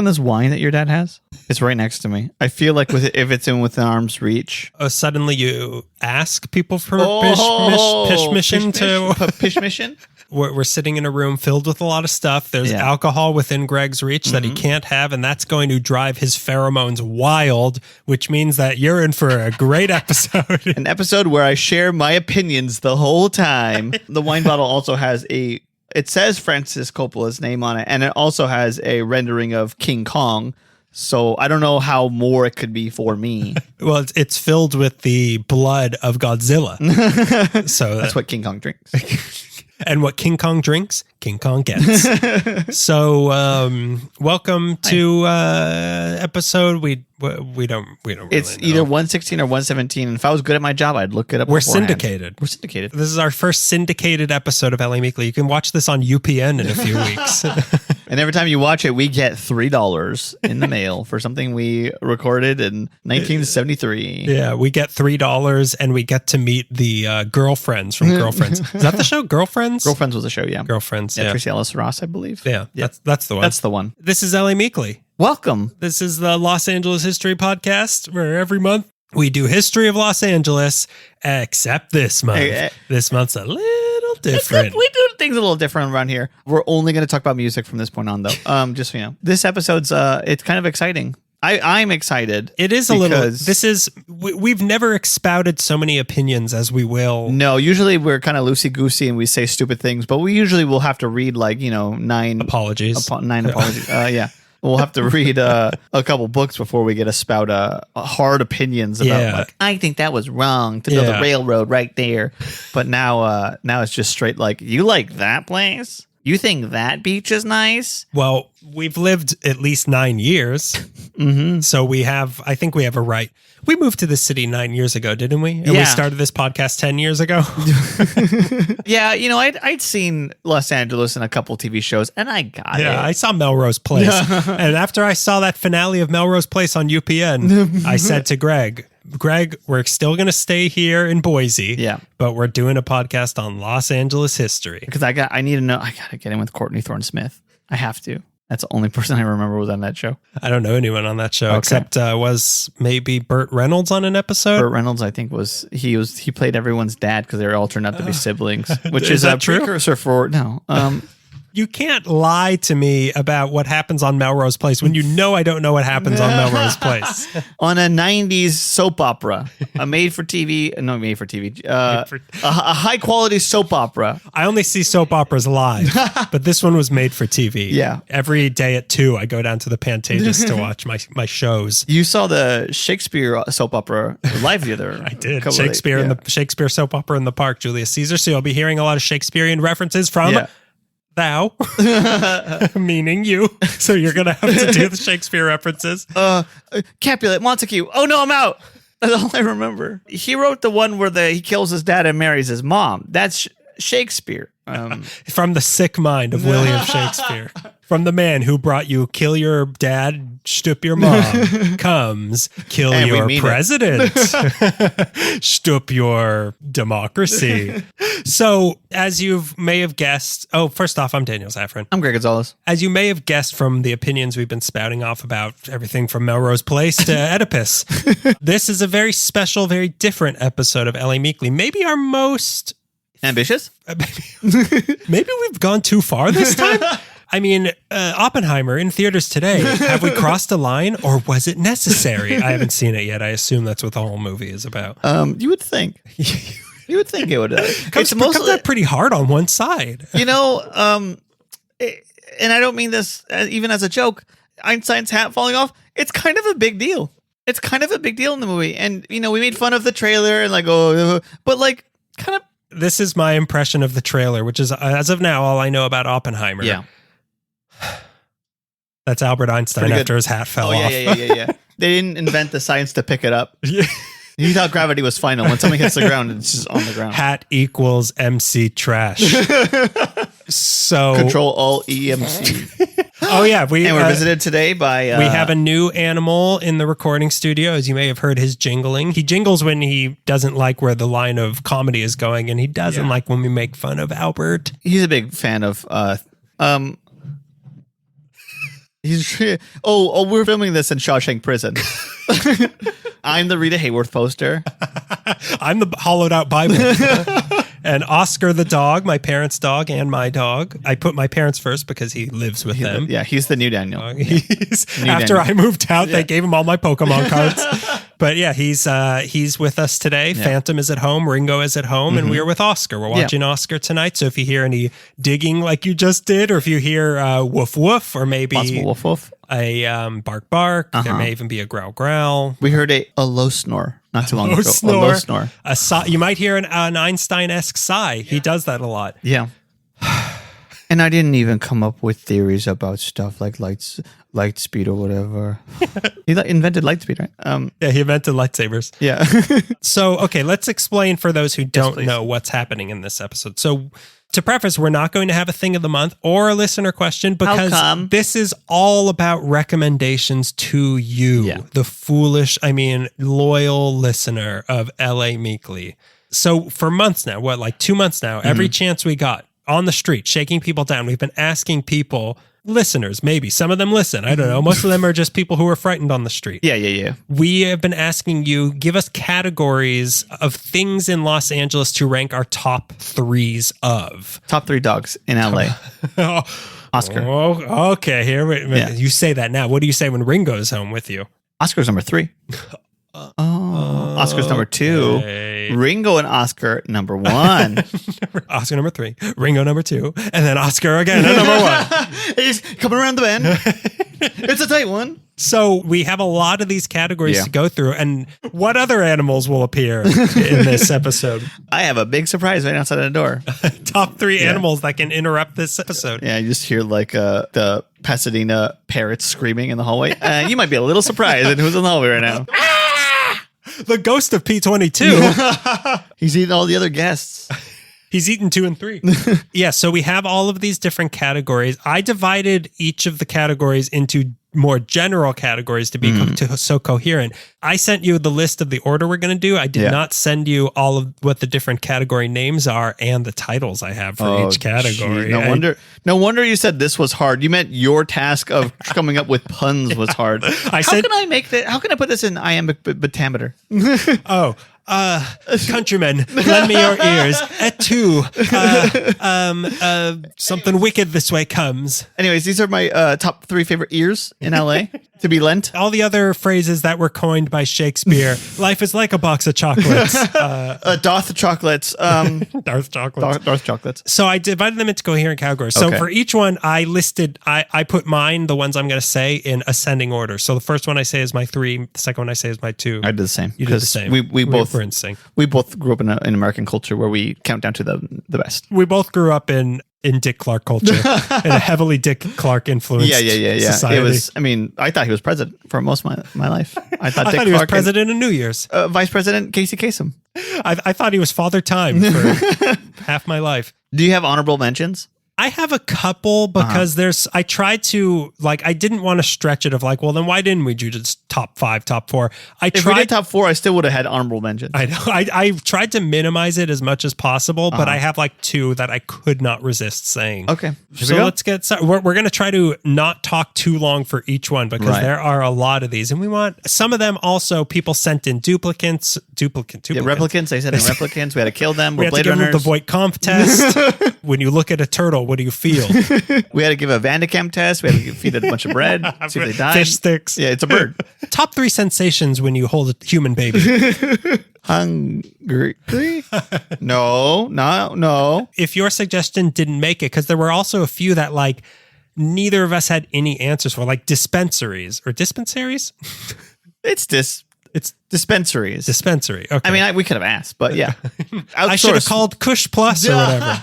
this wine that your dad has? It's right next to me. I feel like if it's within arm's reach. Oh, suddenly you ask people for pish mission? We're sitting in a room filled with a lot of stuff. There's alcohol within Greg's reach that he can't have, and that's going to drive his pheromones wild, which means that you're in for a great episode. An episode where I share my opinions the whole time. The wine bottle also has it says Francis Coppola's name on it, and it also has a rendering of King Kong. So I don't know how more it could be for me. Well, it's filled with the blood of Godzilla. So that's what King Kong drinks. And what King Kong drinks, King Kong gets. So, welcome to episode. We don't really It's know. either 116 or 117. And if I was good at my job, I'd look it up. We're beforehand. syndicated. This is our first syndicated episode of LA Meekly. You can watch this on UPN in a few weeks. And every time you watch it, we get $3 in the mail for something we recorded in 1973. Yeah, we get $3 and we get to meet the girlfriends from Girlfriends. Is that the show? Girlfriends? Girlfriends was a show, yeah. Girlfriends, yeah. Tracy Ellis Ross, I believe. Yeah, that's the one. That's the one. This is LA Meekly. Welcome. This is the Los Angeles History Podcast, where every month we do history of Los Angeles, except this month. This month's a little different. We do things a little different around here. We're only going to talk about music from this point on, though. Just so you know, this episode's it's kind of exciting. I'm excited. It is a little. This is we've never expounded so many opinions as we will. No, usually we're kind of loosey goosey and we say stupid things, but we usually will have to read 9 apologies. 9 apologies. Yeah. We'll have to read a couple books before we get to spout hard opinions about I think that was wrong to build a railroad right there. But now it's just straight you like that place? You think that beach is nice? Well, we've lived at least 9 years. Mm-hmm. So I think we have a right. We moved to the city 9 years ago, didn't we? And we started this podcast 10 years ago. Yeah, I'd seen Los Angeles in a couple TV shows, and I got it. Yeah, I saw Melrose Place. And after I saw that finale of Melrose Place on UPN, I said to Greg, we're still going to stay here in Boise, but we're doing a podcast on Los Angeles history. Because I got to get in with Courtney Thorne-Smith. I have to. That's the only person I remember was on that show. I don't know anyone on that show except was maybe Burt Reynolds on an episode. Burt Reynolds, I think, he played everyone's dad because they all turned out to be siblings, which is a precursor for You can't lie to me about what happens on Melrose Place when you know I don't know what happens on Melrose Place. On a 90s soap opera, a made-for-TV, a high-quality soap opera. I only see soap operas live, but this one was made for TV. Yeah. Every day at 2, I go down to the Pantages to watch my shows. You saw the Shakespeare soap opera live the other. I did. Shakespeare soap opera in the park, Julius Caesar. So you'll be hearing a lot of Shakespearean references from... thou, meaning you. So you're going to have to do the Shakespeare references. Capulet, Montague. Oh, no, I'm out. That's all I remember. He wrote the one where he kills his dad and marries his mom. That's Shakespeare. From the sick mind of William Shakespeare. From the man who brought you kill your dad, stup your mom, comes kill your president, stup your democracy. So, as you may have guessed, first off, I'm Daniel Safran. I'm Greg Gonzalez. As you may have guessed from the opinions we've been spouting off about everything from Melrose Place to Oedipus, this is a very special, very different episode of LA Meekly. Maybe our most... ambitious? Maybe we've gone too far this time. I mean, Oppenheimer in theaters today. Have we crossed a line, or was it necessary? I haven't seen it yet. I assume that's what the whole movie is about. You would think. You would think it would. Comes out pretty hard on one side. And I don't mean this even as a joke. Einstein's hat falling off. It's kind of a big deal. It's kind of a big deal in the movie. And, we made fun of the trailer and but kind of. This is my impression of the trailer, which is, as of now, all I know about Oppenheimer. Yeah. That's Albert Einstein after his hat fell off. Yeah. They didn't invent the science to pick it up. You thought gravity was final. When something hits the ground, it's just on the ground. Hat equals MC trash. So Control Alt EMC. Oh yeah, we're visited today by. We have a new animal in the recording studio, as you may have heard his jingling. He jingles when he doesn't like where the line of comedy is going, and he doesn't like when we make fun of Albert. He's a big fan of. We're filming this in Shawshank Prison. I'm the Rita Hayworth poster. I'm the hollowed out Bible. And Oscar the dog, my parents' dog and my dog. I put my parents first because he lives with them. He's the new Daniel. After I moved out, they gave him all my Pokemon cards. But yeah, he's with us today. Yeah. Phantom is at home. Ringo is at home. And we're with Oscar. We're watching Oscar tonight. So if you hear any digging like you just did, or if you hear woof woof, or maybe woof woof, a bark bark, there may even be a growl growl. We heard a low snore not too long ago. A low snore. A sigh. You might hear an Einstein-esque sigh. Yeah. He does that a lot. Yeah. And I didn't even come up with theories about stuff like light speed or whatever. He invented light speed, right? Yeah, he invented lightsabers. Yeah. So, okay, let's explain for those who don't know what's happening in this episode. So, to preface, we're not going to have a thing of the month or a listener question because this is all about recommendations to you, the foolish, loyal listener of LA Meekly. So for months now, 2 months now, every chance we got on the street, shaking people down, we've been asking people, listeners, maybe some of them listen. I don't know. Most of them are just people who are frightened on the street. Yeah. We have been asking you, give us categories of things in Los Angeles to rank our top threes of. Top 3 dogs in LA. Oscar. Oh, okay. You say that now. What do you say when Ringo's home with you? Oscar's number 3. Oscar's number 2. Ringo and Oscar number 1. Oscar number 3. Ringo number 2. And then Oscar again at number 1. He's coming around the bend. It's a tight one. So we have a lot of these categories to go through. And what other animals will appear in this episode? I have a big surprise right outside the door. Top 3 animals that can interrupt this episode. Yeah, you just hear the Pasadena parrots screaming in the hallway. You might be a little surprised at who's in the hallway right now. The ghost of P22. He's eating all the other guests. He's eaten 2 and 3. Yeah, so we have all of these different categories. I divided each of the categories into more general categories to be so coherent. I sent you the list of the order we're going to do. I did not send you all of what the different category names are and the titles I have for each category. Geez. No wonder you said this was hard. You meant your task of coming up with puns was hard. How can I put this in iambic pentameter? Countrymen, lend me your ears. At 2, something wicked this way comes. Anyways, these are my top 3 favorite ears in LA to be lent. All the other phrases that were coined by Shakespeare. Life is like a box of chocolates. Darth chocolates. Darth chocolates. Darth chocolates. So I divided them into coherent categories. So for each one, I put mine, the ones I'm going to say, in ascending order. So the first one I say is my 3. The second one I say is my 2. I did the same. You did the same. We both were in sync. We both grew up in American culture where we count down to the best. We both grew up in Dick Clark culture, in a heavily Dick Clark influenced society. It was. I thought he was president for most of my life. I thought he was president in New Year's. Vice President Casey Kasem. I thought he was Father Time for half my life. Do you have honorable mentions? I have a couple because I tried to, I didn't want to stretch it of well, then why didn't we do just top 5, top 4? If we did top 4, I still would have had honorable mentions. I know. I tried to minimize it as much as possible, but I have 2 that I could not resist saying. Okay. So let's get started. We're going to try to not talk too long for each one because there are a lot of these. And we want some of them also, people sent in duplicates. Yeah, replicants. They sent in replicants. We had to kill them. We had to give them the Voight-Kampff test. When you look at a turtle, what do you feel? We had to give a Van de Kamp test. We had to feed it a bunch of bread. See if they died. Fish sticks. Yeah, it's a bird. Top 3 sensations when you hold a human baby. Hungry? No. If your suggestion didn't make it, because there were also a few that neither of us had any answers for, dispensaries or dispensaries. It's dispensaries. Dispensary. Okay. We could have asked, but yeah. I should have called Kush Plus or whatever.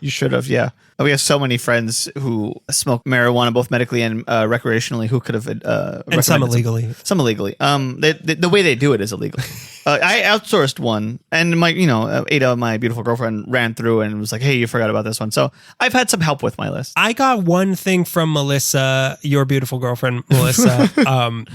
You should have, yeah. We have so many friends who smoke marijuana, both medically and recreationally, who could have and some illegally. Some illegally. The way they do it is illegal. I outsourced one, and Ada, my beautiful girlfriend, ran through and was like, "Hey, you forgot about this one." So I've had some help with my list. I got one thing from Melissa, your beautiful girlfriend, Melissa,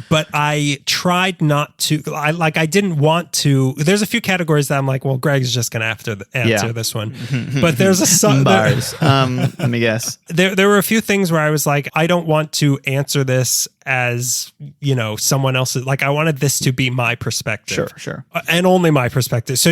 but I tried not to. I didn't want to. There's a few categories that I'm like, well, Greg's just going to have to answer this one. But there's a bars. Let me guess. There were a few things where I was like, I don't want to answer this as someone else's. Like, I wanted this to be my perspective. Sure. And only my perspective. So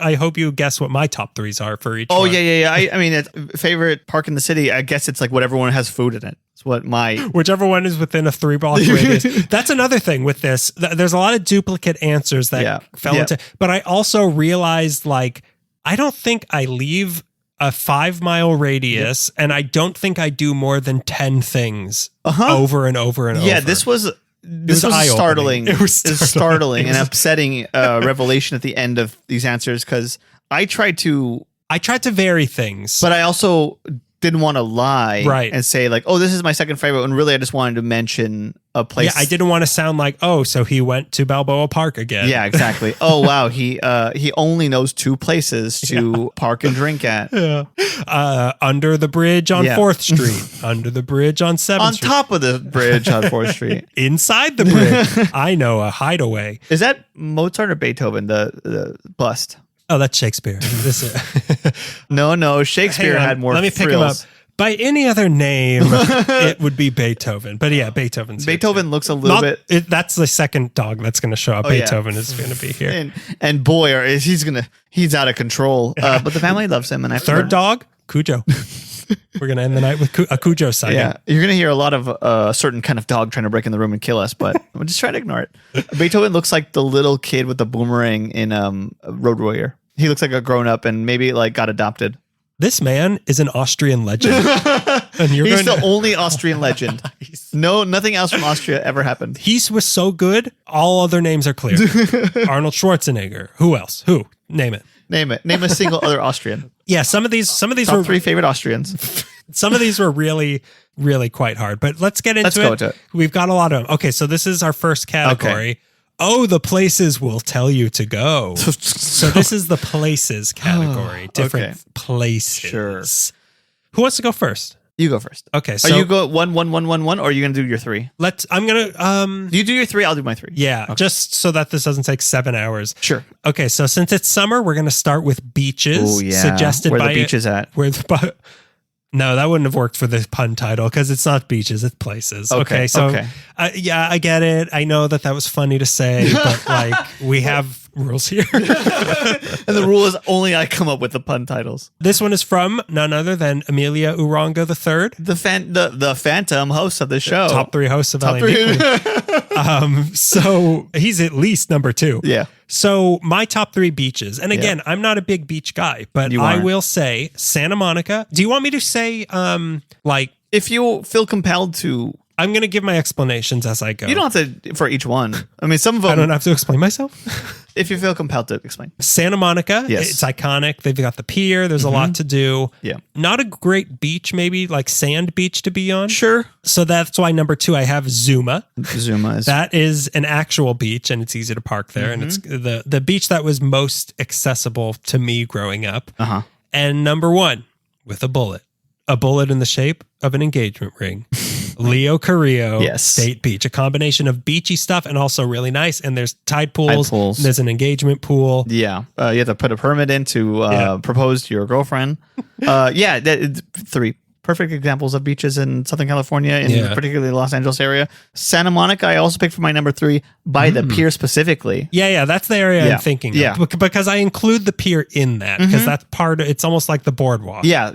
I hope you guess what my top threes are for each one. Yeah. I mean, it's favorite park in the city, I guess it's like whatever one has food in it. It's what whichever one is within a 3-block radius. That's another thing with this. There's a lot of duplicate answers that fell into, but I also realized, like, I don't think I leave a 5-mile radius, and I don't think I do more than 10 things over and over and over. Yeah, this was startling. It was startling and upsetting revelation at the end of these answers, because I tried to vary things, but I also didn't want to lie and say like, oh, this is my second favorite, and really I just wanted to mention a place. Yeah, I didn't want to sound like, oh, so he went to Balboa Park again. Yeah, exactly. Oh wow, he only knows 2 places to park and drink at. Yeah. Under the bridge on 4th Street, under the bridge on 7th Street. On top of the bridge on 4th Street. Inside the bridge. I know a hideaway. Is that Mozart or Beethoven, the bust? Oh, that's Shakespeare. No, Shakespeare had more thrills. Let me pick him up. By any other name, it would be Beethoven. But yeah, Beethoven looks a little bit... that's the second dog that's going to show up. Beethoven is going to be here. And boy, he's out of control. But the family loves him. And third dog, Cujo. We're going to end the night with a Cujo sighting. Yeah, you're going to hear a lot of a certain kind of dog trying to break in the room and kill us, but we'll just try to ignore it. Beethoven looks like the little kid with the boomerang in Road Warrior. He looks like a grown-up and maybe like got adopted. This man is an Austrian legend. And he's the only Austrian legend. No, nothing else from Austria ever happened. He was so good, all other names are clear. Arnold Schwarzenegger. Who else? Who? Name it. Name a single other Austrian. Yeah, some of these Top were 3 favorite Austrians. Some of these were really, really quite hard. But let's get into it. We've got a lot of them. Okay, so this is our first category. Okay. Oh, the places we'll tell you to go. So this is the places category. Different places. Sure. Who wants to go first? You go first. Okay. So you go 1, 1, 1, 1, 1, or are you gonna do your 3? I'm gonna You do your 3, I'll do my 3. Yeah. Okay. Just so that this doesn't take 7 hours. Sure. Okay, so since it's summer, we're gonna start with beaches. Oh yeah. Suggested where by the beach is at. No, that wouldn't have worked for the pun title because it's not beaches, it's places. Okay, so yeah, I get it. I know that was funny to say, but like we have rules here. And the rule is only I come up with the pun titles. This one is from none other than Amelia Uranga III. The phantom host of the show. Top 3 hosts of LA. So he's at least number 2. Yeah. So my top 3 beaches, and again, I'm not a big beach guy, but I will say Santa Monica. Do you want me to say if you feel compelled to? I'm going to give my explanations as I go. You don't have to for each one. I mean, some of them. I don't have to explain myself. If you feel compelled to explain. Santa Monica, it's iconic. They've got the pier. There's a lot to do. Yeah. Not a great beach, maybe like sand beach to be on. Sure. So that's why number 2, I have Zuma. That is an actual beach, and it's easy to park there. And it's the beach that was most accessible to me growing up. Uh-huh. And number 1, with a bullet in the shape of an engagement ring. Leo Carrillo State Beach, a combination of beachy stuff and also really nice. And there's tide pools. There's an engagement pool. Yeah. You have to put a permit in to propose to your girlfriend. 3 perfect examples of beaches in Southern California, in particularly the Los Angeles area. Santa Monica, I also picked for my number 3 by the pier specifically. Yeah, that's the area I'm thinking of. Because I include the pier in that, because that's it's almost like the boardwalk. Yeah.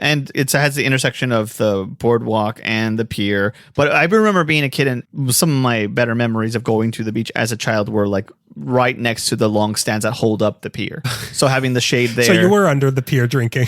And it has the intersection of the boardwalk and the pier. But I remember being a kid, and some of my better memories of going to the beach as a child were like right next to the long stands that hold up the pier. So having the shade there. So you were under the pier drinking.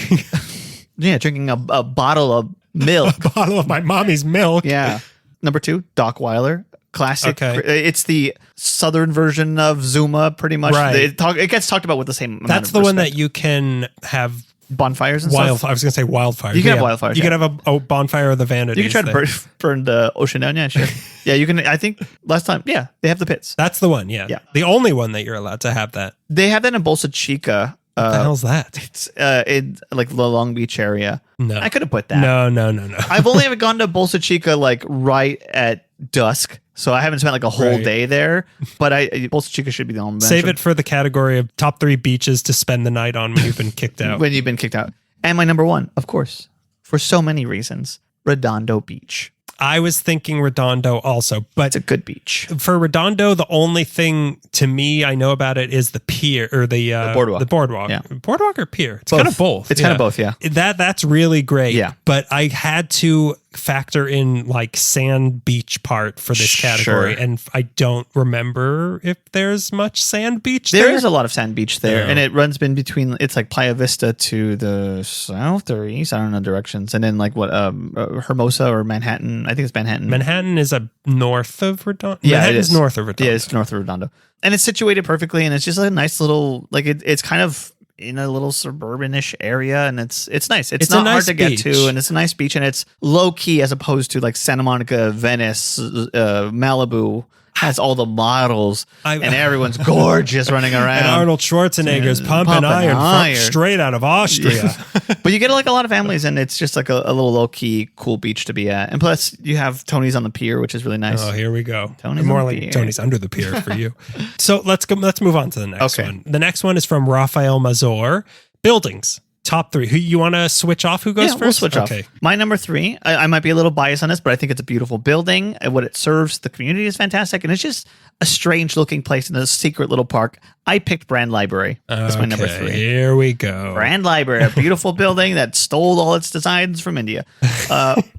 Yeah, drinking a bottle of milk. A bottle of my mommy's milk. Yeah. Number 2, Dockweiler. Classic. Okay. It's the southern version of Zuma, pretty much. Right. It gets talked about with the same amount That's of the respect. one that you can have bonfires and I stuff. was going to say wildfires. You can have wildfires. You can have a bonfire of the vanities. You can try to burn the ocean down. Yeah, sure. Yeah, you can. I think last time, yeah, they have the pits. That's the one. Yeah. The only one that you're allowed to have that. They have that in Bolsa Chica. What the hell's that? It's in like the Long Beach area. No. I could have put that. No. I've only ever gone to Bolsa Chica like right at dusk. So I haven't spent like a whole day there, but Bolsa Chica should be the only. Save it for the category of top 3 beaches to spend the night on when you've been kicked out. When you've been kicked out. And my number 1, of course, for so many reasons, Redondo Beach. I was thinking Redondo also, but it's a good beach. For Redondo, the only thing to me I know about it is the pier or the boardwalk. The boardwalk. Yeah. Boardwalk or pier? It's both. kind of both. It's kind of both, yeah. That's really great. Yeah. But I had to factor in like sand beach part for this category, and I don't remember if there's much sand beach there. There is a lot of sand beach there, and it runs in between. It's like Playa Vista to the south or east, I don't know directions, and then like what Hermosa or Manhattan. I think it's Manhattan. Manhattan is north of Redondo. Yeah, Manhattan is north of Redondo. Yeah, it's north of Redondo, and it's situated perfectly, and it's just a nice little like it's kind of in a little suburban-ish area, and it's nice. It's not hard to get to, and it's a nice beach, and it's low key as opposed to like Santa Monica, Venice, Malibu has all the models, and everyone's gorgeous running around. And Arnold Schwarzenegger's pumping iron straight out of Austria. Yeah. But you get like a lot of families, and it's just like a little low key, cool beach to be at. And plus, you have Tony's on the pier, which is really nice. Oh, here we go. Tony's more on like the pier. Tony's under the pier for you. So let's move on to the next one. The next one is from Rafael Mazor. Buildings. Top 3. Who you want to switch off? Who goes first? We'll switch off. My number 3, I might be a little biased on this, but I think it's a beautiful building. And what it serves, the community is fantastic. And it's just a strange looking place in a secret little park. I picked Brand Library. That's my number 3. Here we go. Brand Library, a beautiful building that stole all its designs from India.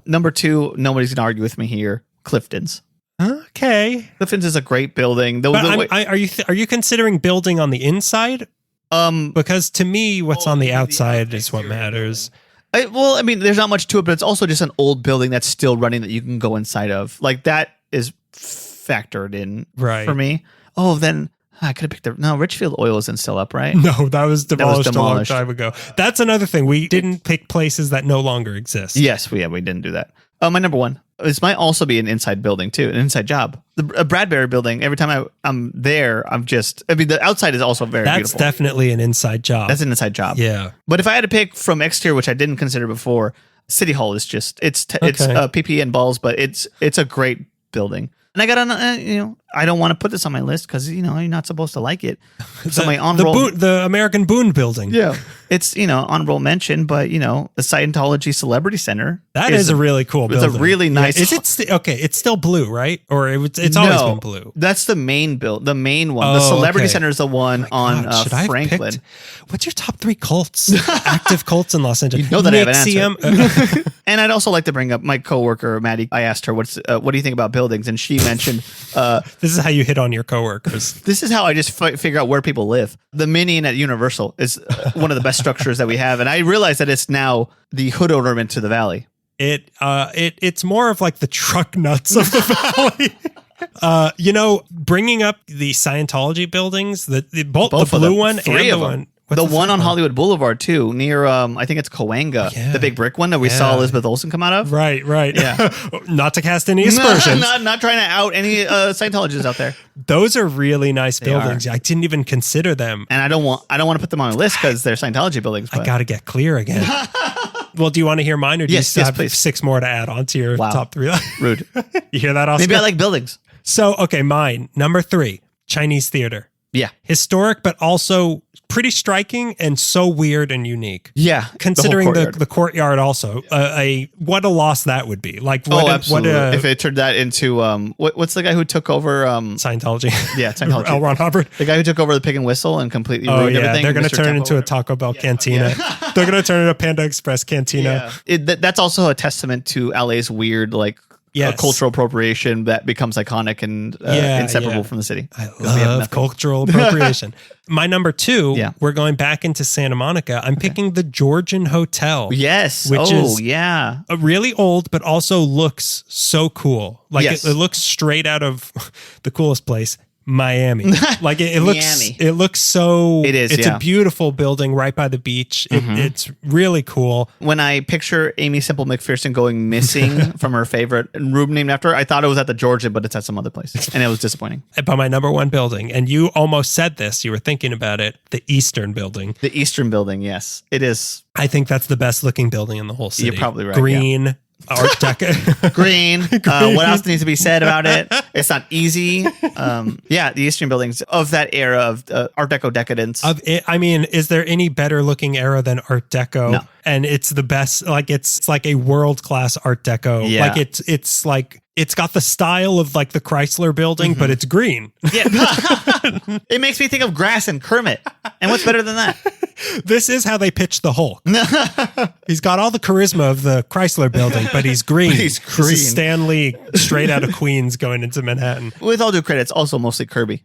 Number 2, nobody's going to argue with me here. Clifton's. Okay. Clifton's is a great building. Are you considering building on the inside? Because to me, what's on the outside is what matters. I mean, there's not much to it, but it's also just an old building that's still running that you can go inside of. Like that is factored in for me. Oh, then I could have picked Richfield Oil isn't still up, right? No, that was demolished a long time ago. That's another thing. We didn't pick places that no longer exist. Yes, we didn't do that. My number 1. This might also be an inside building too, an inside job. The Bradbury building. Every time I'm there, the outside is also very beautiful. That's definitely an inside job. That's an inside job. Yeah. But if I had to pick from exterior, which I didn't consider before, City Hall is just it's PP and balls, but it's a great building. And I got on, I don't want to put this on my list because, you're not supposed to like it. So my honorable... The American Boone building. Yeah. It's, honorable mention, but, the Scientology Celebrity Center. That is a really cool building. It's a really nice... Yeah. Is it it's still blue, right? Or it's always been blue? That's the main the main one. The Celebrity Center is the one on Franklin. What's your top 3 cults? Active cults in Los Angeles? You know that I have an answer. And I'd also like to bring up my coworker, Maddie. I asked her, what do you think about buildings? And she mentioned... this is how you hit on your coworkers. This is how I just figure out where people live. The Minion at Universal is one of the best structures that we have, and I realize that it's now the hood ornament to the valley. It's more of like the truck nuts of the valley. Bringing up the Scientology buildings, both the blue one and the one. The one on Hollywood Boulevard too, near I think it's Coanga, the big brick one that we saw Elizabeth Olsen come out of. Right. Yeah. Not to cast any aspersions. Not trying to out any Scientologists out there. Those are really nice buildings. I didn't even consider them, and I don't want to put them on a list because they're Scientology buildings. But. I got to get clear again. Well, do you want to hear mine, or do you still have 6 more to add on to your top 3? Rude. You hear that, Oscar? Maybe I like buildings. So, okay, mine number 3, Chinese theater. Yeah, historic, but also pretty striking and so weird and unique. Yeah, considering the courtyard also, what a loss that would be. Like, absolutely. If it turned that into what's the guy who took over Scientology? Yeah, Scientology. L. Ron Hubbard, the guy who took over the Pig and Whistle and completely ruined everything. They're going to turn it into a Taco Bell cantina. They're going to turn it a Panda Express cantina. Yeah. That's also a testament to LA's weird cultural appropriation that becomes iconic and inseparable from the city. I love cultural appropriation. My number 2, we're going back into Santa Monica. I'm picking the Georgian Hotel. Yes. Which is really old, but also looks so cool. Like it looks straight out of the coolest place. Miami. Like it looks so. It is. It's a beautiful building right by the beach. It's really cool. When I picture Amy Simple McPherson going missing from her favorite room named after her, I thought it was at the Georgia, but it's at some other place, and it was disappointing. But my number one building, and you almost said this. You were thinking about it. The Eastern Building. The Eastern Building. Yes, it is. I think that's the best looking building in the whole city. You're probably right. Green. Yeah. Art Deco. Green. What else needs to be said about it? It's not easy. The Eastern buildings of that era of Art Deco decadence. Is there any better looking era than Art Deco? No. And it's the best. Like it's like a world class Art Deco. Yeah. Like it's like it's got the style of like the Chrysler Building, but it's green. Yeah. It makes me think of Grass and Kermit. And what's better than that? This is how they pitched the Hulk. He's got all the charisma of the Chrysler Building, but he's green. He's green. This is Stan Lee straight out of Queens going into Manhattan. With all due credit, it's also mostly Kirby.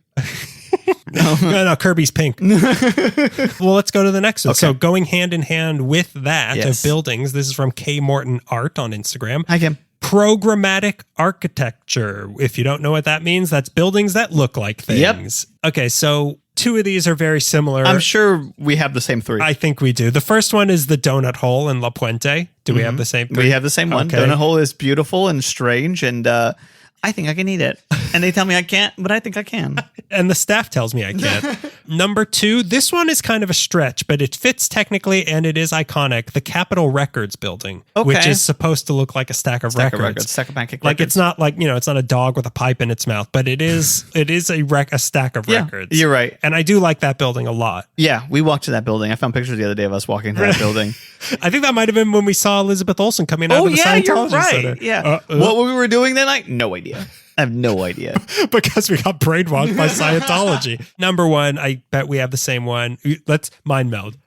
No, Kirby's pink. Well, let's go to the next one. Okay. So going hand in hand with that Yes. of buildings, this is from K Morton Art on Instagram. Hi, Kim. Programmatic architecture. If you don't know what that means, that's buildings that look like things. Yep. Okay, so two of these are very similar. I'm sure we have the same three. I think we do. The first one is the donut hole in La Puente. Do we have the same three? We have the same one. Okay. Donut hole is beautiful and strange, and I think I can eat it. And they tell me I can't, but I think I can. And the staff tells me I can't. Number two, this one is kind of a stretch, but it fits technically and it is iconic. The Capitol Records building, which is supposed to look like a stack of records. Stack of pancake like records. it's not like, it's not a dog with a pipe in its mouth, but it is a stack of records. You're right. And I do like that building a lot. Yeah, we walked to that building. I found pictures the other day of us walking to that building. I think that might have been when we saw Elizabeth Olsen coming out of the Scientology you're right. Center. Yeah. What we were doing that night? No idea. I have no idea. Because we got brainwashed by Scientology. Number one, I bet we have the same one. Let's mind meld.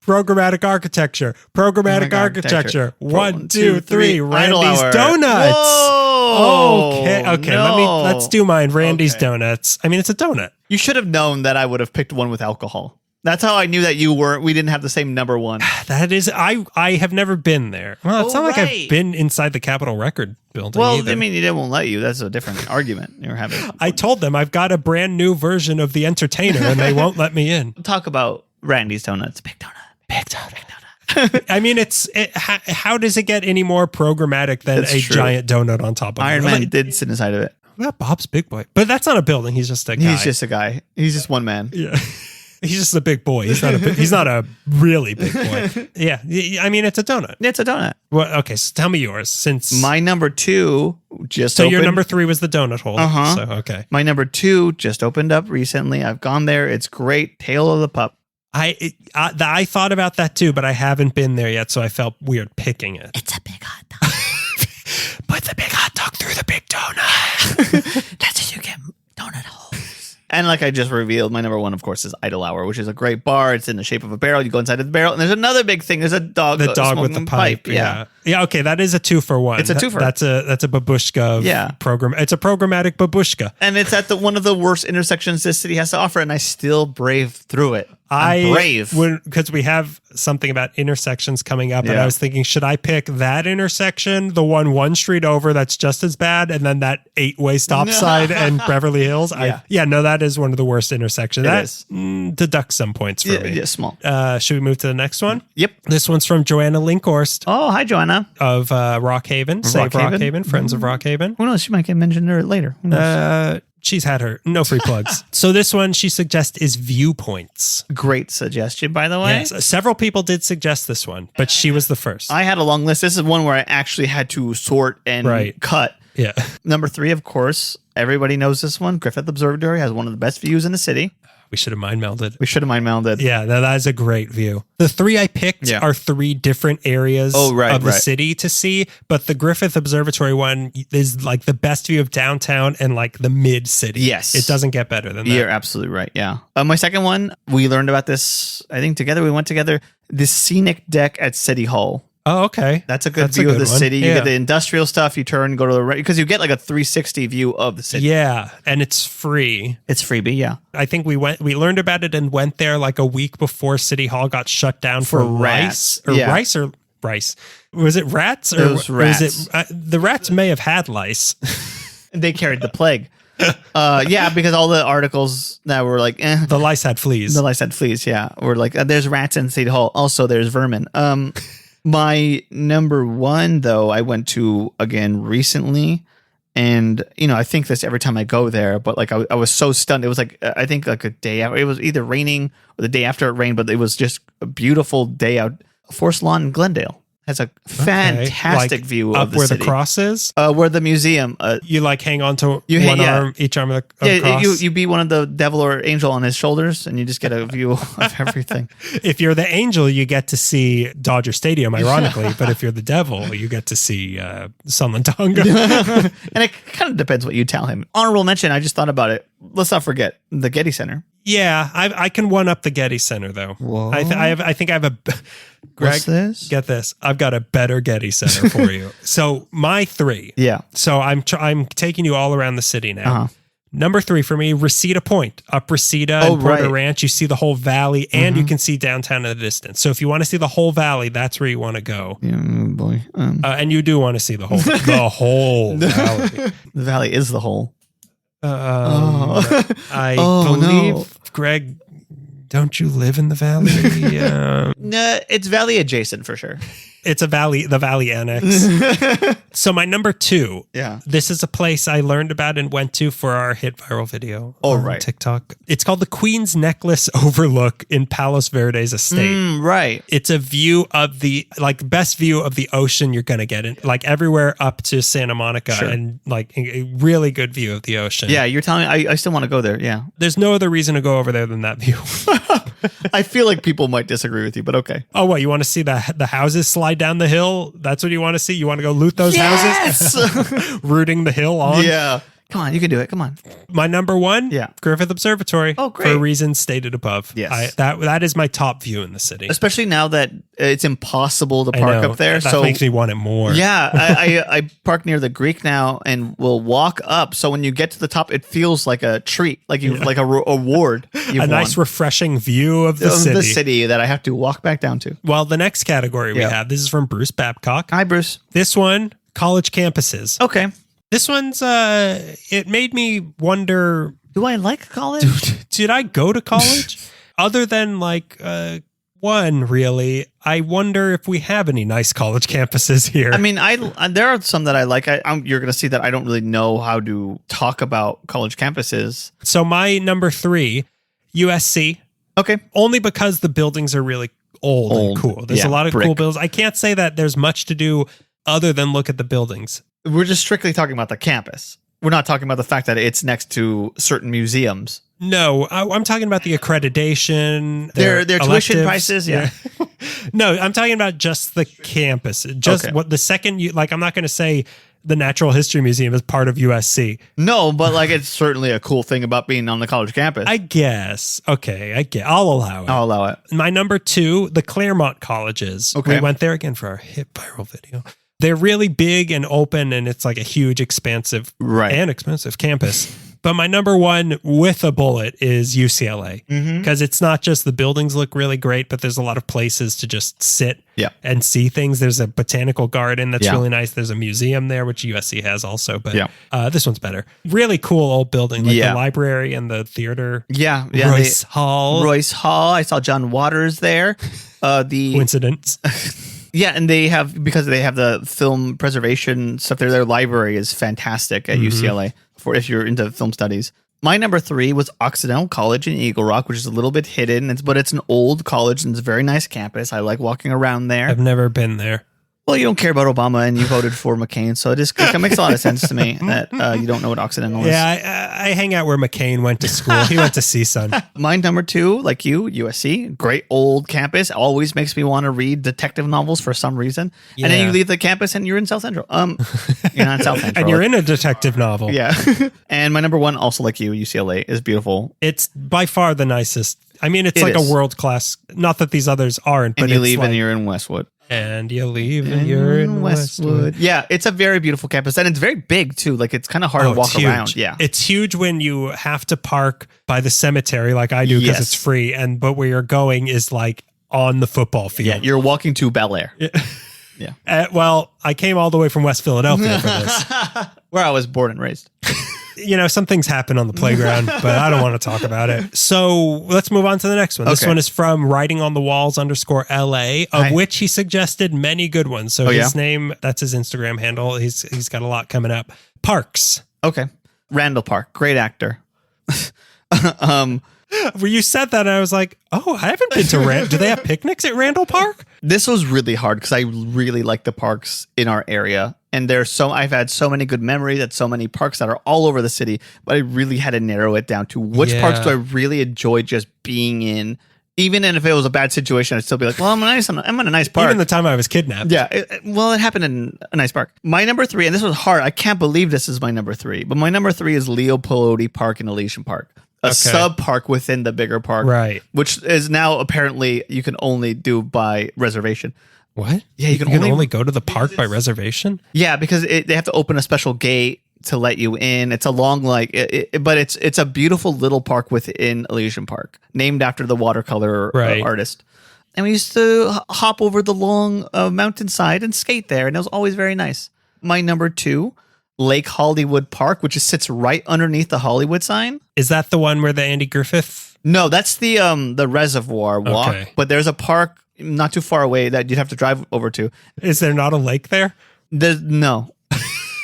Programmatic architecture. Programmatic architecture. 1, 2, 3. Randy's Donuts. Whoa. Okay. No. Let's do mine. Randy's Donuts. I mean, it's a donut. You should have known that I would have picked one with alcohol. That's how I knew that we didn't have the same number one. That is, I have never been there. Well, it's not like I've been inside the Capitol Record building either. I mean, they won't let you. That's a different argument you're having. I told them I've got a brand new version of The Entertainer and they won't let me in. Talk about Randy's Donuts. Big donut. Big donut. I mean, how does it get any more programmatic than That's a true. giant donut on top of Iron it? Man did sit inside of it. Well, Bob's Big Boy. But that's not a building. He's just a guy. He's just a guy. He's just one man. Yeah. He's just a big boy. He's not a really big boy. Yeah. I mean, it's a donut. It's a donut. Well, okay. So tell me yours since my number 2 just So opened. your number 3 was the donut hole. Uh-huh. So, okay. My number 2 just opened up recently. I've gone there. It's great. Tale of the Pup. I thought about that too, but I haven't been there yet, so I felt weird picking it. It's a big hot dog. Put the big hot dog through the big donut. That's how you get donut holes. And like I just revealed, my number 1, of course, is Idle Hour, which is a great bar. It's in the shape of a barrel. You go inside of the barrel, and there's another big thing. There's a dog. The dog with the pipe. Yeah. Okay. That is a 2-for-1. It's a 2-for. That's a babushka program. It's a programmatic babushka. And it's at one of the worst intersections this city has to offer, and I still brave through it. I'm brave. Because we have something about intersections coming up, and I was thinking, should I pick that intersection, the one street over that's just as bad, and then that 8-way stop sign and Beverly Hills? No, that is one of the worst intersections. That deducts some points for me. Yeah, small. Should we move to the next one? Yep. This one's from Joanna Linkhorst. Oh, hi, Joanna. Of Rockhaven. Save Rockhaven. Friends of Rockhaven. Who knows? She might get mentioned there later. Who knows? She's had her. No free plugs. So this one she suggests is viewpoints. Great suggestion, by the way. Yes, several people did suggest this one, but she was the first. I had a long list. This is one where I actually had to sort and cut. Yeah. Number 3, of course, everybody knows this one. Griffith Observatory has one of the best views in the city. We should have mind melded. Yeah, that is a great view. The 3 I picked are 3 different areas of the city to see, but the Griffith Observatory one is like the best view of downtown and like the mid city. Yes. It doesn't get better than that. You're absolutely right. Yeah. My second one, we learned about this, I think together, we went together, the scenic deck at City Hall. Oh, okay. That's a good view of the city. You get the industrial stuff. You turn, go to the right, because you get like a 360 view of the city. Yeah, and it's free. It's freebie, yeah. I think we learned about it and went there like a week before City Hall got shut down for rice. Rice. Was it rats? It was rats. The rats may have had lice. They carried the plague. Yeah, because all the articles that were like, The lice had fleas. The lice had fleas, yeah. Were like, there's rats in City Hall. Also, there's vermin. My number one, though, I went to again recently. And, I think this every time I go there, but like I was so stunned. It was like, I think like a day out. It was either raining or the day after it rained, but it was just a beautiful day out. Forest Lawn in Glendale has a fantastic view of the where city. The cross is? Where the museum. You like hang on to arm, each arm of the cross? You be one of the devil or angel on his shoulders, and you just get a view of everything. If you're the angel, you get to see Dodger Stadium, ironically. But if you're the devil, you get to see Sunland Tonga. And it kind of depends what you tell him. Honorable mention, I just thought about it. Let's not forget the Getty Center. Yeah, I can one up the Getty Center though. Whoa. I think I have a. Greg, what's this? Get this. I've got a better Getty Center for you. So my 3. Yeah. So I'm taking you all around the city now. Number 3 for me, Reseda Point, up Reseda and Porter Ranch. You see the whole valley, and you can see downtown in the distance. So if you want to see the whole valley, that's where you want to go. Yeah, boy. And you do want to see the whole valley. The valley is the whole. I believe, Greg, don't you live in the valley? No, it's valley adjacent for sure. It's the valley annex. So my number 2. Yeah. This is a place I learned about and went to for our hit viral video on TikTok. It's called the Queen's Necklace Overlook in Palos Verdes Estate. Right. It's a view of the best view of the ocean you're going to get in, like everywhere up to Santa Monica, and like a really good view of the ocean. Yeah, you're telling me I still want to go there. Yeah. There's no other reason to go over there than that view. I feel like people might disagree with you, but okay. Oh, what? You want to see the houses slide down the hill? That's what you want to see? You want to go loot those houses? Rooting the hill on? Yeah. Come on, you can do it. Come on. My number 1, yeah, Griffith Observatory. Oh, great. For reasons stated above. Yes. That is my top view in the city. Especially now that it's impossible to park up there. That makes me want it more. Yeah, I park near the Greek now and will walk up. So when you get to the top, it feels like a treat, like like a award. A nice refreshing view of the city. The city that I have to walk back down to. Well, the next category we have, this is from Bruce Babcock. Hi, Bruce. This one, college campuses. Okay. This one's, it made me wonder. Do I like college? Did I go to college? Other than one, really, I wonder if we have any nice college campuses here. I mean, there are some that I like. You're going to see that I don't really know how to talk about college campuses. So my number 3, USC. Okay. Only because the buildings are really old and cool. There's a lot of cool buildings. I can't say that there's much to do other than look at the buildings. We're just strictly talking about the campus. We're not talking about the fact that it's next to certain museums. No, I'm talking about the accreditation. Their tuition prices, yeah. No, I'm talking about just the campus. Just what the second you I'm not going to say the Natural History Museum is part of USC. No, but it's certainly a cool thing about being on the college campus. I guess. Okay, I'll allow it. I'll allow it. My number 2, the Claremont colleges. Okay. We went there again for our hit viral video. They're really big and open, and it's like a huge, expansive and expensive campus. But my number 1 with a bullet is UCLA, because it's not just the buildings look really great, but there's a lot of places to just sit and see things. There's a botanical garden that's really nice. There's a museum there, which USC has also, but this one's better. Really cool old building, like the library and the theater. Yeah. Royce Hall. I saw John Waters there. Coincidence. Yeah, and because they have the film preservation stuff there, their library is fantastic at UCLA for if you're into film studies. My number 3 was Occidental College in Eagle Rock, which is a little bit hidden, but it's an old college and it's a very nice campus. I like walking around there. I've never been there. Well, you don't care about Obama and you voted for McCain, so it makes a lot of sense to me that you don't know what Occidental is. Yeah, I hang out where McCain went to school. He went to CSUN. Mine number 2, like you, USC, great old campus. Always makes me want to read detective novels for some reason. Yeah. And then you leave the campus and you're in South Central. You're not in South Central. And you're in a detective novel. Yeah. And my number 1, also like you, UCLA, is beautiful. It's by far the nicest. I mean, it's like a world class. Not that these others aren't, but and you leave and you're in Westwood. And you leave and you're in Westwood. Yeah, it's a very beautiful campus. And it's very big, too. Like, it's kind of hard to walk around. Yeah. It's huge when you have to park by the cemetery like I do because it's free. But where you're going is like on the football field. Yeah, you're walking to Bel Air. Yeah. Well, I came all the way from West Philadelphia for this. Where I was born and raised. Some things happen on the playground, but I don't want to talk about it. So let's move on to the next one. This one is from Writing on the Walls _ LA, of which he suggested many good ones. So his name, that's his Instagram handle. He's got a lot coming up. Parks. Okay. Randall Park. Great actor. Well, you said that, and I was like, oh, I haven't been to Randall. Do they have picnics at Randall Park? This was really hard because I really like the parks in our area. And I've had so many good memories at so many parks that are all over the city, but I really had to narrow it down to which parks do I really enjoy just being in. Even if it was a bad situation, I'd still be like, well, I'm in a nice park. Even the time I was kidnapped. Yeah. It happened in a nice park. My number 3, and this was hard. I can't believe this is my number 3, but my number 3 is Leopold Park in Elysian Park. A sub park within the bigger park. Right. Which is now apparently you can only do by reservation. What? Yeah, you can only go to the park by reservation? Yeah, because they have to open a special gate to let you in. It's a long, but it's a beautiful little park within Elysian Park, named after the watercolor artist. And we used to hop over the long mountainside and skate there, and it was always very nice. My number 2, Lake Hollywood Park, which sits right underneath the Hollywood sign. Is that the one where the Andy Griffith? No, that's the Reservoir Walk. Okay. But there's a park not too far away that you'd have to drive over to. Is there not a lake there? No.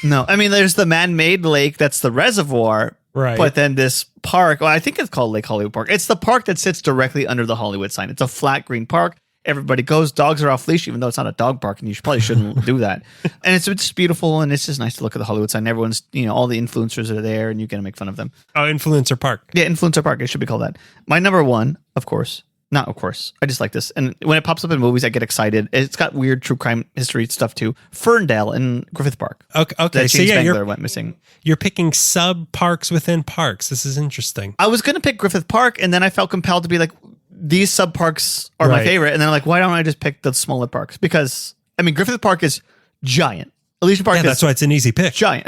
No. I mean, there's the man-made lake that's the reservoir. Right. But then this park, I think it's called Lake Hollywood Park. It's the park that sits directly under the Hollywood sign. It's a flat green park. Everybody goes. Dogs are off leash, even though it's not a dog park, and you probably shouldn't do that. And it's just beautiful, and it's just nice to look at the Hollywood sign. Everyone's, all the influencers are there, and you can make fun of them. Oh, Influencer Park. Yeah, Influencer Park. It should be called that. My number 1, of course. Not of course. I just like this. And when it pops up in movies, I get excited. It's got weird true crime history stuff too. Ferndale in Griffith Park. Okay. So Spangler went missing. You're picking sub parks within parks. This is interesting. I was going to pick Griffith Park, and then I felt compelled to be like, these sub parks are my favorite. And then I'm like, why don't I just pick the smaller parks? Because Griffith Park is giant. Elysian Park is that's why it's an easy pick. Giant.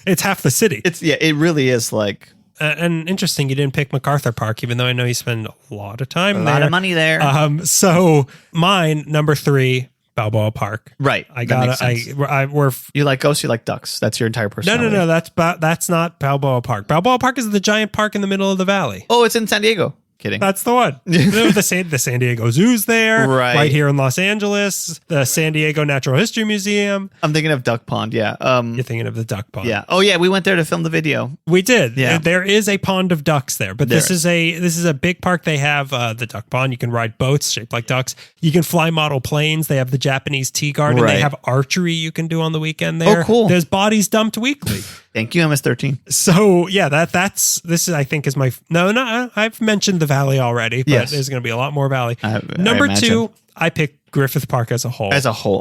It's half the city. It really is like. And interesting, you didn't pick MacArthur Park, even though I know you spend a lot of time there. A lot of money there. So mine, number 3, Balboa Park. Right. You like ghosts, you like ducks. That's your entire personality. No. That's not Balboa Park. Balboa Park is the giant park in the middle of the valley. Oh, it's in San Diego. Kidding. That's the one. The San Diego Zoo's there. Right here in Los Angeles. The San Diego Natural History Museum. I'm thinking of Duck Pond, yeah. You're thinking of the Duck Pond. Yeah. Oh, yeah, we went there to film the video. We did. Yeah. There is a pond of ducks there, but this is a big park. They have the Duck Pond. You can ride boats shaped like ducks. You can fly model planes. They have the Japanese tea garden. They have archery you can do on the weekend there. Oh, cool. There's bodies dumped weekly. Thank you, MS-13. So yeah, this I think is my I've mentioned the valley already, but there's going to be a lot more valley. Number 2, I picked Griffith Park as a whole.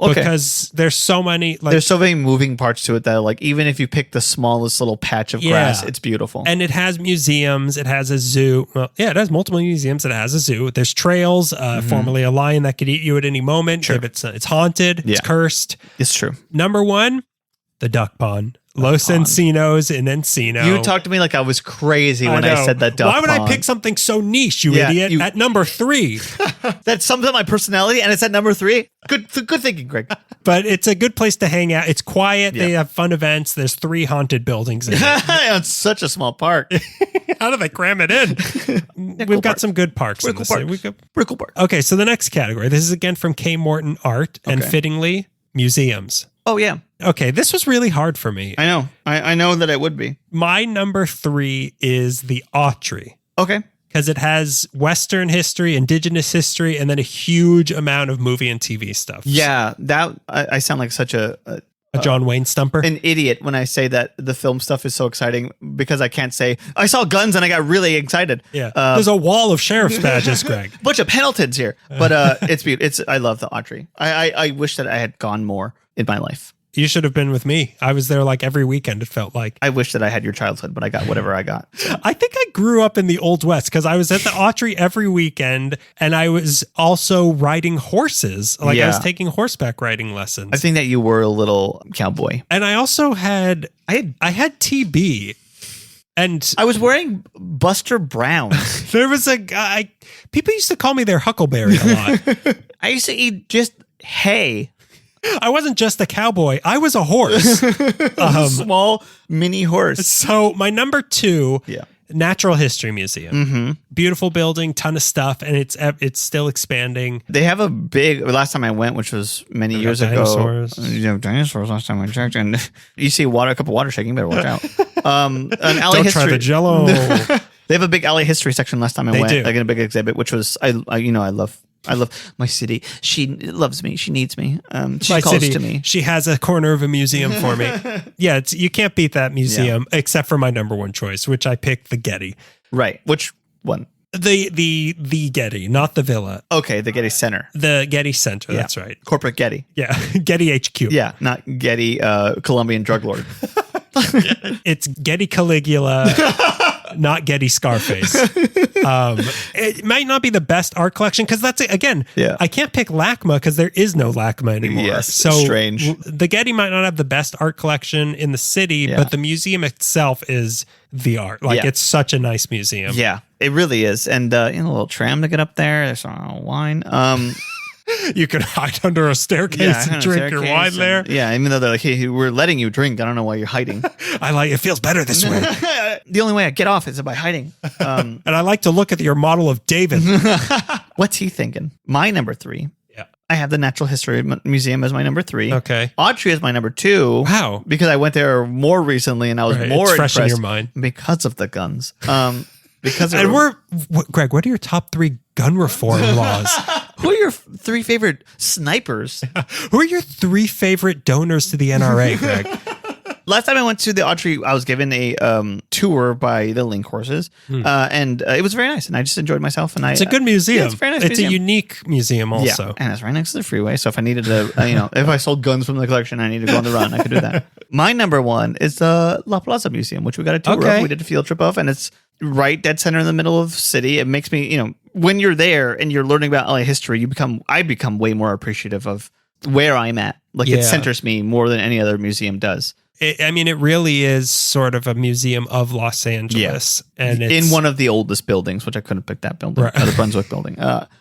Okay. Because there's so many there's so many moving parts to it that even if you pick the smallest little patch of grass, it's beautiful. And it has museums, it has a zoo. Well, it has multiple museums, it has a zoo. There's trails, formerly a lion that could eat you at any moment. Sure. If it's haunted, it's cursed. It's true. Number 1, the Duck Pond. Los Encinos in Encino. You talked to me like I was crazy when I said that duck Why would pond. I pick something so niche, you idiot? At number 3. That sums up my personality, and it's at number 3. Good thinking, Greg. But it's a good place to hang out. It's quiet. They have fun events. There's 3 haunted buildings in it. It's such a small park. How do they cram it in? We've got some good parks in this city. Brickle Park. Okay, so the next category. This is again from K. Morton Art, and fittingly, museums. Oh, yeah. Okay, this was really hard for me. I know. I know that it would be. My number 3 is the Autry. Okay. Because it has Western history, indigenous history, and then a huge amount of movie and TV stuff. Yeah, that I sound like such a John Wayne stumper? An idiot when I say that the film stuff is so exciting because I can't say, I saw guns and I got really excited. Yeah. There's a wall of sheriff's badges, Greg. Bunch of Pendletons here. But it's beautiful. I love the Autry. I wish that I had gone more in my life. You should have been with me. I was there like every weekend, it felt like. I wish that I had your childhood, but I got whatever I got. So. I think I grew up in the Old West because I was at the Autry every weekend, and I was also riding horses. I was taking horseback riding lessons. I think that you were a little cowboy. And I also had TB. And I was wearing Buster Browns. There was a guy, people used to call me their Huckleberry a lot. I used to eat just hay. I wasn't just a cowboy. I was a horse. Small mini horse. So my number 2, Natural History Museum. Mm-hmm. Beautiful building, ton of stuff, and it's still expanding. They have a big, last time I went, which was many years dinosaurs. ago. You have dinosaurs last time I checked, and you see a cup of water shaking, you better watch out. An alley Don't history. try the Jell-O. They have a big alley history section last time I went, do. like in a big exhibit, which was, I love my city. She loves me. She needs me. She My calls city, to me. she has a corner of a museum for me. Yeah, you can't beat that museum, except for my number 1 choice, which I picked the Getty. Right. Which one? The Getty, not the Villa. Okay, the Getty Center. The Getty Center, that's right. Corporate Getty. Yeah, Getty HQ. Yeah, not Getty, Colombian drug lord. It's Getty Caligula, not Getty Scarface. It might not be the best art collection because that's it. Again, I can't pick LACMA because there is no LACMA anymore. Yes, so strange. The Getty might not have the best art collection in the city, but the museum itself is the art. Like it's such a nice museum. Yeah, it really is. And a little tram to get up there. There's wine. You could hide under a staircase and drink your wine there. Yeah, even though they're like, hey, we're letting you drink. I don't know why you're hiding. It feels better this way. The only way I get off is by hiding. And I like to look at your model of David. What's he thinking? My number 3. Yeah. I have the Natural History Museum as my number 3. Okay. Autry is my number 2. Wow. Because I went there more recently and I was more fresh impressed in your mind. because of the guns. Greg, what are your top 3 gun reform laws? Who are your 3 favorite snipers? Who are your 3 favorite donors to the NRA, Greg? Last time I went to the Autry, I was given a tour by the Link horses, and it was very nice, and I just enjoyed myself. And it's a good museum. It's a very nice museum. It's a unique museum, also. Yeah, and it's right next to the freeway. So if I needed to, if I sold guns from the collection, I needed to go on the run, I could do that. My number 1 is the La Plaza Museum, which we got a tour of. We did a field trip of, and it's right dead center in the middle of the city. It makes me, when you're there and you're learning about LA history, I become way more appreciative of where I'm at. Like it centers me more than any other museum does. It really is sort of a museum of Los Angeles, and it's in one of the oldest buildings, which I couldn't pick that building, the Brunswick building.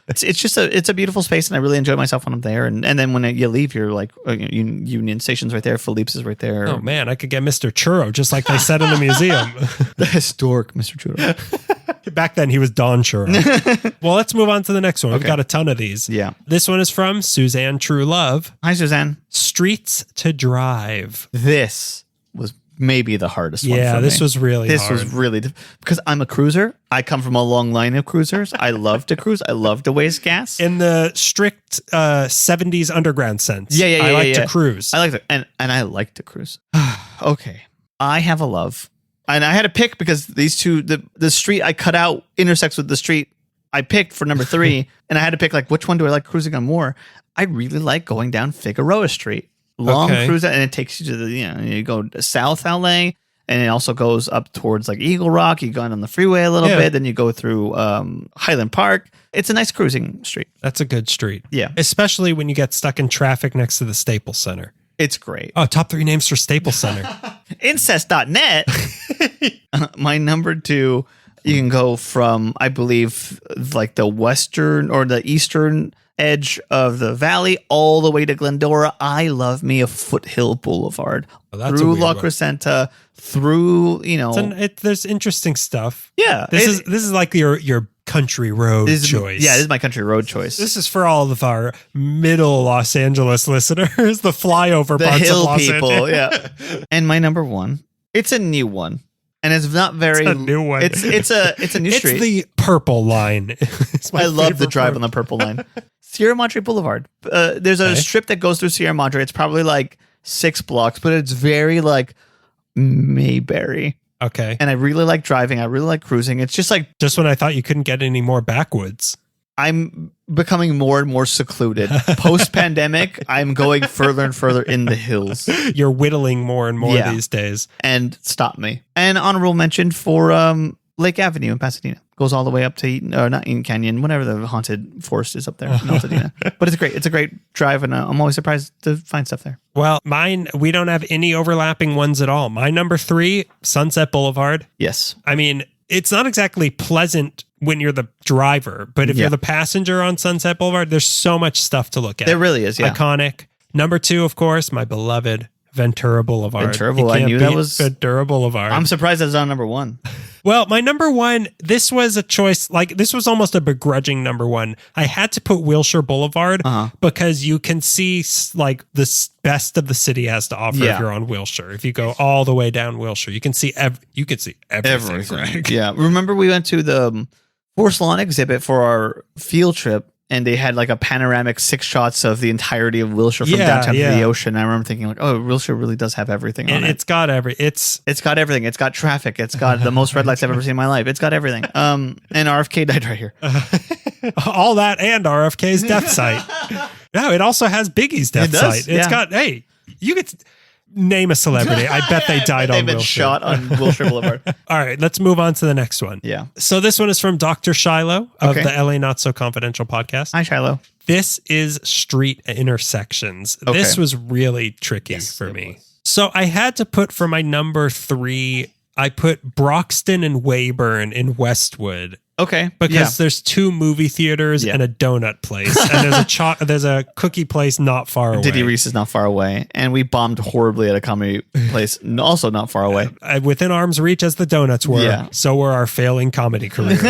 It's just a beautiful space, and I really enjoy myself when I'm there. And then when you leave, you're like, Union Station's right there, Philippe's is right there. Oh man, I could get Mr. Churro just like they said in the museum. The historic Mr. Churro. Back then, he was Don Churro. Well, let's move on to the next one. We've got a ton of these. Yeah. This one is from Suzanne True Love. Hi, Suzanne. Streets to Drive. This was maybe the hardest one for me. This was really hard. This was really because I'm a cruiser. I come from a long line of cruisers. I love to cruise. I love to waste gas. In the strict 70s underground sense. I like to cruise. I like to, and I like to cruise. Okay. I have a love. And I had to pick because these two, the street I cut out intersects with the street I picked for number 3. And I had to pick like, which one do I like cruising on more? I really like going down Figueroa Street. Long cruise, and it takes you to the, you go to South LA, and it also goes up towards like Eagle Rock. You go on the freeway a little bit, then you go through Highland Park. It's a nice cruising street. That's a good street. Yeah. Especially when you get stuck in traffic next to the Staples Center. It's great. Oh, top 3 names for Staples Center. Incest.net. My number 2, you can go from, I believe, like the western or the eastern edge of the valley all the way to Glendora. I love me a foothill boulevard through La Crescenta, through there's interesting stuff. Yeah, this is like your country road choice. Yeah, this is my country road choice. This is for all of our middle Los Angeles listeners, the flyover parts hill of Los people. Angeles. Yeah, and my number 1, it's a new one. And it's not very. It's a new one. It's a new street. It's the purple line. I love the drive on the purple line. Sierra Madre Boulevard. There's a strip that goes through Sierra Madre. It's probably like 6 blocks, but it's very like Mayberry. Okay. And I really like driving. I really like cruising. It's just like when I thought you couldn't get any more backwoods. I'm becoming more and more secluded. Post-pandemic, I'm going further and further in the hills. You're whittling more and more these days. And stop me. And honorable mention for Lake Avenue in Pasadena. Goes all the way up to not Eaton Canyon, whatever the haunted forest is up there in Altadena. But it's great. It's a great drive, and I'm always surprised to find stuff there. Well, mine, we don't have any overlapping ones at all. My number 3, Sunset Boulevard. Yes. I mean, it's not exactly pleasant when you're the driver, but if you're the passenger on Sunset Boulevard, there's so much stuff to look at. There really is, yeah. Iconic. Number 2, of course, my beloved Ventura Boulevard. Ventura Boulevard. I knew that was Ventura Boulevard. I'm surprised that's on number 1. Well, my number 1, this was a choice, like this was almost a begrudging number 1. I had to put Wilshire Boulevard because you can see like the best of the city has to offer if you're on Wilshire. If you go all the way down Wilshire, you can see everything. Greg. Yeah. Remember we went to the Forest Lawn exhibit for our field trip, and they had like a panoramic 6 shots of the entirety of Wilshire from downtown to the ocean. I remember thinking like, oh, Wilshire really does have everything on it. It's got It's got everything. It's got traffic. It's got the most red lights I've ever seen in my life. It's got everything. And RFK died right here. All that and RFK's death site. No, it also has Biggie's death site. It's got, hey, you could name a celebrity. I bet they died on Wilshire. They've been shot on Wilshire Boulevard. All right, let's move on to the next one. Yeah. So this one is from Dr. Shiloh of the LA Not So Confidential podcast. Hi, Shiloh. This is street intersections. Okay. This was really tricky for me. So I had to put for my number 3, I put Broxton and Weyburn in Westwood. Okay. Because there's 2 movie theaters and a donut place. And there's a cookie place not far away. Diddy Reese is not far away. And we bombed horribly at a comedy place also not far away. Within arm's reach as the donuts were, so were our failing comedy careers.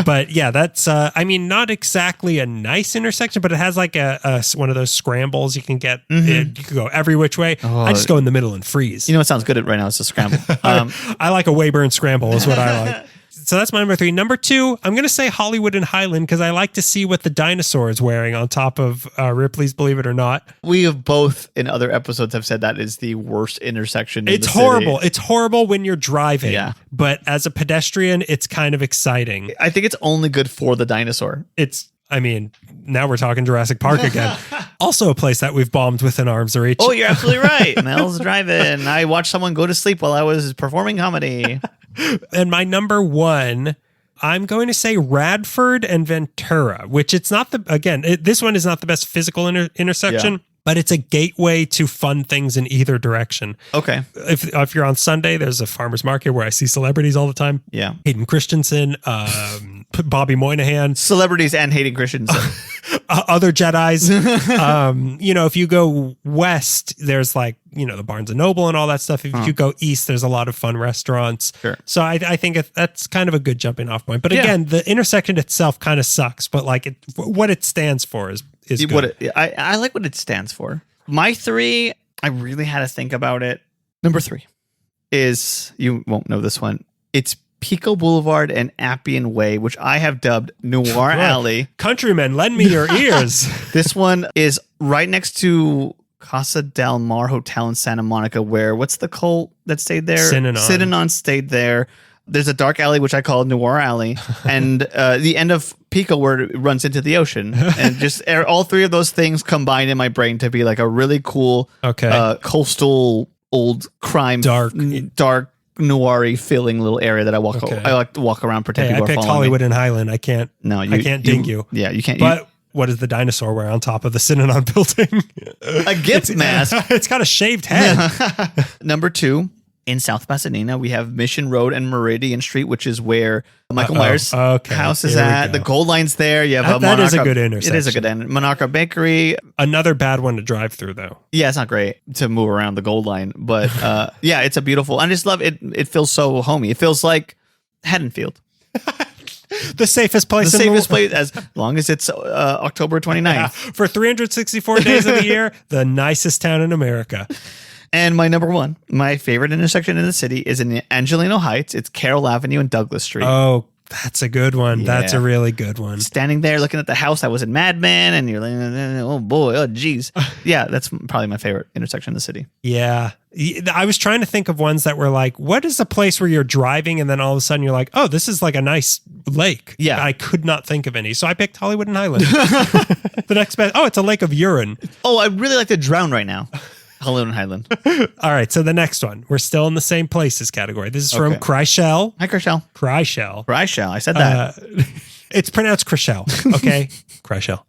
But yeah, that's, I mean, not exactly a nice intersection, but it has like a one of those scrambles you can get. You can go every which way. Oh, I just go in the middle and freeze. You know what sounds good right now? It's a scramble. I like a Weyburn scramble is what I like. So that's my number 3. Number 2, I'm going to say Hollywood and Highland because I like to see what the dinosaur is wearing on top of Ripley's Believe It or Not. We have both in other episodes have said that is the worst intersection in the city. Horrible. It's horrible when you're driving. Yeah. But as a pedestrian, it's kind of exciting. I think it's only good for the dinosaur. I mean, now we're talking Jurassic Park again. Also a place that we've bombed within arm's reach. Oh, you're absolutely right. Mel's driving. I watched someone go to sleep while I was performing comedy. And my number 1, I'm going to say Radford and Ventura, which it's not this one is not the best physical intersection, but it's a gateway to fun things in either direction. Okay. If you're on Sunday, there's a farmer's market where I see celebrities all the time. Yeah. Hayden Christensen, Bobby Moynihan. Celebrities and Hayden Christensen. Other Jedis. If you go west, there's like, the Barnes & Noble and all that stuff. If you go east, there's a lot of fun restaurants. Sure. So I think that's kind of a good jumping off point. But again, the intersection itself kind of sucks, but like what it stands for is good. I like what it stands for. My 3, I really had to think about it. Number 3 is, you won't know this one. It's Pico Boulevard and Appian Way, which I have dubbed Noir Alley. Countrymen, lend me your ears. This one is right next to Casa del Mar Hotel in Santa Monica, where, what's the cult that stayed there? Synanon stayed there. There's a dark alley, which I call Noir Alley, and the end of Pico where it runs into the ocean. And just all 3 of those things combined in my brain to be like a really cool coastal old crime, dark noir-y feeling little area that I like to walk around, pretend people are following me. I picked Hollywood and Highland. I can't ding you. Yeah, you can't. But what does the dinosaur wear on top of the Synanon building? A gift mask. It's got a shaved head. Number 2, in South Pasadena, we have Mission Road and Meridian Street, which is where Michael Myers' house is at. The Gold Line's there. You have that is a good intersection. It is a good end. Monarcha Bakery. Another bad one to drive through, though. Yeah, it's not great to move around the Gold Line, but it's a beautiful. I just love it. It feels so homey. It feels like Haddonfield. The safest place. As long as it's October 29th. Yeah, for 364 days of the year, the nicest town in America. And my number 1, my favorite intersection in the city is in Angelino Heights. It's Carroll Avenue and Douglas Street. Oh, that's a good one. Yeah. That's a really good one. Standing there looking at the house that was in Mad Men, and you're like, oh boy, oh geez. Yeah, that's probably my favorite intersection in the city. Yeah. I was trying to think of ones that were like, what is a place where you're driving and then all of a sudden you're like, oh, this is like a nice lake. Yeah. I could not think of any. So I picked Hollywood and Highland. The next best. Oh, it's a lake of urine. Oh, I really like to drown right now. Hollywood and Highland. All right, so the next one. We're still in the same places category. This is from Kryshell. Hi, Kryshell. Kryshell. I said that. It's pronounced Kryshell, okay? Kryshell.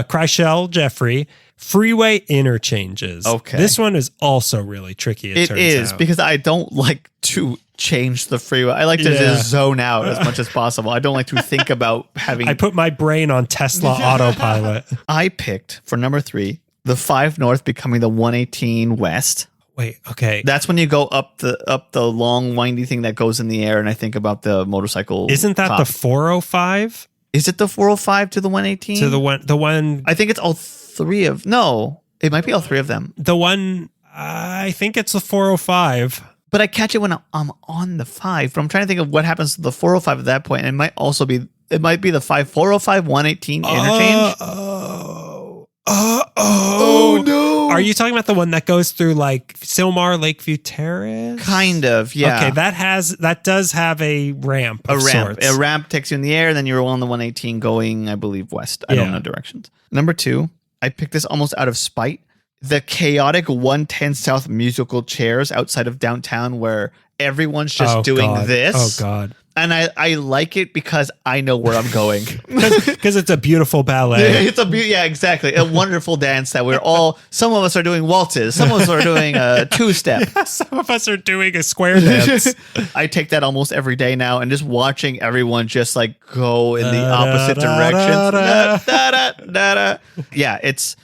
Kryshell, Jeffrey. Freeway interchanges. Okay. This one is also really tricky, it turns out. Because I don't like to change the freeway. I like to just zone out as much as possible. I don't like to think about having... I put my brain on Tesla autopilot. I picked, for number 3... the 5 North becoming the 118 West. Wait, okay. That's when you go up the long windy thing that goes in the air, and I think about the motorcycle. Isn't that cop. the 405? Is it the 405 to the 118? To the one. I think it's all three of. No, it might be all three of them. The one. I think it's the 405. But I catch it when I'm on the 5. But I'm trying to think of what happens to the 405 at that point. And it might also be. It might be the 405 118 interchange. Oh no! Are you talking about the one that goes through like Silmar, Lakeview Terrace? Kind of, yeah. Okay, that does have a ramp. Sorts. A ramp takes you in the air, and then you're on the 118 going, I believe, west. I don't know directions. Number 2, I picked this almost out of spite. The chaotic 110 South musical chairs outside of downtown, where everyone's just doing this. Oh God. And I like it because I know where I'm going. Because it's a beautiful ballet. Yeah, exactly. A wonderful dance that some of us are doing waltzes. Some of us are doing a 2-step. Some of us are doing a square dance. I take that almost every day now, and just watching everyone just like go in the opposite directions. Yeah, it's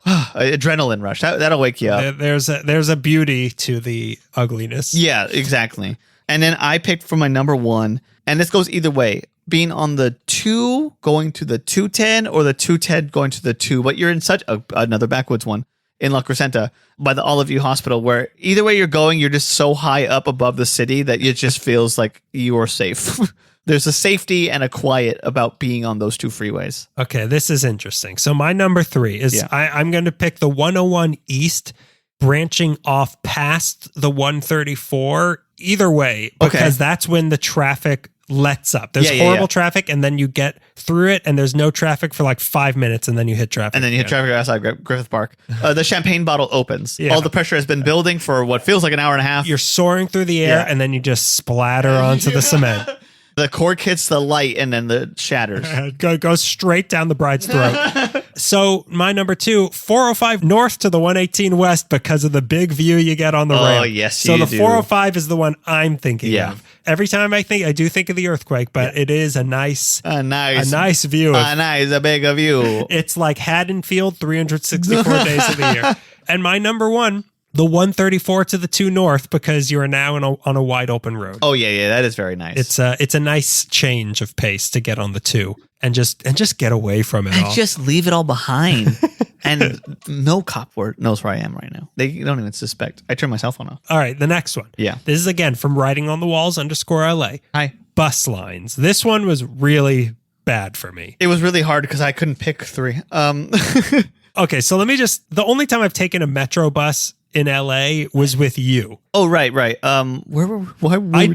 adrenaline rush. That'll wake you up. There's a beauty to the ugliness. Yeah, exactly. And then I picked for my number 1, and this goes either way, being on the 2 going to the 210 or the 210 going to the 2, but you're in such another backwoods one in La Crescenta by the Olive View Hospital, where either way you're going, you're just so high up above the city that it just feels like you're safe. There's a safety and a quiet about being on those 2 freeways. Okay, this is interesting. So my number 3 is I'm going to pick the 101 East branching off past the 134 either way, because that's when the traffic lets up. There's horrible traffic, and then you get through it, and there's no traffic for like 5 minutes, and then you hit traffic. And then you hit traffic outside Griffith Park. The champagne bottle opens. All the pressure has been building for what feels like an hour and a half. You're soaring through the air, and then you just splatter onto the cement. The cork hits the light, and then the shatters. Goes straight down the bride's throat. So my number 2, 405 north to the 118 west, because of the big view you get on the ramp. Oh, yes, so the 405 is the one I'm thinking of. Every time I do think of the earthquake, but it is a nice view. A big view. It's like Haddonfield 364 days of the year. And my number 1, the 134 to the 2 north, because you are now on a wide open road. Oh yeah, that is very nice. It's a nice change of pace to get on the 2 and just get away from it all. Just leave it all behind. And no cop knows where I am right now. They don't even suspect. I turn my cell phone off. All right, the next one. Yeah. This is again from Writing on the Walls _LA. Hi. Bus lines. This one was really bad for me. It was really hard because I couldn't pick 3. Okay, so the only time I've taken a metro bus in LA was with you. Oh, right. I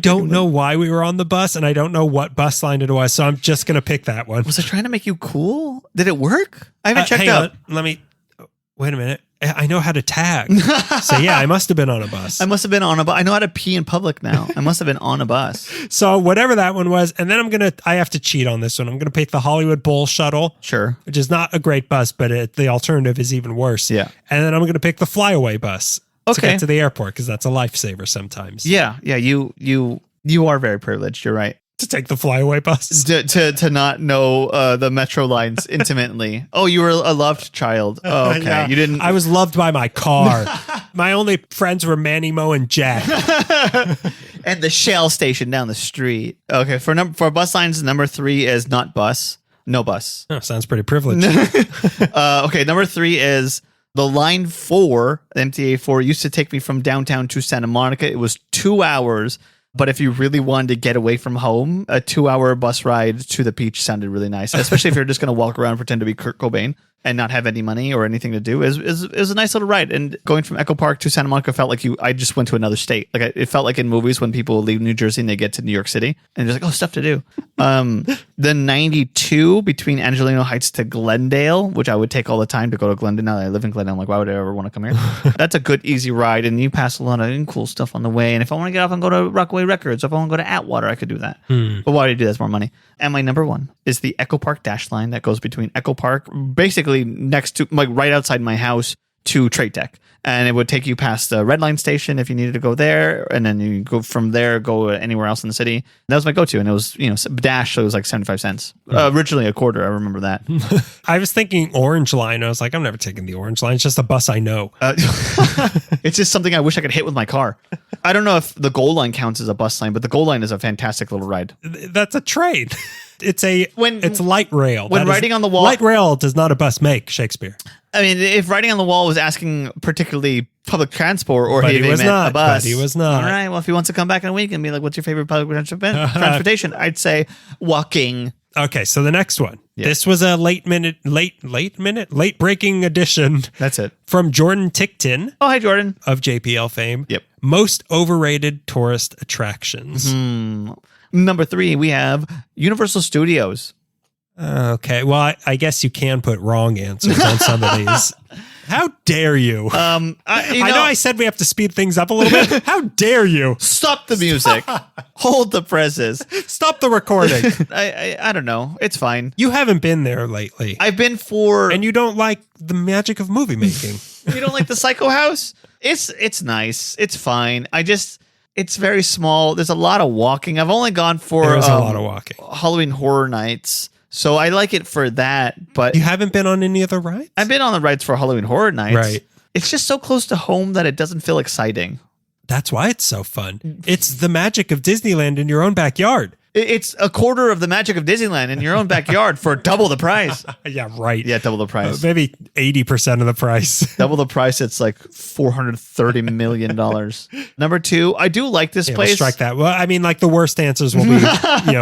don't know why we were on the bus, and I don't know what bus line it was, so I'm just going to pick that one. Was I trying to make you cool? Did it work? I haven't checked out. Wait a minute. I know how to tag. So yeah, I must have been on a bus. I must have been on a bus. I know how to pee in public now. I must have been on a bus. So whatever that one was, and then I have to cheat on this one. I'm going to pick the Hollywood Bowl Shuttle. Sure. Which is not a great bus, but the alternative is even worse. Yeah. And then I'm going to pick the Flyaway bus to get to the airport, because that's a lifesaver sometimes. Yeah. You are very privileged. You're right. To take the Flyaway bus. To not know the metro lines intimately. Oh, you were a loved child. Oh, okay. Yeah. You didn't. I was loved by my car. My only friends were Manny, Mo, and Jack. And the Shell station down the street. Okay, for bus lines, number 3 is not bus. No bus. Oh, sounds pretty privileged. Okay, number 3 is the line 4, MTA 4, used to take me from downtown to Santa Monica. It was 2 hours. But if you really wanted to get away from home, a 2-hour bus ride to the beach sounded really nice, especially if you're just going to walk around and pretend to be Kurt Cobain and not have any money or anything to do. It was a nice little ride. And going from Echo Park to Santa Monica felt like I just went to another state. Like it felt like in movies when people leave New Jersey and they get to New York City and they're like, oh, stuff to do. The 92 between Angelino Heights to Glendale, which I would take all the time to go to Glendale. Now that I live in Glendale, I'm like, why would I ever want to come here? That's a good, easy ride. And you pass a lot of cool stuff on the way. And if I want to get off and go to Rockaway Records, if I want to go to Atwater, I could do that. But why do I do that? It's more money. And my number 1 is the Echo Park Dash Line that goes between Echo Park, basically next to, like right outside my house, to Trade Tech. And it would take you past the Red Line station if you needed to go there. And then you go from there, go anywhere else in the city. And that was my go-to. And it was, Dash, so it was like 75 cents. Originally a quarter. I remember that. I was thinking Orange Line. I was like, I'm never taking the Orange Line. It's just a bus I know. It's just something I wish I could hit with my car. I don't know if the Gold Line counts as a bus line, but the Gold Line is a fantastic little ride. That's a train. It's light rail. When writing on the wall, light rail does not a bus make, Shakespeare. I mean, if writing on the wall was asking particularly public transport or but he meant a bus. But he was not. All right. Well, if he wants to come back in a week and be like, what's your favorite public transportation? I'd say walking. Okay. So the next one. Yeah. This was a late breaking edition. That's it. From Jordan Tickton. Oh, hi, Jordan. Of JPL fame. Yep. Most overrated tourist attractions. Number 3, we have Universal Studios. Okay. Well, I guess you can put wrong answers on some of these. How dare you? I know I said we have to speed things up a little bit. How dare you? Stop the music. Hold the presses. Stop the recording. I don't know. It's fine. You haven't been there lately. I've been for... And you don't like the magic of movie making. You don't like the Psycho House? It's nice. It's fine. It's very small. There's a lot of walking. I've only gone for a lot of walking. Halloween Horror Nights. So I like it for that, but... You haven't been on any other rides? I've been on the rides for Halloween Horror Nights. Right. It's just so close to home that it doesn't feel exciting. That's why it's so fun. It's the magic of Disneyland in your own backyard. It's a quarter of the magic of Disneyland in your own backyard for double the price. Yeah, right. Yeah, double the price. Maybe 80% of the price. Double the price, it's like $430 million. Number 2, I do like this place. We'll strike that. Well, I mean, like the worst answers will be,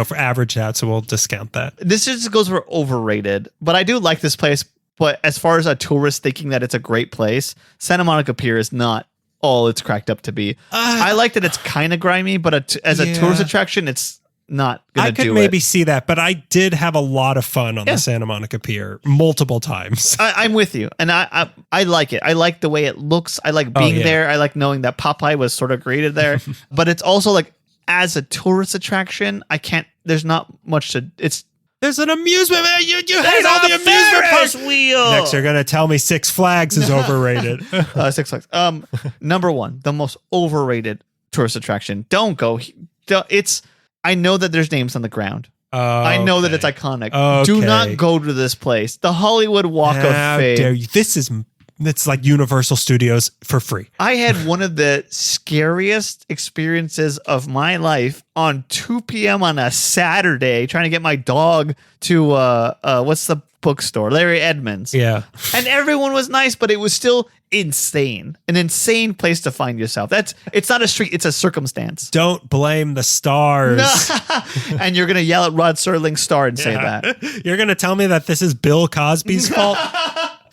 for average out, so we'll discount that. This just goes for overrated, but I do like this place. But as far as a tourist thinking that it's a great place, Santa Monica Pier is not all it's cracked up to be. I like that it's kind of grimy, but as a tourist attraction, it's not gonna do it. I could maybe see that, but I did have a lot of fun on the Santa Monica Pier multiple times. I'm with you, and I like it. I like the way it looks. I like being there. I like knowing that Popeye was sort of created there. But it's also like, as a tourist attraction, there's not much to... There's an amusement. You hate all the amusement parks. Wheel. Next, you're going to tell me Six Flags is overrated. Six Flags. Number 1, the most overrated tourist attraction. Don't go. I know that there's names on the ground. I know that it's iconic. Do not go to this place. The Hollywood Walk of Fame. How dare you? It's like Universal Studios for free. I had one of the scariest experiences of my life on 2 p.m. on a Saturday trying to get my dog to what's the bookstore? Larry Edmonds. Yeah. And everyone was nice, but it was still insane. An insane place to find yourself. It's not a street, it's a circumstance. Don't blame the stars. And you're going to yell at Rod Serling's star and say that. You're going to tell me that this is Bill Cosby's fault?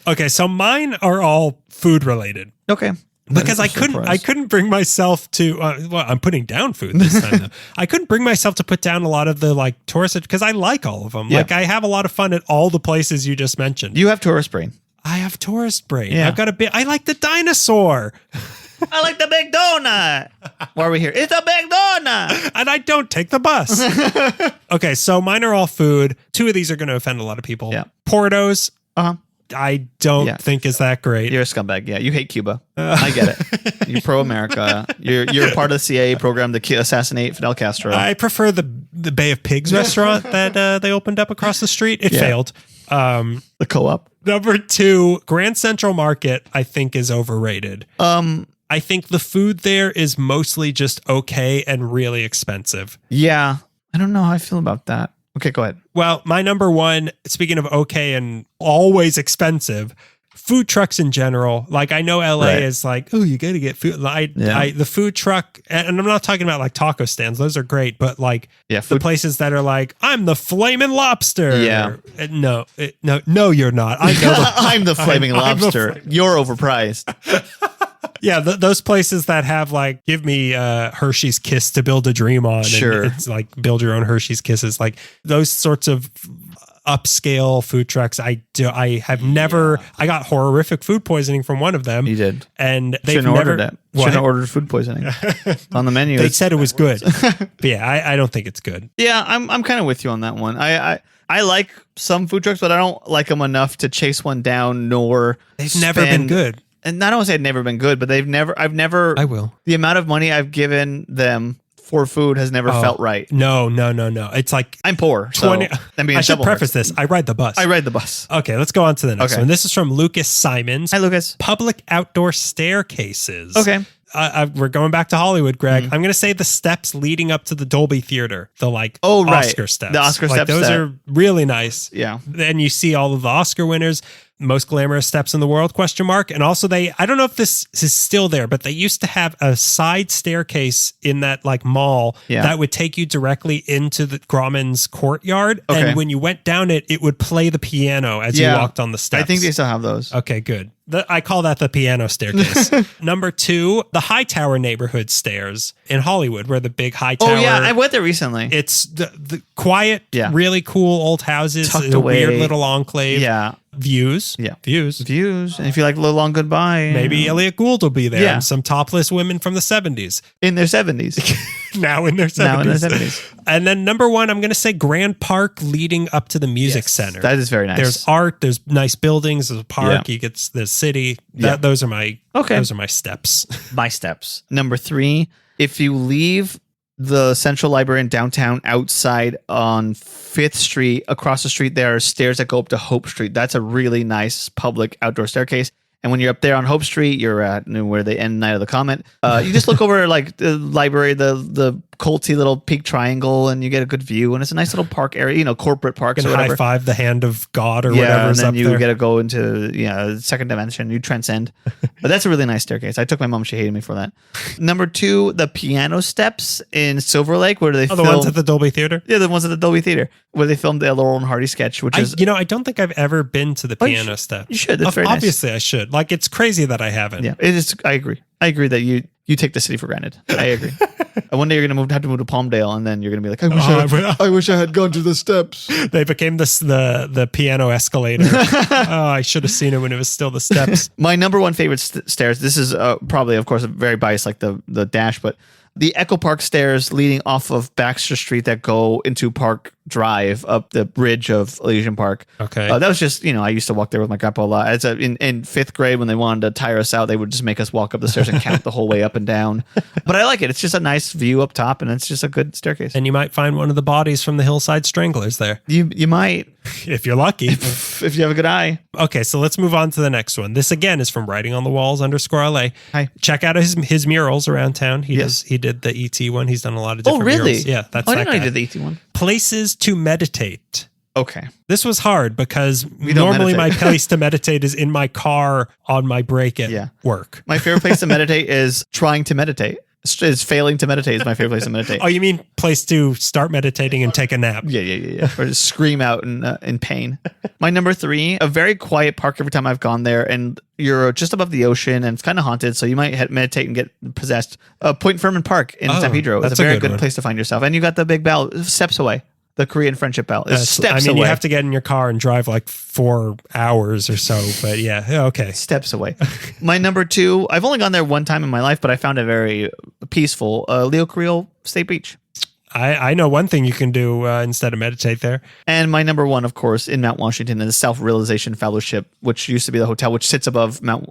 Okay, so mine are all food related. Okay. Because I couldn't bring myself to I'm putting down food this time though. I couldn't bring myself to put down a lot of the like tourist, because I like all of them. Yeah. Like I have a lot of fun at all the places you just mentioned. You have tourist brain. I have tourist brain. Yeah. I like the dinosaur. I like the big donut. Why are we here? It's a big donut. And I don't take the bus. Okay, so mine are all food. 2 of these are going to offend a lot of people. Yeah. Portos. I don't think is that great. You're a scumbag. Yeah, you hate Cuba. I get it. You're pro-America. You're part of the CIA program to assassinate Fidel Castro. I prefer the Bay of Pigs restaurant that they opened up across the street. It failed. The Co-op. Number 2, Grand Central Market, I think is overrated. I think the food there is mostly just okay and really expensive. Yeah. I don't know how I feel about that. Okay, go ahead. Well, my number 1, speaking of okay and always expensive, food trucks in general. Like I know LA is like, oh, you got to get food. The food truck, and I'm not talking about like taco stands. Those are great, but like the places that are like, I'm the flaming lobster. Yeah. No, you're not. I know I'm the flaming lobster. You're overpriced. Yeah, those places that have like, give me Hershey's Kiss to build a dream on. Sure. And it's like build your own Hershey's Kisses. Like those sorts of upscale food trucks. I got horrific food poisoning from one of them. You did. And they shouldn't ordered it. Shouldn't have ordered food poisoning. On the menu. They said it was good. But yeah, I don't think it's good. Yeah, I'm kind of with you on that one. I like some food trucks, but I don't like them enough to chase one down, nor they've never been good. and I don't want to say I've never been good, but I've never. I will. The amount of money I've given them for food has never felt right. No. It's like I'm poor. 20. So I should preface this. I ride the bus. I ride the bus. Okay, let's go on to the next one. This is from Lucas Simons. Hi, Lucas. Public outdoor staircases. Okay. We're going back to Hollywood, Greg. I'm going to say the steps leading up to the Dolby Theater, the Oscar steps. The Oscar steps. Those are really nice. Yeah. Then you see all of the Oscar winners, most glamorous steps in the world, ? And also I don't know if this is still there, but they used to have a side staircase in that mall that would take you directly into the Grauman's courtyard. Okay. And when you went down it would play the piano as you walked on the steps. I think they still have those. Okay, good. I call that the piano staircase. Number 2, the Hightower neighborhood stairs in Hollywood, where the big Hightower. Oh yeah, I went there recently. It's the quiet, really cool old houses, tucked a away. weird little enclave. Yeah. Views. Yeah. Views. And if you like a long goodbye, Maybe Elliot Gould will be there. Yeah. And some topless women from the 70s. in their 70s. Now in their 70s. Now in their 70s. And then number 1, I'm going to say Grand Park leading up to the music center. That is very nice. There's art, there's nice buildings, there's a park, you get the city. Those are my steps. My steps. Number 3, if you leave the Central Library in downtown outside on 5th Street, across the street there are stairs that go up to Hope Street. That's a really nice public outdoor staircase. And when you're up there on Hope Street, you're at where they end Night of the Comet. You just look over the library, the culty little peak triangle, and you get a good view. And it's a nice little park area, corporate parks or whatever. High five the hand of God or whatever. And then up you there. get to go into second dimension. You transcend. But that's a really nice staircase. I took my mom; she hated me for that. Number 2, the piano steps in Silver Lake, where they the ones at the Dolby Theater. Yeah, the ones at the Dolby Theater, where they filmed the Laurel and Hardy sketch, which is I don't think I've ever been to the piano steps. You should. That's very nice. Obviously, I should. It's crazy that I haven't. Yeah, it is. I agree. I agree that you take the city for granted. I agree. One day you're gonna have to move to Palmdale, and then you're gonna be like, I wish I had gone to the steps. They became the piano escalator. I should have seen it when it was still the steps. My number 1 favorite stairs. This is probably, of course, very biased, like the Dash, but the Echo Park stairs leading off of Baxter Street that go into Park Drive up the bridge of Elysian Park. Okay. That was just, I used to walk there with my grandpa a lot. In 5th grade, when they wanted to tire us out, they would just make us walk up the stairs and count the whole way up and down. But I like it. It's just a nice view up top, and it's just a good staircase. And you might find one of the bodies from the Hillside Stranglers there. You might. If you're lucky. If you have a good eye. Okay, so let's move on to the next one. This again is from Writing on the Walls _LA. Hi. Check out his murals around town. He did the ET one. He's done a lot of different murals. Yeah, that's I that didn't know guy. he did the ET one. Places to meditate. Okay. This was hard because normally my place to meditate is in my car on my break at work. My favorite place to meditate is trying to meditate. Is failing to meditate is my favorite place to meditate. Oh, you mean place to start meditating and take a nap? Yeah. Or just scream out in pain. My number 3, a very quiet park every time I've gone there, and you're just above the ocean, and it's kind of haunted, so you might meditate and get possessed. Point Furman Park in San Pedro is a very good place to find yourself, and you got the big bell steps away. The Korean Friendship Bell is steps away. You have to get in your car and drive 4 hours or so, but okay. Steps away. My number 2, I've only gone there one time in my life, but I found it very peaceful. Leo Creel State Beach. I know one thing you can do instead of meditate there. And my number 1, of course, in Mount Washington is the Self-Realization Fellowship, which used to be the hotel, which sits on Mount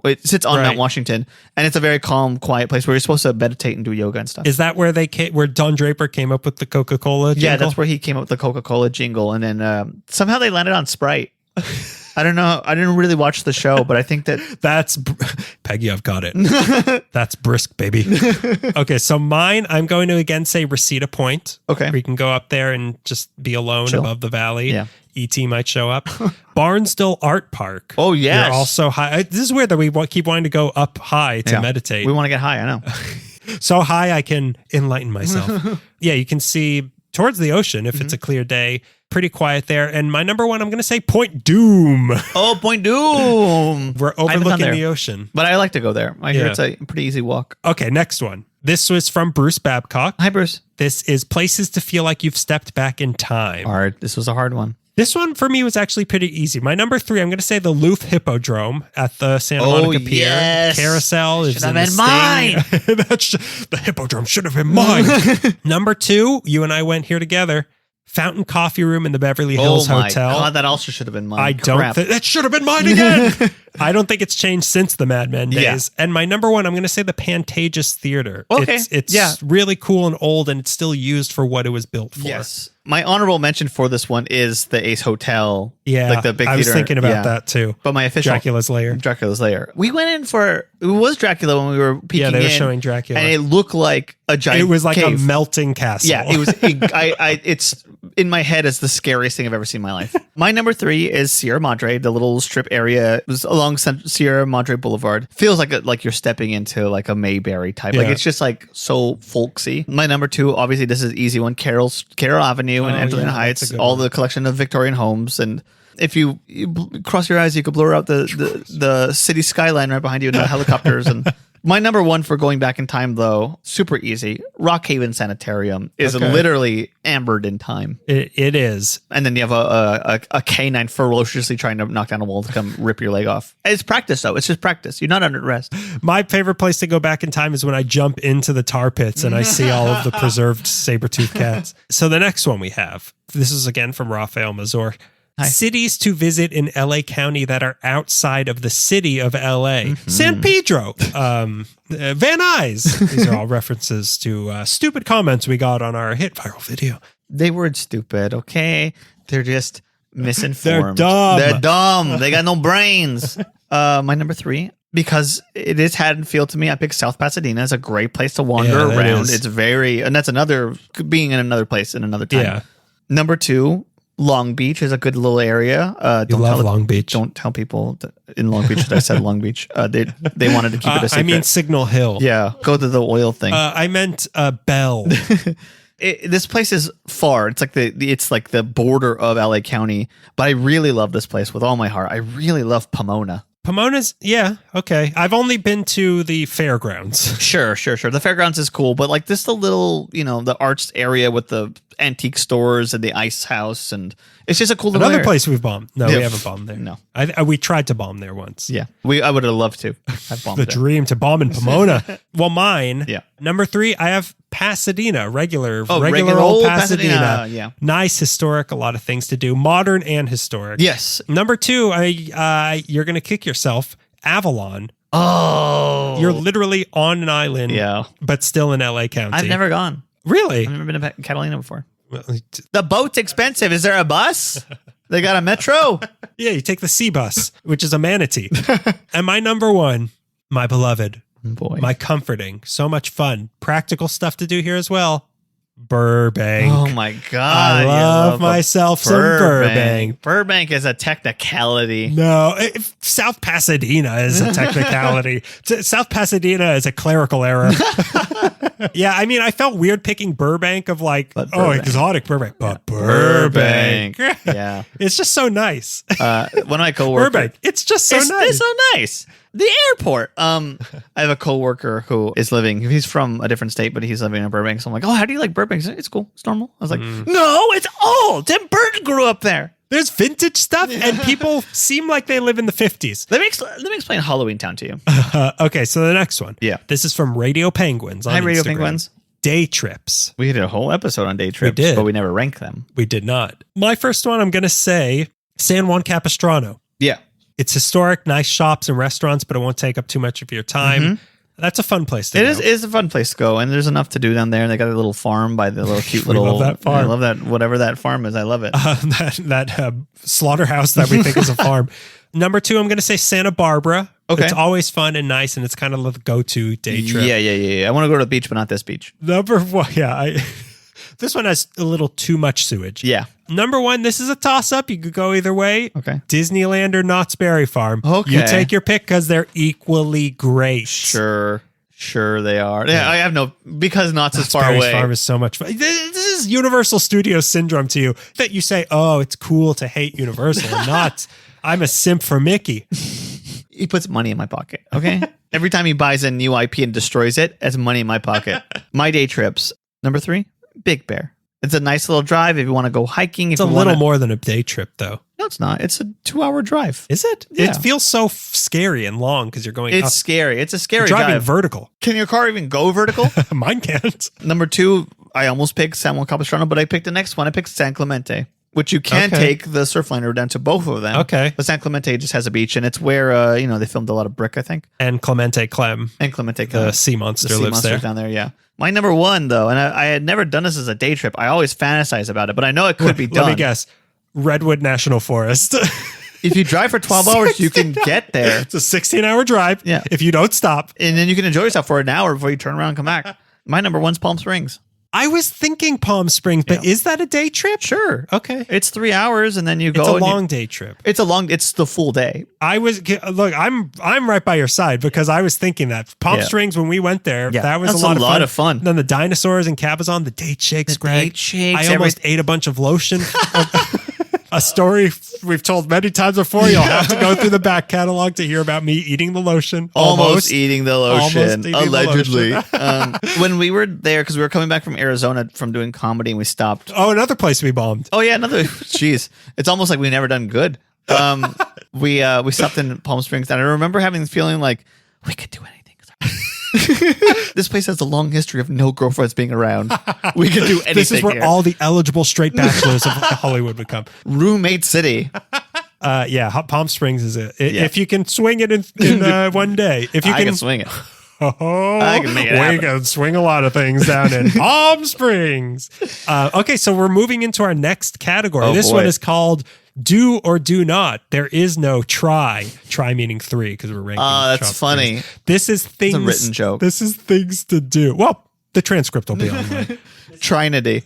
Washington. And it's a very calm, quiet place where you're supposed to meditate and do yoga and stuff. Is that where where Don Draper came up with the Coca-Cola jingle? Yeah, that's where he came up with the Coca-Cola jingle. And then somehow they landed on Sprite. I don't know. I didn't really watch the show, but I think that's Peggy. I've got it. That's brisk, baby. Okay, so mine, I'm going to again say Reseda Point. Okay, we can go up there and just be alone above the valley. Yeah, ET might show up. Barnsdall Art Park. Oh yeah, you're also high. This is where we keep wanting to go up high to meditate. We want to get high. I know. So high I can enlighten myself. Yeah, you can see towards the ocean if it's a clear day. Pretty quiet there. And my number 1, I'm going to say Point Doom. Oh, Point Doom. We're overlooking the ocean. But I like to go there. I hear it's a pretty easy walk. Okay, next one. This was from Bruce Babcock. Hi, Bruce. This is places to feel like you've stepped back in time. Hard. This was a hard one. This one for me was actually pretty easy. My number 3, I'm going to say the Louvre Hippodrome at the Santa Monica Pier. Yes. Carousel is should have been mine. The Hippodrome should have been mine. Number 2, you and I went here together. Fountain Coffee Room in the Beverly Hills Hotel. God, that also should have been mine. I don't think that should have been mine again. I don't think it's changed since the Mad Men days. And my number one, I'm going to say the Pantages Theater. Okay. It's really cool and old, and it's still used for what it was built for. Yes. My honorable mention for this one is the Ace Hotel. Yeah. Like the big theater. I was thinking about that too. But my official Dracula's Lair. We went in for, it was Dracula when we were peeking in. Yeah, they were showing Dracula. And it looked like a giant It was like cave. a melting castle. Yeah, it was. It's in my head as the scariest thing I've ever seen in my life. My number 3 is Sierra Madre, the little strip area. It was along Sierra Madre Boulevard. Feels like you're stepping into like a Mayberry type. Like it's just like so folksy. My number 2, obviously this is an easy one. Carroll Avenue and Angelina Heights. All the collection of Victorian homes. And if you cross your eyes, you could blur out the city skyline right behind you and the helicopters. And my number 1 for going back in time, though, super easy. Rockhaven Sanitarium is literally ambered in time. It is. And then you have a canine ferociously trying to knock down a wall to come rip your leg off. It's practice, though. It's just practice. You're not under arrest. My favorite place to go back in time is when I jump into the tar pits and I see all of the preserved saber-toothed cats. So the next one we have, this is again from Rafael Mazur. Hi. Cities to visit in LA County that are outside of the city of LA. Mm-hmm. San Pedro, Van Nuys. These are all references to stupid comments we got on our hit viral video. They weren't stupid, okay? They're just misinformed. They're dumb. They got no brains. My number 3, because it is Haddonfield to me, I picked South Pasadena as a great place to wander around. It's very, and that's another, being in another place in another time. Yeah. Number 2, Long Beach is a good little area. Long Beach. Don't tell people in Long Beach that I said Long Beach. They wanted to keep it a secret. I mean Signal Hill. Yeah, go to the oil thing. I meant Bell. This place is far. It's like the border of LA County. But I really love this place with all my heart. I really love Pomona. Pomona's, okay. I've only been to the fairgrounds. Sure. The fairgrounds is cool, but like this, the little, the arts area with the antique stores and the ice house, and it's just a cool little Another area. Place we've bombed. No, we haven't bombed there. No. We tried to bomb there once. Yeah. I would have loved to have bombed The dream to bomb in Pomona. Well, mine, Yeah. number 3, I have Pasadena, regular regular old Pasadena. Yeah. Nice, historic, a lot of things to do, modern and historic. Yes. Number 2, you're going to kick yourself, Avalon. Oh. You're literally on an island, but still in LA County. I've never gone. Really? I've never been to Catalina before. The boat's expensive. Is there a bus? They got a metro? Yeah, you take the sea bus, which is a manatee. And my number 1, my beloved, my comforting, so much fun, practical stuff to do here as well. Burbank. Oh my God. I love myself some Burbank. Burbank is a technicality. No, South Pasadena is a technicality. South Pasadena is a clerical error. Yeah, I mean, I felt weird picking Burbank of exotic Burbank. But Burbank. Yeah. It's just so nice. One of my coworkers. Burbank. It's just so nice. It's so nice. The airport. I have a coworker who is he's from a different state, but he's living in Burbank. So I'm like, how do you like Burbank? It's cool. It's normal. I was like, no, it's old. Tim Burton grew up there. There's vintage stuff, and people seem like they live in the 50s. Let me explain Halloween Town to you. Okay, so the next one. Yeah. This is from Radio Penguins on Hi, Radio Instagram. Penguins. Day trips. We did a whole episode on day trips, but we never ranked them. We did not. My first one, I'm going to say San Juan Capistrano. Yeah. It's historic, nice shops and restaurants, but it won't take up too much of your time. Mm-hmm. That's a fun place to go. It is a fun place to go, and there's enough to do down there. And they got a little farm by the little cute little. Love that farm. I love that, whatever that farm is. I love it. That slaughterhouse that we think is a farm. Number 2, I'm going to say Santa Barbara. Okay. It's always fun and nice, and it's kind of the go-to day trip. Yeah. I want to go to the beach, but not this beach. Number 1, this one has a little too much sewage. Yeah. Number 1, this is a toss-up. You could go either way. Okay. Disneyland or Knott's Berry Farm. Okay. You take your pick because they're equally great. Sure they are. Yeah, I have because Knott's is far away. Knott's Berry Farm is so much fun. This is Universal Studios syndrome to you, that you say, oh, it's cool to hate Universal and Knott's. I'm a simp for Mickey. He puts money in my pocket, okay? Every time he buys a new IP and destroys it, it's money in my pocket. My day trips. Number 3, Big Bear. It's a nice little drive if you want to go hiking. It's a little more than a day trip, though. No, it's not. It's a 2-hour drive. Is it? Yeah. It feels so scary and long because you're going up. It's scary. It's a scary You're driving drive. vertical. Can your car even go vertical? Mine can't. Number 2, I almost picked San Juan Capistrano, but I picked the next one. I picked San Clemente, which you can take the surf liner down to both of them. Okay. But San Clemente just has a beach, and it's where, they filmed a lot of Brick, I think. And Clemente Clem. The sea monster lives there. Down there, yeah. My number one, though, and I had never done this as a day trip. I always fantasize about it, but I know it could be done. Let me guess. Redwood National Forest. If you drive for 12 hours, you can get there. It's a 16-hour drive. Yeah. If you don't stop. And then you can enjoy yourself for an hour before you turn around and come back. My number one's Palm Springs. I was thinking Palm Springs, but is that a day trip? Sure. Okay. It's 3 hours, and then you go. It's a long day trip. It's the full day. I'm right by your side because I was thinking that Palm Springs when we went there, that was a lot of fun. Then the dinosaurs and Cabazon, the date shakes, Greg. I almost ate a bunch of lotion. A story we've told many times before. You'll have to go through the back catalog to hear about me eating the lotion. Almost eating the lotion, allegedly. When we were there, because we were coming back from Arizona from doing comedy, and we stopped. Oh, another place we bombed. Oh, yeah, another. Jeez. It's almost like we never done good. We stopped in Palm Springs, and I remember having the feeling like we could do anything. This place has a long history of no girlfriends being around. We could do anything. This is where all the eligible straight bachelors of Hollywood would come. Roommate city. Palm Springs is it. If you can swing it in one day. If you can swing it. I can make it happen. We can swing a lot of things down in Palm Springs. Okay, so we're moving into our next category. This one is called Do or Do Not. There is no try. Try meaning 3 because we're ranking. That's funny. This is things. It's a written joke. This is things to do. Well, the transcript will be online. Trinity.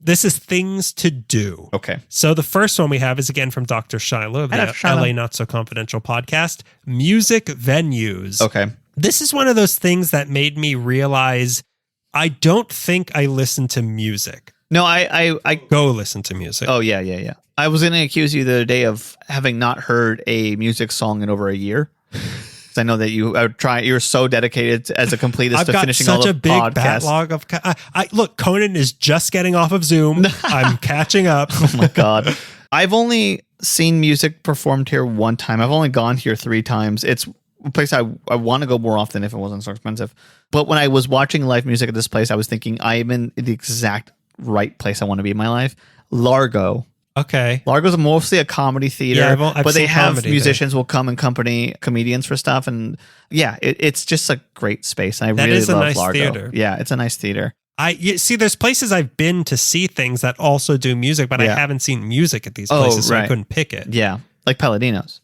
This is things to do. Okay. So the first one we have is again from Dr. Shiloh, the LA Not So Confidential podcast. Music venues. Okay. This is one of those things that made me realize I don't think I listen to music. No, I go listen to music. Oh, yeah. I was going to accuse you the other day of having not heard a music song in over a year. I know that you're so dedicated as a completist to finishing all the podcasts. I've got such a big backlog of... look, Conan is just getting off of Zoom. I'm catching up. Oh, my God. I've only seen music performed here one time. I've only gone here 3 times. It's a place I want to go more often if it wasn't so expensive. But when I was watching live music at this place, I was thinking I am in the exact right place I want to be in my life. Largo. Okay. Largo's mostly a comedy theater, but they have musicians there. Will come and accompany comedians for stuff. And it's just a great space. And I really love nice Largo. Theater. Yeah, it's a nice theater. See, there's places I've been to see things that also do music, but I haven't seen music at these places, so I couldn't pick it. Yeah, like Paladinos.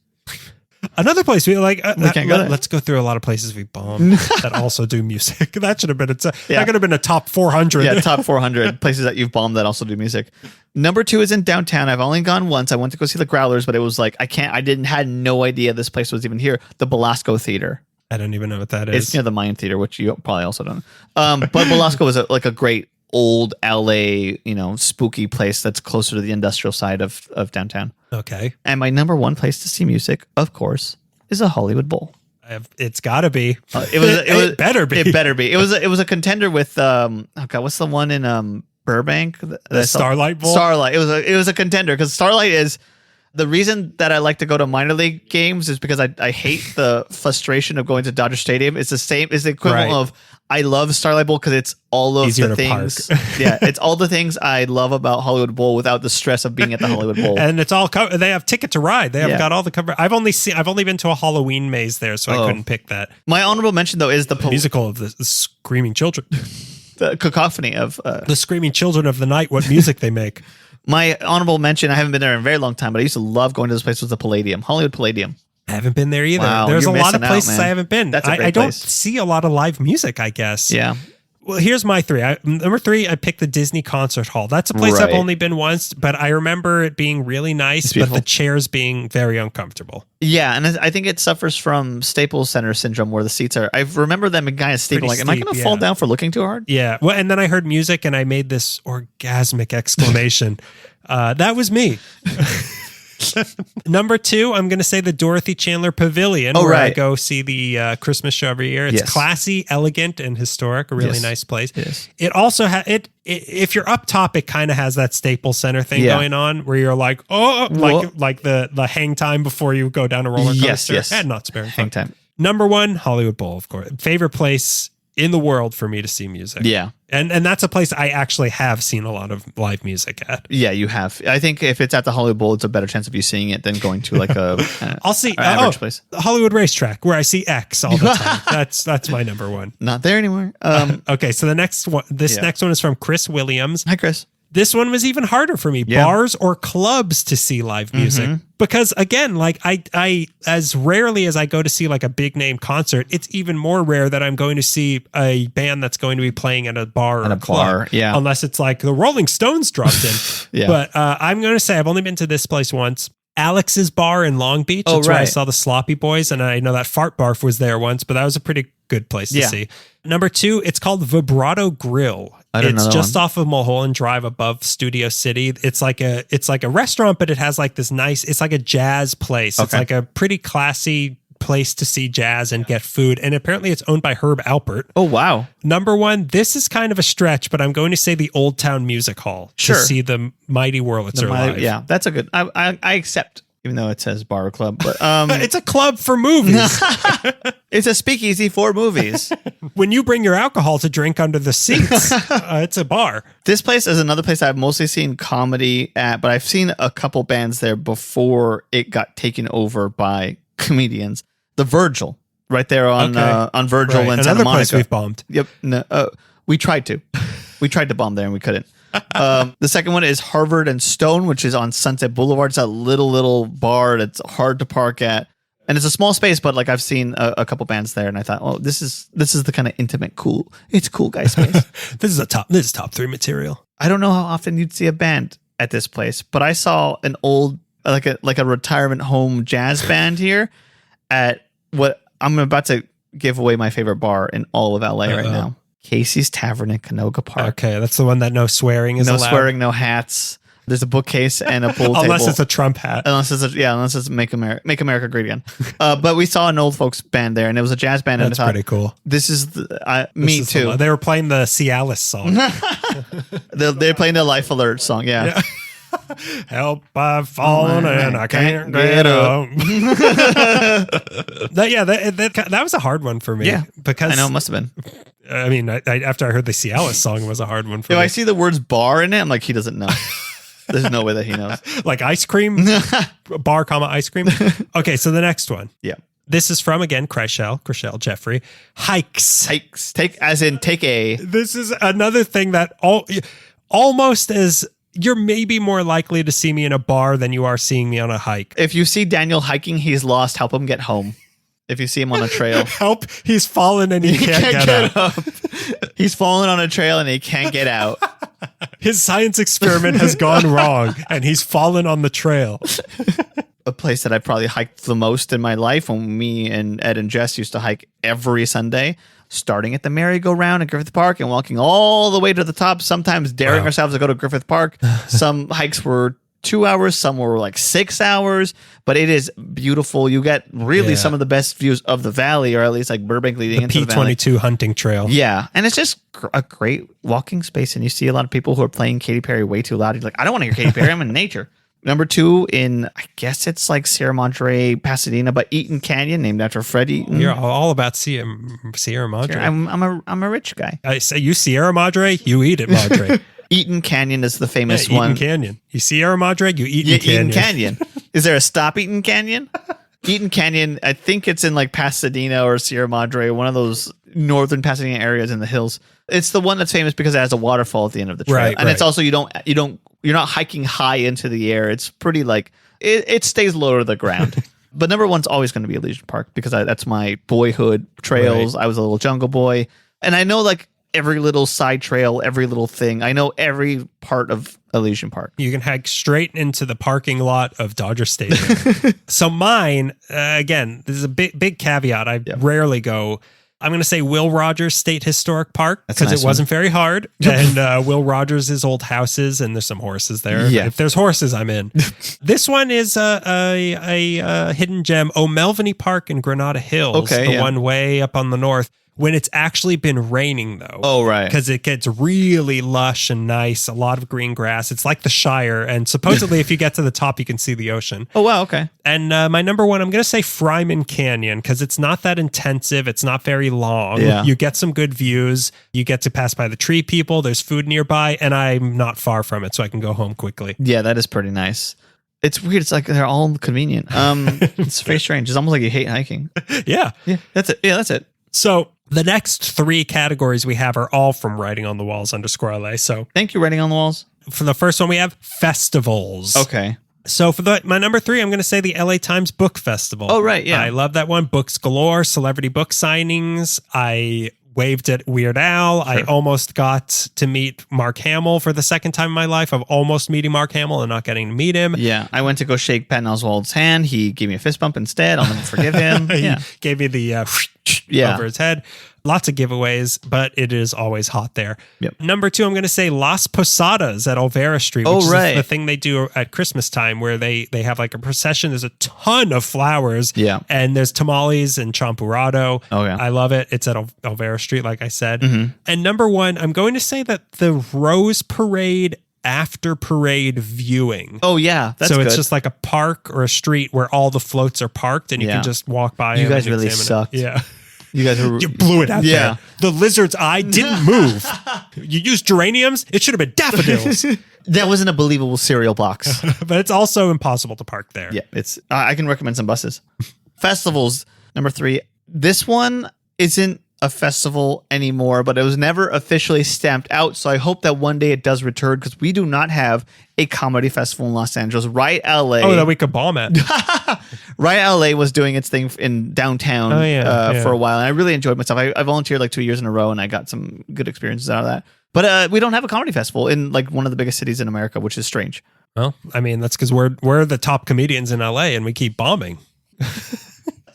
Another place we like. Let's go through a lot of places we bombed that also do music. That should have been that could have been a top 400. Yeah, top 400 places that you've bombed that also do music. Number 2 is in downtown. I've only gone once. I went to go see the Growlers, but it was like had no idea this place was even here. The Belasco Theater. I don't even know what that is. It's near the Mayan Theater, which you probably also don't know. But Belasco is like a great old LA, spooky place that's closer to the industrial side of downtown. Okay. And my number 1 place to see music, of course, is a Hollywood Bowl. It's got to be. It better be. It better be. It was a contender with what's the one in Burbank? The Starlight Bowl. Starlight. It was a contender because Starlight is. The reason that I like to go to minor league games is because I hate the frustration of going to Dodger Stadium. It's the equivalent of I love Starlight Bowl because it's all of easier the things. It's all the things I love about Hollywood Bowl without the stress of being at the Hollywood Bowl. And it's all they have Ticket to Ride. They have got all the cover. I've only been to a Halloween maze there, so I couldn't pick that. My honorable mention though is the musical of the Screaming Children. The cacophony of the Screaming Children of the Night. What music they make. My honorable mention, I haven't been there in a very long time, but I used to love going to this place, was the Palladium, Hollywood Palladium. I haven't been there either. Wow, there's a lot of places I haven't been. That's a great I don't place. see a lot of live music, I guess. Yeah. Well, here's my 3. Number 3, I picked the Disney Concert Hall. That's a place I've only been once, but I remember it being really nice, but the chairs being very uncomfortable. Yeah, and I think it suffers from Staples Center syndrome where the seats are. I remember them kind of steep. Like, am I going to fall down for looking too hard? Yeah. Well, and then I heard music and I made this orgasmic exclamation. That was me. Number 2, I'm going to say the Dorothy Chandler Pavilion, where I go see the Christmas show every year. It's classy, elegant, and historic. A really nice place. It also if you're up top, it kind of has that Staples Center thing going on, where you're like, like the hang time before you go down a roller coaster. Yes. And not spare hang time. Number 1, Hollywood Bowl, of course. Favorite place in the world for me to see music. Yeah. And that's a place I actually have seen a lot of live music at. Yeah, you have. I think if it's at the Hollywood Bowl, it's a better chance of you seeing it than going to like a I'll see average place. The Hollywood Racetrack, where I see X all the time. That's my number one. Not there anymore. Okay, so the next one, next one is from Chris Williams. Hi, Chris. This one was even harder for me. Yeah. Bars or clubs to see live music. Because again, like I as rarely as I go to see like a big name concert, it's even more rare that I'm going to see a band that's going to be playing at a bar or a club. Yeah. Unless it's like the Rolling Stones dropped in. Yeah. But I'm going to say I've only been to this place once. Alex's Bar in Long Beach. That's where I saw the Sloppy Boys, and I know that Fart Barf was there once, but that was a pretty good place to see. Number 2, it's called Vibrato Grill. It's just off of Mulholland Drive above Studio City. It's like a restaurant, but it has like this nice, it's like a jazz place. Okay. It's like a pretty classy place to see jazz and get food. And apparently it's owned by Herb Alpert. Oh, wow. Number 1, this is kind of a stretch, but I'm going to say the Old Town Music Hall to see the Mighty Wurlitzer live. Yeah, that's a good, I accept. Even though it says bar or club, but it's a club for movies. It's a speakeasy for movies. When you bring your alcohol to drink under the seats, it's a bar. This place is another place I've mostly seen comedy at, but I've seen a couple bands there before it got taken over by comedians. The Virgil, right there on Virgil and Santa Monica. Another place we've bombed. Yep. No, we tried to. We tried to bomb there and we couldn't. The second one is Harvard and Stone, which is on Sunset Boulevard. It's a little bar that's hard to park at, and it's a small space. But like I've seen a couple bands there, and I thought, oh, this is the kind of intimate, cool guy space. This is top 3 material. I don't know how often you'd see a band at this place, but I saw an old like a retirement home jazz band here at what I'm about to give away my favorite bar in all of LA right now. Casey's Tavern in Canoga Park. Okay, that's the one that no swearing is allowed. No swearing, no hats. There's a bookcase and a pool table. Unless it's a Trump hat. Unless it's Make America Great Again. But we saw an old folks band there, and it was a jazz band. That's pretty cool. This is me too. They were playing the Cialis song. They're playing the Life Alert song. Yeah. Help, I've fallen and I can't get up. That was a hard one for me. Yeah, because I know it must have been. I mean, after I heard the Cialis song, it was a hard one for me. If I see the words bar in it, I'm like, he doesn't know. There's no way that he knows. Like ice cream? Bar, ice cream? Okay, so the next one. Yeah. This is from, again, Chriselle Jeffrey. Hikes. Take a. This is another thing that almost as... You're maybe more likely to see me in a bar than you are seeing me on a hike. If you see Daniel hiking, he's lost. Help him get home. If you see him on a trail. Help, he's fallen and he can't get up. He's fallen on a trail and he can't get out. His science experiment has gone wrong and he's fallen on the trail. A place that I probably hiked the most in my life when me and Ed and Jess used to hike every Sunday, starting at the merry-go-round at Griffith Park and walking all the way to the top, sometimes daring ourselves to go to Griffith Park. Some hikes were 2 hours, some were like 6 hours, but it is beautiful. You get really some of the best views of the valley, or at least like Burbank leading into the valley. P22 hunting trail. Yeah, and it's just a great walking space, and you see a lot of people who are playing Katy Perry way too loud. You're like, I don't want to hear Katy Perry, I'm in nature. Number 2 in, I guess it's like Sierra Madre, Pasadena, but Eaton Canyon, named after Fred Eaton. You're all about Sierra Madre. I'm a rich guy. I say you Sierra Madre, you eat it Madre. Eaton Canyon is the famous one. Eaton Canyon. You Sierra Madre, you Eaton Canyon. Eaton Canyon. Is there a stop Eaton Canyon? Eaton Canyon, I think it's in like Pasadena or Sierra Madre, one of those northern Pasadena areas in the hills. It's the one that's famous because it has a waterfall at the end of the trail. And it's also you're not hiking high into the air. It's pretty like it stays lower to the ground. But number 1's always going to be Elysian Park because that's my boyhood trails. Right. I was a little jungle boy, and I know like every little side trail, every little thing. I know every part of Elysian Park. You can hike straight into the parking lot of Dodger Stadium. So mine, again, this is a big caveat. I rarely go. I'm going to say Will Rogers State Historic Park because it wasn't very hard. And Will Rogers' old houses, and there's some horses there. Yeah. If there's horses, I'm in. This one is a hidden gem, O'Melveny Park in Granada Hills, the one way up on the north, when it's actually been raining, though. Oh, right. Because it gets really lush and nice, a lot of green grass. It's like the Shire. And supposedly, if you get to the top, you can see the ocean. Oh, wow. Okay. And my number one, I'm going to say Fryman Canyon, because it's not that intensive. It's not very long. Yeah. You get some good views. You get to pass by the tree people. There's food nearby. And I'm not far from it, so I can go home quickly. Yeah, that is pretty nice. It's weird. It's like they're all convenient. It's very strange. It's almost like you hate hiking. Yeah. Yeah, that's it. Yeah, that's it. So the next three categories we have are all from Writing on the Walls _LA. So thank you, Writing on the Walls. For the first one, we have festivals. Okay. So for my number three, I'm going to say the LA Times Book Festival. Oh, right. Yeah. I love that one. Books galore, celebrity book signings. I waved at Weird Al. Sure. I almost got to meet Mark Hamill for the second time in my life of almost meeting Mark Hamill and not getting to meet him. Yeah. I went to go shake Patton Oswalt's hand. He gave me a fist bump instead. I'll never forgive him. Yeah. He gave me the over his head. Lots of giveaways, but it is always hot there. Yep. Number two, I'm going to say Las Posadas at Olvera Street, which is the thing they do at Christmas time where they have like a procession. There's a ton of flowers. Yeah. And there's tamales and champurrado. Oh, yeah. I love it. It's at Olvera Street, like I said. Mm-hmm. And number one, I'm going to say that the Rose Parade after parade viewing. Oh, yeah. That's so it's good. just like a park or a street where all the floats are parked and you can just walk by. You guys really sucked. It. Yeah. You blew it out there. The lizard's eye didn't move. You used geraniums. It should have been daffodils. That wasn't a believable cereal box. But it's also impossible to park there. Yeah, it's. I can recommend some buses. Festivals, number three. This one isn't a festival anymore, but it was never officially stamped out. So I hope that one day it does return, because we do not have a comedy festival in Los Angeles. Right LA. Oh, that we could bomb at. Right LA was doing its thing in downtown for a while. And I really enjoyed myself. I volunteered like 2 years in a row and I got some good experiences out of that. But we don't have a comedy festival in like one of the biggest cities in America, which is strange. Well, I mean, that's because we're the top comedians in LA and we keep bombing.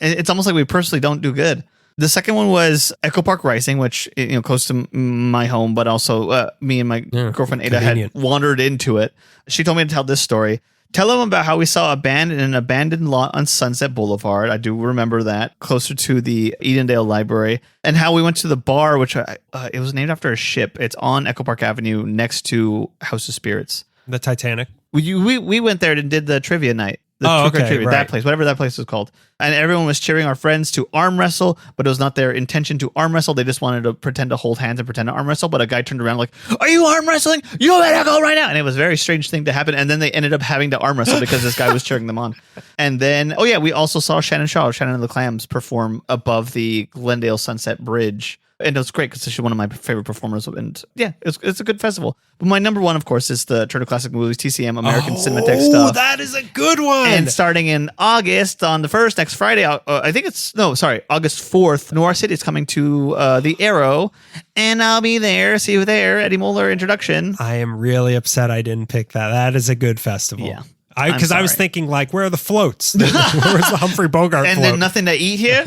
It's almost like we personally don't do good. The second one was Echo Park Rising, which, close to my home, but also me and my girlfriend Ada had wandered into it. She told me to tell this story. Tell them about how we saw a band in an abandoned lot on Sunset Boulevard. I do remember that, closer to the Edendale Library. And how we went to the bar, which it was named after a ship. It's on Echo Park Avenue next to House of Spirits. The Titanic. We went there and did the trivia night. Trivia, that place, whatever that place was called. And everyone was cheering our friends to arm wrestle, but it was not their intention to arm wrestle. They just wanted to pretend to hold hands and pretend to arm wrestle. But a guy turned around like, "Are you arm wrestling? You better go right now." And it was a very strange thing to happen. And then they ended up having to arm wrestle because this guy was cheering them on. And then, we also saw Shannon Shaw, Shannon and the Clams, perform above the Glendale Sunset Bridge. And it was great because she's one of my favorite performers. And yeah, it's a good festival. But my number one, of course, is the Turner Classic Movies, TCM, American Cinematheque stuff. Oh, that is a good one. And starting in August, on the 1st, next Friday, August 4th, Noir City is coming to the Arrow. And I'll be there. See you there. Eddie Moeller introduction. I am really upset I didn't pick that. That is a good festival. Yeah. Because I was thinking, like, where are the floats? Where's the Humphrey Bogart and float? then nothing to eat here?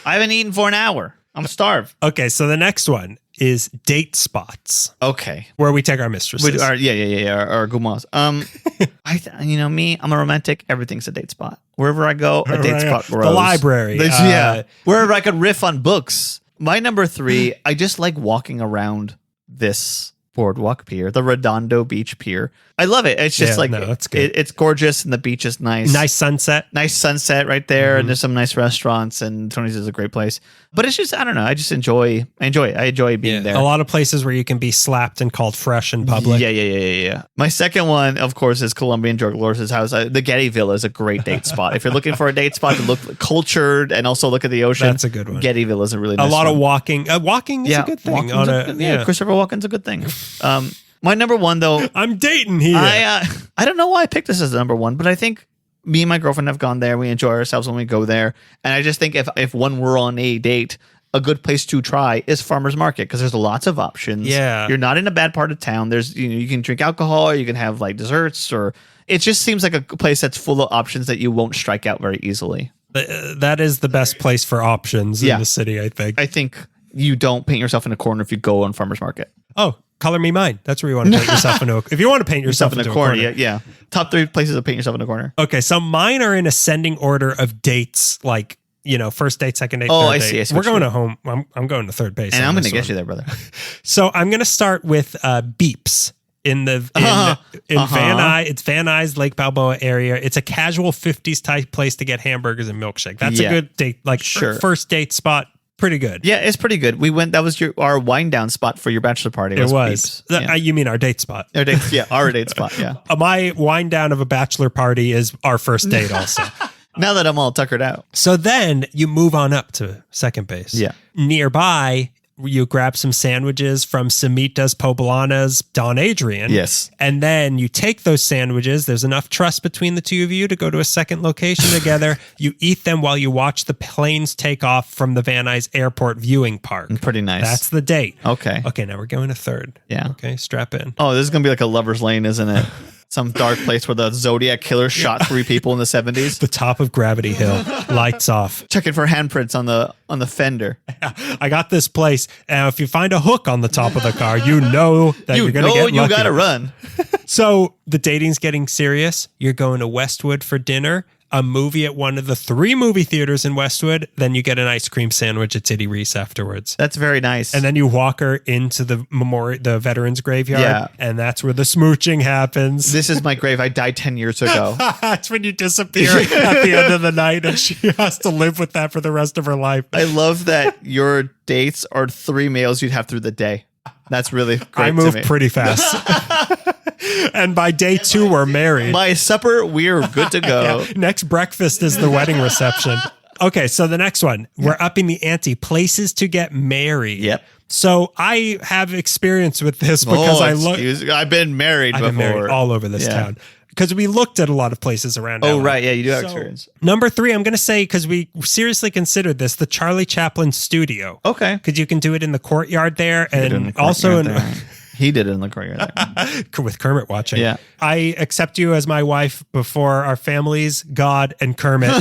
I haven't eaten for an hour. I'm starved. Okay, so the next one is date spots. Okay. Where we take our mistresses. Our gumas. Me, I'm a romantic. Everything's a date spot. Wherever I go, a date spot grows. The library. Wherever I could riff on books. My number three, I just like walking around this boardwalk pier, the Redondo Beach Pier. I love it. It's just that's good. It's gorgeous and the beach is nice. Nice sunset right there. Mm-hmm. And there's some nice restaurants and Tony's is a great place. But it's just, I don't know. I just enjoy being there. A lot of places where you can be slapped and called fresh in public. Yeah. My second one, of course, is Colombian George Loris' house. The Getty Villa is a great date spot. If you're looking for a date spot to look cultured and also look at the ocean, that's a good one. Getty Villa is a really nice one. A lot of walking. Walking is a good thing. Christopher Walken's a good thing. My number one, though, I'm dating here. I don't know why I picked this as number one, but I think me and my girlfriend have gone there. We enjoy ourselves when we go there, and I just think if one were on a date, a good place to try is Farmers Market because there's lots of options. Yeah, you're not in a bad part of town. There's you can drink alcohol, or you can have like desserts, or it just seems like a place that's full of options that you won't strike out very easily. That is the best place for options in the city. I think you don't paint yourself in a corner if you go on Farmers Market. Oh. Color Me Mine. That's where you want to paint yourself into if you want to paint yourself into a corner. Yeah. Top 3 places to paint yourself in a corner. Okay, so mine are in ascending order of dates, like, first date, second date, Oh, third I date. see. I see We're what you going mean. to home. I'm going to third base. And I'm going to this get you one. there, brother. So I'm going to start with Beeps in Van Nuys. It's Van Nuys, Lake Balboa area. It's a casual 50s type place to get hamburgers and milkshake. That's a good date, first date spot. Pretty good. Yeah, it's pretty good. We went. That was our wind down spot for your bachelor party. It was. You mean our date spot? Our date spot. Yeah. My wind down of a bachelor party is our first date. Also. Now that I'm all tuckered out. So then you move on up to second base. Yeah. Nearby, you grab some sandwiches from Samitas Poblana's Don Adrian. Yes. And then you take those sandwiches. There's enough trust between the two of you to go to a second location together. You eat them while you watch the planes take off from the Van Nuys Airport viewing park. Pretty nice. That's the date. Okay. Okay, now we're going to third. Yeah. Okay, strap in. Oh, this is going to be like a lover's lane, isn't it? Some dark place where the Zodiac killer shot 3 people in the 70s. The top of Gravity Hill. Lights off. Checking for handprints on the fender. I got this place. And if you find a hook on the top of the car, you know that you're going to get lucky. You got to run. So the dating's getting serious. You're going to Westwood for dinner, a movie at one of the 3 movie theaters in Westwood. Then you get an ice cream sandwich at Titty Reese afterwards. That's very nice. And then you walk her into the Veterans Graveyard. Yeah. And that's where the smooching happens. This is my grave. I died 10 years ago. That's when you disappear at the end of the night and she has to live with that for the rest of her life. I love that your dates are 3 meals you'd have through the day. That's really great. I move pretty fast. And by day 2, we're married. By supper, we're good to go. Yeah. Next breakfast is the wedding reception. Okay, so the next one. We're upping the ante. Places to get married. Yep. So I have experience with this because I've been married before. I've been married all over this town. Because we looked at a lot of places around. Oh, LA. right. Yeah, you do have experience. Number 3, I'm going to say, because we seriously considered this, the Charlie Chaplin studio. Okay. Because you can do it in the courtyard there. And also he did it in the courtyard there. With Kermit watching. Yeah. I accept you as my wife before our families, God, and Kermit.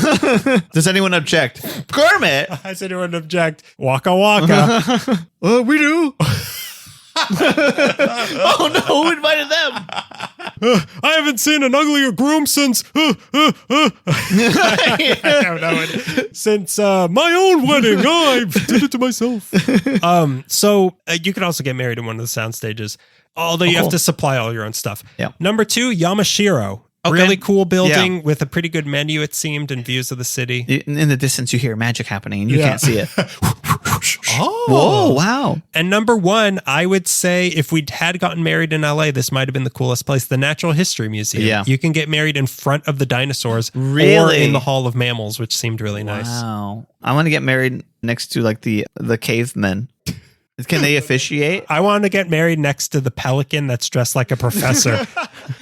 Does anyone object? Kermit? Does anyone object? Waka waka. We do. Oh no, who invited them? I haven't seen an uglier groom since I don't know since my own wedding. I did it to myself. So you could also get married in one of the sound stages, although you have to supply all your own stuff. Yeah. Number 2, Yamashiro. Okay. Really cool building with a pretty good menu, it seemed, and views of the city. In the distance, you hear magic happening, and you can't see it. Oh. Whoa, wow. And number 1, I would say if we had gotten married in LA, this might have been the coolest place, the Natural History Museum. Yeah. You can get married in front of the dinosaurs or in the Hall of Mammals, which seemed really nice. Wow. I want to get married next to like the cavemen. Can they officiate? I want to get married next to the pelican that's dressed like a professor,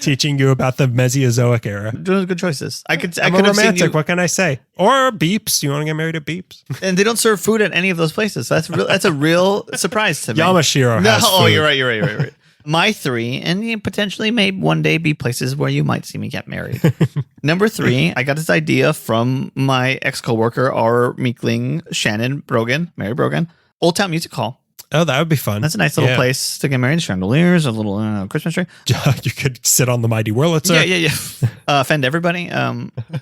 teaching you about the Mesozoic era. Those are good choices. I'm romantic. What can I say? Or Beeps. You want to get married at Beeps? And they don't serve food at any of those places. So that's a real surprise to me. Yamashiro has food. Oh, you're right. My 3, and potentially may one day be places where you might see me get married. Number 3, I got this idea from my ex-coworker, our meekling, Mary Brogan, Old Town Music Hall. Oh, that would be fun. That's a nice little place to get married. Chandeliers, a little Christmas tree. You could sit on the mighty Wurlitzer. Yeah. Offend everybody.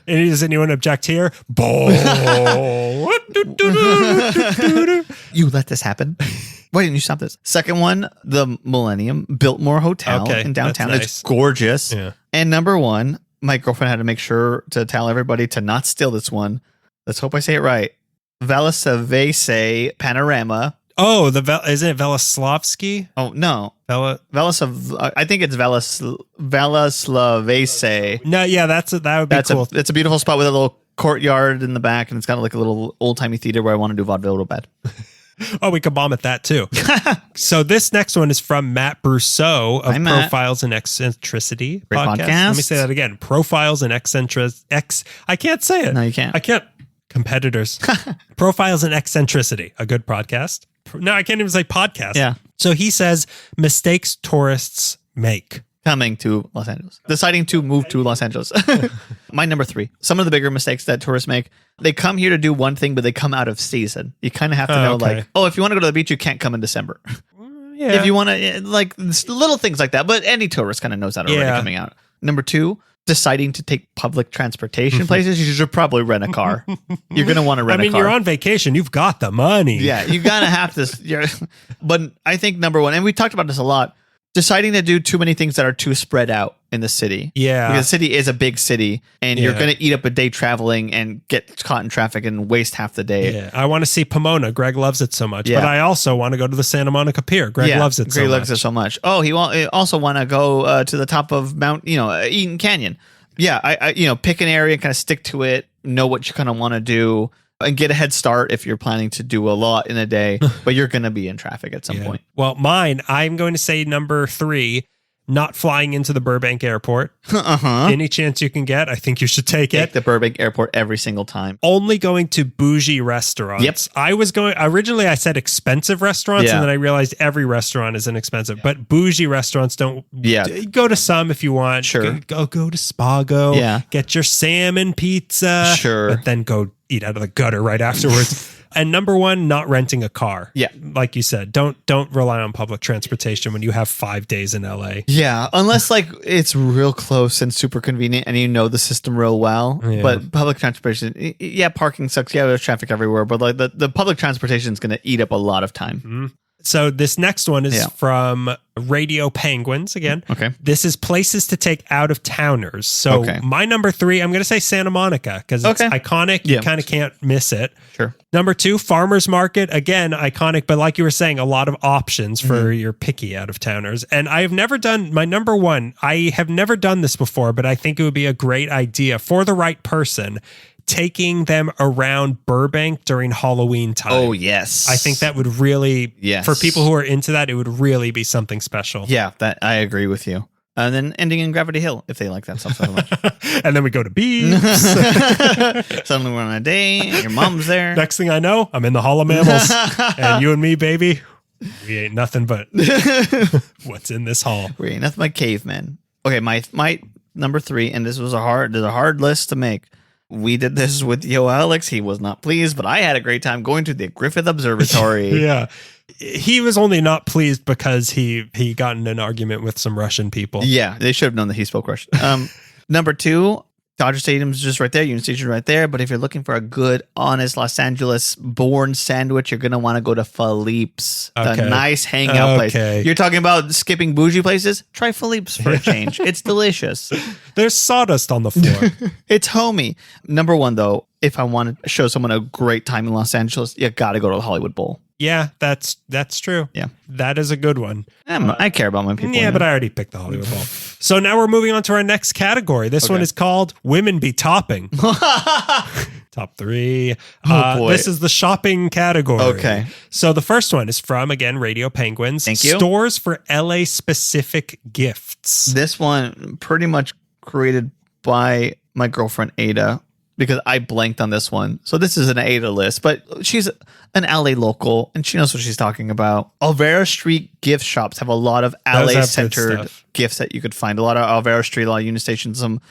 Does anyone object here? You let this happen. Why didn't you stop this? Second one, the Millennium Biltmore Hotel in downtown. Nice. It's gorgeous. Yeah. And number 1, my girlfriend had to make sure to tell everybody to not steal this one. Let's hope I say it right. Velasavese Panorama. Oh, isn't it Veloslavsky? Oh, no. I think it's Velaslavese. No, yeah, that would be cool. It's a beautiful spot with a little courtyard in the back, and it's got like a little old-timey theater where I want to do vaudeville real bad. Oh, we could bomb at that too. So this next one is from Matt Brousseau of Profiles in Eccentricity podcast. Let me say that again. Profiles in Eccentricity. I can't say it. No, you can't. I can't. Competitors. Profiles in Eccentricity. A good podcast. No, I can't even say podcast. Yeah. So he says mistakes tourists make. Coming to Los Angeles. Deciding to move to Los Angeles. My number 3. Some of the bigger mistakes that tourists make. They come here to do one thing, but they come out of season. You kind of have to know, if you want to go to the beach, you can't come in December. Yeah. If you want to, like little things like that. But any tourist kind of knows that already coming out. Number 2, deciding to take public transportation places, you should probably rent a car. You're going to want to rent a car. You're on vacation. You've got the money. Yeah, you're going to have to. But I think number one, and we talked about this a lot, deciding to do too many things that are too spread out in the city. Yeah. Because the city is a big city, and you're going to eat up a day traveling and get caught in traffic and waste half the day. Yeah. I want to see Pomona. Greg loves it so much. Yeah. But I also want to go to the Santa Monica Pier. Greg loves it so much. Greg loves it so much. Oh, he also want to go to the top of Mount, Eaton Canyon. Yeah, I pick an area, kind of stick to it, know what you kind of want to do, and get a head start if you're planning to do a lot in a day, but you're going to be in traffic at some point. Well, mine, I'm going to say number 3, not flying into the Burbank airport. Any chance you can get, I think you should take it. Take the Burbank airport every single time. Only going to bougie restaurants. Yep. Originally I said expensive restaurants, and then I realized every restaurant is inexpensive, but bougie restaurants don't. Yeah. Go to some if you want. Sure. Go to Spago. Yeah. Get your salmon pizza. Sure. But then go eat out of the gutter right afterwards. And number 1, not renting a car. Yeah. Like you said, don't rely on public transportation when you have 5 days in LA. Yeah. Unless it's real close and super convenient and you know the system real well. Yeah. But public transportation, parking sucks. Yeah, there's traffic everywhere. But the public transportation is going to eat up a lot of time. Mm-hmm. So this next one is from Radio Penguins again. Okay. This is places to take out of towners. So my number 3, I'm going to say Santa Monica because it's iconic. You kind of can't miss it. Sure. Number 2, Farmers Market. Again, iconic, but like you were saying, a lot of options for your picky out of towners. And I have never done my number 1. I have never done this before, but I think it would be a great idea for the right person. Taking them around Burbank during Halloween time. Oh, yes. I think that would really, for people who are into that, it would really be something special. Yeah, that I agree with you. And then ending in Gravity Hill, if they like that stuff so much. And then we go to Beeps. Suddenly we're on a date, your mom's there. Next thing I know, I'm in the Hall of Mammals. And you and me, baby, we ain't nothing but what's in this hall. We ain't nothing but cavemen. Okay, my number 3, and this was a hard list to make. We did this with Yo Alex. He was not pleased, but I had a great time going to the Griffith Observatory. Yeah. He was only not pleased because he got in an argument with some Russian people. Yeah, they should have known that he spoke Russian. Number 2, Dodger Stadium's just right there. Union Station's right there. But if you're looking for a good, honest Los Angeles-born sandwich, you're going to want to go to Philippe's, the nice hangout place. You're talking about skipping bougie places? Try Philippe's for a change. It's delicious. There's sawdust on the floor. It's homey. Number 1, though, if I want to show someone a great time in Los Angeles, you got to go to the Hollywood Bowl. Yeah, that's true. Yeah. That is a good one. I care about my people. Yeah, but I already picked the Hollywood Bowl. So now we're moving on to our next category. This one is called Women Be Topping. Top 3. This is the shopping category. Okay. So the first one is from, again, Radio Penguins. Thank you. Stores for LA-specific gifts. This one pretty much created by my girlfriend, Ada, because I blanked on this one. So this is an Ada list, but she's an LA local and she knows what she's talking about. Alvera Street gift shops have a lot of LA centered gifts that you could find. A lot of Alvera Street, a lot of Union Station, some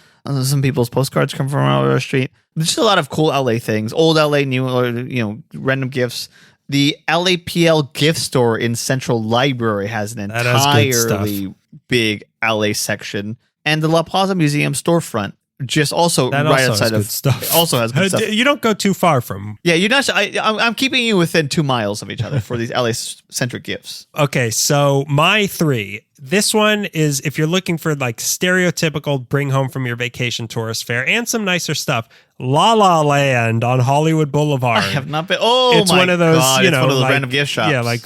people's postcards come from Alvera Street. There's just a lot of cool LA things, old LA, new, or, random gifts. The LAPL gift store in Central Library has an entirely big LA section, and the La Plaza Museum storefront just also that right also outside has of good stuff. Also has good stuff. You don't go too far from. Yeah, you're not. I'm keeping you within 2 miles of each other for these LA centric gifts. Okay, so my 3. This one is if you're looking for like stereotypical bring home from your vacation tourist fare and some nicer stuff. La La Land on Hollywood Boulevard. I have not been. Oh, it's one of those. God, it's one of those random gift shops. Yeah, like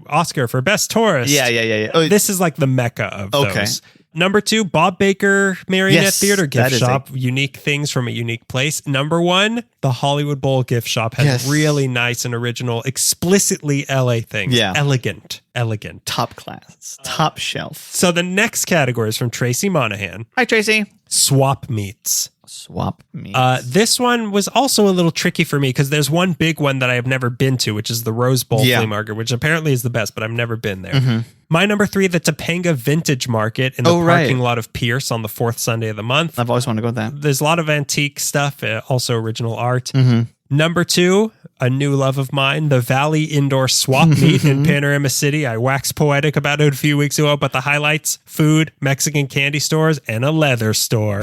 Oscar for best tourist. Yeah. This is like the mecca of those. Number 2, Bob Baker Marionette Theater gift shop. Unique things from a unique place. Number 1, the Hollywood Bowl gift shop has really nice and original, explicitly LA things. Yeah. Elegant. Top class. Top shelf. So the next category is from Tracy Monahan. Hi, Tracy. Swap meets. This one was also a little tricky for me because there's one big one that I have never been to, which is the Rose Bowl flea market, which apparently is the best, but I've never been there. Mm-hmm. My number 3, the Topanga Vintage Market in the parking lot of Pierce on the 4th Sunday of the month. I've always wanted to go to that. There's a lot of antique stuff, also original art. Mm-hmm. Number 2, a new love of mine, the Valley Indoor Swap Meet in Panorama City. I waxed poetic about it a few weeks ago, but the highlights, food, Mexican candy stores, and a leather store.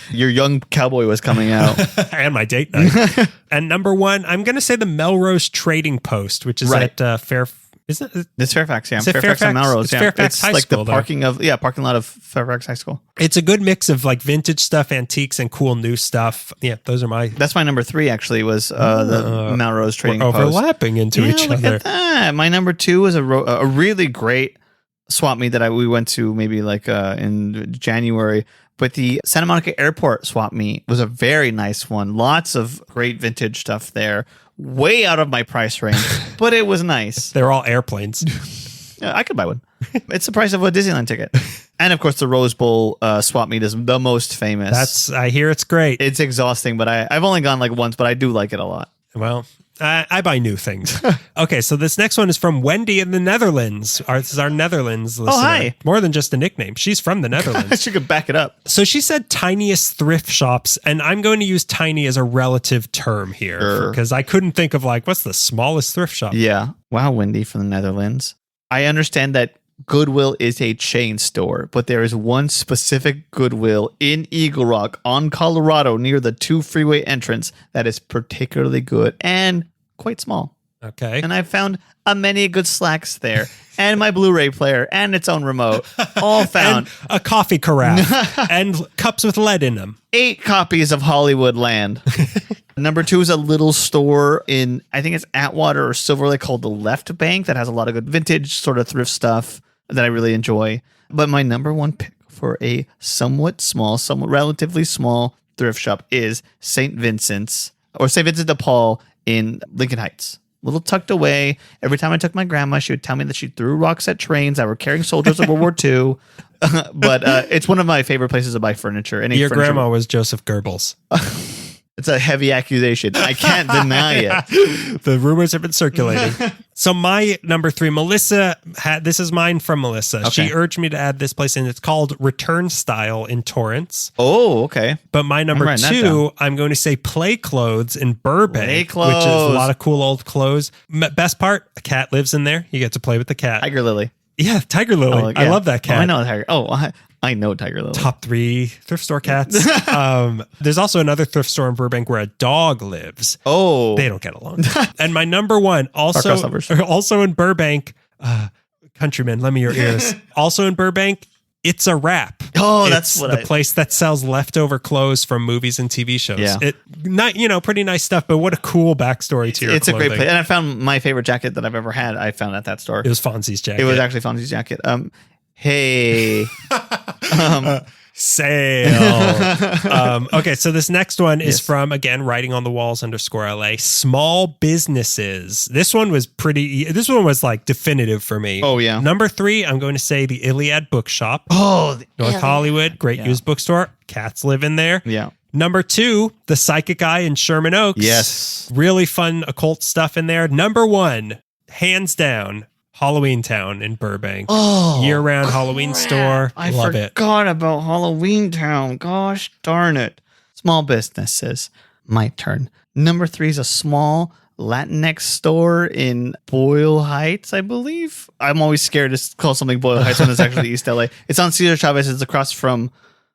Your young cowboy was coming out. And my date night. And number one, I'm going to say the Melrose Trading Post, which is at Isn't it? It's Fairfax, yeah. Is it Fairfax and Melrose, it's yeah. Fairfax High like School, the parking lot of Fairfax High School. It's a good mix of like vintage stuff, antiques, and cool new stuff. Yeah, those are my... That's my number 3, actually, was the Melrose Trading Post. Overlapping into each look other. At that. My number 2 was a really great swap meet that we went to maybe like in January. But the Santa Monica Airport swap meet was a very nice one. Lots of great vintage stuff there. Way out of my price range, but it was nice. They're all airplanes. Yeah, I could buy one. It's the price of a Disneyland ticket. And of course, the Rose Bowl swap meet is the most famous. I hear it's great. It's exhausting, but I've only gone like once, but I do like it a lot. Well, I buy new things. Okay, so this next one is from Wendy in the Netherlands. This is our Netherlands listener. Oh, hi. More than just a nickname. She's from the Netherlands. She could back it up. So she said tiniest thrift shops, and I'm going to use tiny as a relative term here because I couldn't think of like, what's the smallest thrift shop? Yeah. Wow, Wendy from the Netherlands. I understand that Goodwill is a chain store, but there is one specific Goodwill in Eagle Rock on Colorado near the 2 freeway entrance that is particularly good and quite small. Okay. And I found many good slacks there and my Blu-ray player and its own remote all found. And a coffee carafe and cups with lead in them. 8 copies of Hollywood Land. Number 2 is a little store in, I think it's Atwater or Silver Lake called the Left Bank that has a lot of good vintage sort of thrift stuff that I really enjoy. But my number 1 pick for a somewhat relatively small thrift shop is St. Vincent's or St. Vincent de Paul in Lincoln Heights. A little tucked away. Every time I took my grandma, she would tell me that she threw rocks at trains that were carrying soldiers of World War II. But it's one of my favorite places to buy furniture. Your grandma was Joseph Goebbels. It's a heavy accusation. I can't deny it. The rumors have been circulating. So my number 3, Melissa, this is mine from Melissa. Okay. She urged me to add this place, and it's called Return Style in Torrance. Oh, okay. But my number 2, I'm going to say Play Clothes in Burbank, which is a lot of cool old clothes. Best part, a cat lives in there. You get to play with the cat. Tiger Lily. Yeah, Tiger Lily. Oh, yeah. I love that cat. Oh, I know Tiger. I know Tiger Lily. Top 3 thrift store cats. There's also another thrift store in Burbank where a dog lives. Oh. They don't get along. And my number 1, also in Burbank, Countryman, lend me your ears. Also in Burbank, It's a Wrap. Oh, that's the place that sells leftover clothes from movies and TV shows. Yeah. Pretty nice stuff, but what a cool backstory to your It's clothing. a great place. And I found my favorite jacket that I've ever had. I found at that store. It was Fonzie's jacket. It was actually Fonzie's jacket. Hey. Sale. Okay, so this next one is from, again, Writing on the Walls _LA, small businesses. This one was like definitive for me. Oh, yeah. Number 3, I'm going to say the Iliad Bookshop. Oh, North Hollywood, great used bookstore. Cats live in there. Yeah. Number 2, the Psychic Eye in Sherman Oaks. Yes. Really fun occult stuff in there. Number 1, hands down, Halloween Town in Burbank. Oh, year-round Halloween store. I Love it. forgot about Halloween Town. Gosh darn it. Small businesses. My turn. Number 3 is a small Latinx store in Boyle Heights, I believe. I'm always scared to call something Boyle Heights when it's actually East LA. It's on Cesar Chavez. It's across from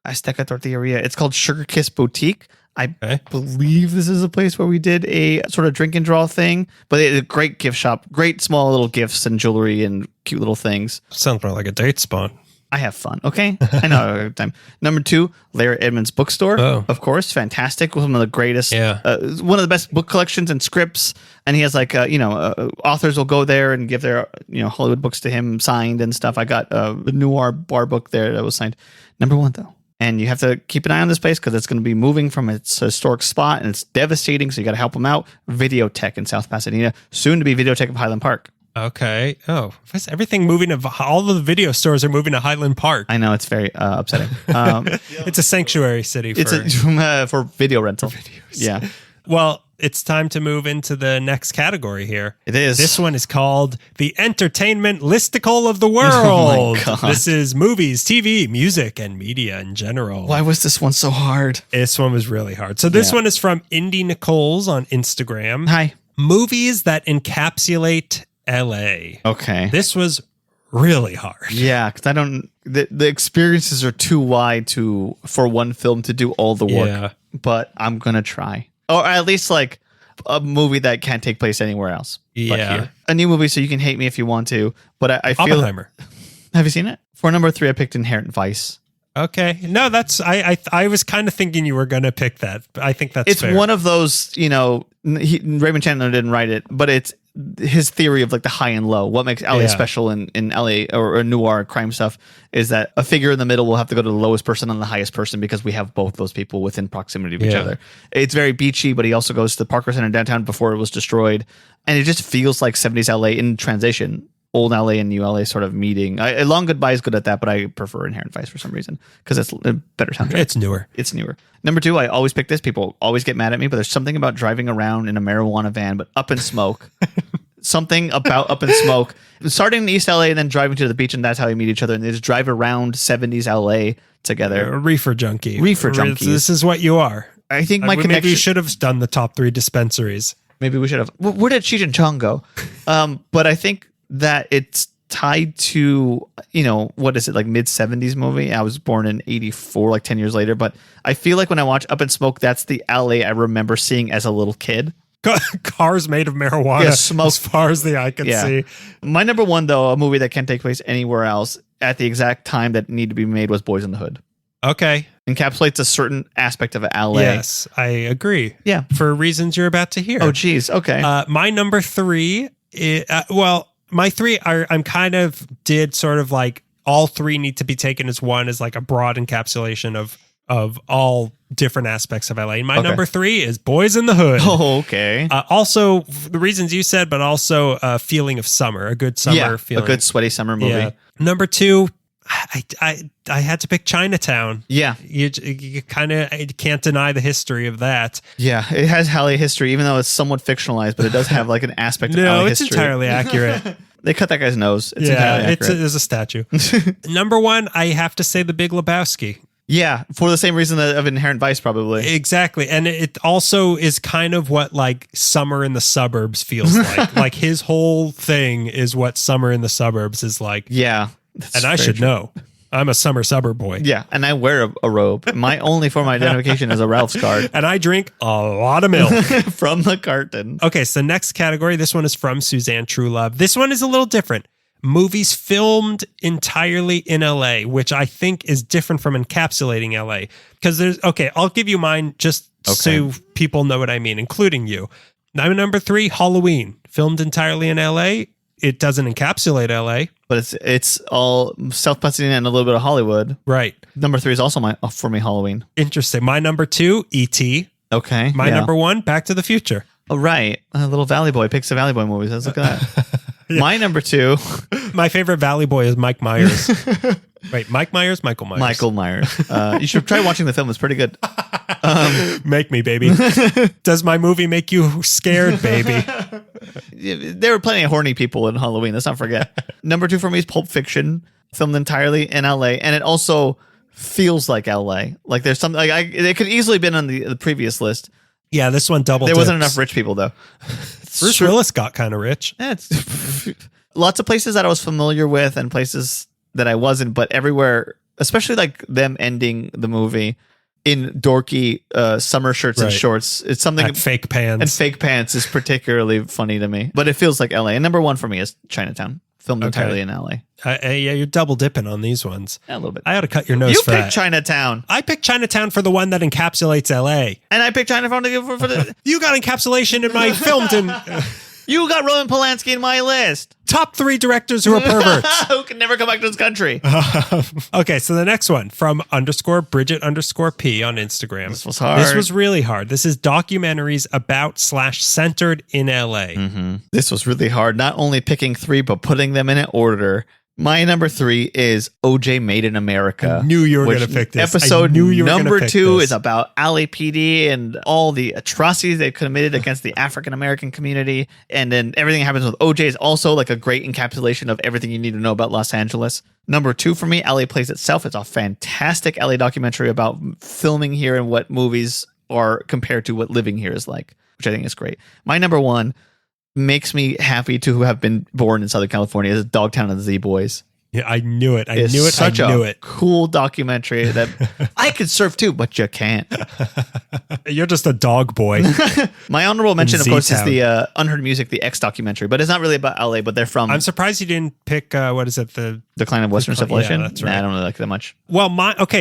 Azteca Tortilleria. It's called Sugar Kiss Boutique. I believe this is a place where we did a sort of drink and draw thing, but it's a great gift shop, great small little gifts and jewelry and cute little things. Sounds more like a date spot. I have fun. Okay. I know I have a good time. Number 2, Larry Edmonds Bookstore. Oh. Of course. Fantastic. One of the greatest, one of the best book collections and scripts. And he has like, authors will go there and give their, Hollywood books to him signed and stuff. I got a noir bar book there that was signed. Number 1 though. And you have to keep an eye on this place because it's going to be moving from its historic spot and it's devastating. So you got to help them out. Videotech in South Pasadena, soon to be Videotech of Highland Park. Okay. Oh, everything moving to all of the video stores are moving to Highland Park. I know, it's very upsetting. It's a sanctuary city for for video rental. For videos. Yeah. Well, it's time to move into the next category here. It is. This one is called the Entertainment Listicle of the World. Oh my God. This is movies, TV, music, and media in general. Why was this one so hard? This one was really hard. So this one is from Indy Nichols on Instagram. Hi. Movies that encapsulate LA. Okay. This was really hard. Yeah, because the experiences are too wide for one film to do all the work. Yeah. But I'm going to try. Or at least like a movie that can't take place anywhere else. Yeah. But here. A new movie, so you can hate me if you want to. But I feel... Oppenheimer. Have you seen it? For number 3, I picked Inherent Vice. Okay. No, that's... I was kind of thinking you were going to pick that. I think that's fair. It's one of those, Raymond Chandler didn't write it, but it's his theory of like the high and low. What makes LA special in LA or noir crime stuff is that a figure in the middle will have to go to the lowest person and the highest person because we have both those people within proximity of each other. It's very beachy, but he also goes to the Parker Center downtown before it was destroyed. And it just feels like 70s LA in transition. Old LA and new LA sort of meeting. Long Goodbye is good at that, but I prefer Inherent Vice for some reason because it's a better soundtrack. It's newer. It's newer. Number 2, I always pick this. People always get mad at me, but there's something about driving around in a marijuana van, but up in smoke. Something about Up in Smoke. Starting in East LA and then driving to the beach, and that's how we meet each other. And they just drive around 70s LA together. Reefer junkie. Reefer junkies. This is what you are. I think my connection... Maybe we should have done the top 3 dispensaries. Maybe we should have. Where did Cheech and Chong go? But I think that it's tied to, what is it, like mid-70s movie? I was born in 84, like 10 years later. But I feel like when I watch Up in Smoke, that's the LA I remember seeing as a little kid. Cars made of marijuana, smoke as far as the eye can see. My number 1, though, a movie that can't take place anywhere else at the exact time that needed to be made was Boys in the Hood. Okay. Encapsulates a certain aspect of LA. Yes, I agree. Yeah. For reasons you're about to hear. Oh, geez. Okay. My number 3, my 3 are, I'm kind of did sort of like all 3 need to be taken as one as like a broad encapsulation of all different aspects of LA. My number 3 is Boys in the Hood. Oh, okay. Also, the reasons you said, but also a feeling of summer, a good summer feeling. A good sweaty summer movie. Yeah. Number 2, I had to pick Chinatown. Yeah. You kind of can't deny the history of that. Yeah, it has LA history, even though it's somewhat fictionalized, but it does have like an aspect of LA history. No, it's entirely accurate. They cut that guy's nose. It's entirely accurate. There's a statue. Number 1, I have to say The Big Lebowski. Yeah, for the same reason of Inherent Vice, probably. Exactly. And it also is kind of what like summer in the suburbs feels like. Like his whole thing is what summer in the suburbs is like. Yeah. And I should know. I'm a summer suburb boy. Yeah, and I wear a robe. My only form of identification is a Ralph's card. And I drink a lot of milk. From the carton. Okay, so next category, this one is from Suzanne Truelove. This one is a little different. Movies filmed entirely in LA, which I think is different from encapsulating LA. Because I'll give you mine just so people know what I mean, including you. Now, number 3, Halloween, filmed entirely in LA. It doesn't encapsulate LA. But it's all South Pasadena and a little bit of Hollywood. Right. Number 3 is also for me Halloween. Interesting. My number 2, E.T. Okay. My number 1, Back to the Future. Oh, right. Little Valley Boy picks the Valley Boy movies. Let's look at that. Yeah. My number 2. My favorite Valley Boy is Mike Myers. Wait, Mike Myers? Michael Myers. Michael Myers. You should try watching the film. It's pretty good. Make me, baby. Does my movie make you scared, baby? There were plenty of horny people in Halloween. Let's not forget. Number 2 for me is Pulp Fiction, filmed entirely in LA. And it also feels like LA. Like there's something like it could easily been on the previous list. Yeah, this one double. There wasn't enough rich people though. Bruce Willis got kind of rich. Yeah, it's lots of places that I was familiar with and places that I wasn't, but everywhere, especially like them ending the movie in dorky summer shirts and shorts. It's something at fake pants. And fake pants is particularly funny to me. But it feels like LA. And number 1 for me is Chinatown, filmed entirely in LA. Yeah, you're double dipping on these ones. Yeah, a little bit. I ought to cut your nose for that. You picked Chinatown. I picked Chinatown for the one that encapsulates LA. And I picked Chinatown for the... You got encapsulation in my filmed in... You got Roman Polanski in my list. Top 3 directors who are perverts. Who can never come back to this country. Okay, so the next one from _Bridget_P on Instagram. This was hard. This was really hard. This is documentaries about / centered in LA. Mm-hmm. This was really hard. Not only picking 3, but putting them in an order. My number 3 is OJ Made in America. I knew you were going to pick this. Episode number 2 is about LAPD and all the atrocities they committed against the African American community. And then everything happens with OJ is also like a great encapsulation of everything you need to know about Los Angeles. Number 2 for me, LA Plays Itself. It's a fantastic LA documentary about filming here and what movies are compared to what living here is like, which I think is great. My number 1 makes me happy to have been born in Southern California is Dogtown and the Z-Boys. Yeah, I knew it. I knew it. Such I knew a it. cool documentary that I could surf too, but you can't. You're just a dog boy. My honorable mention, of course, is the Unheard Music, the X documentary, but it's not really about LA, but they're from... I'm surprised you didn't pick, what is it? The Decline of Western Civilization? Yeah, that's right. Nah, I don't really like it that much. Well,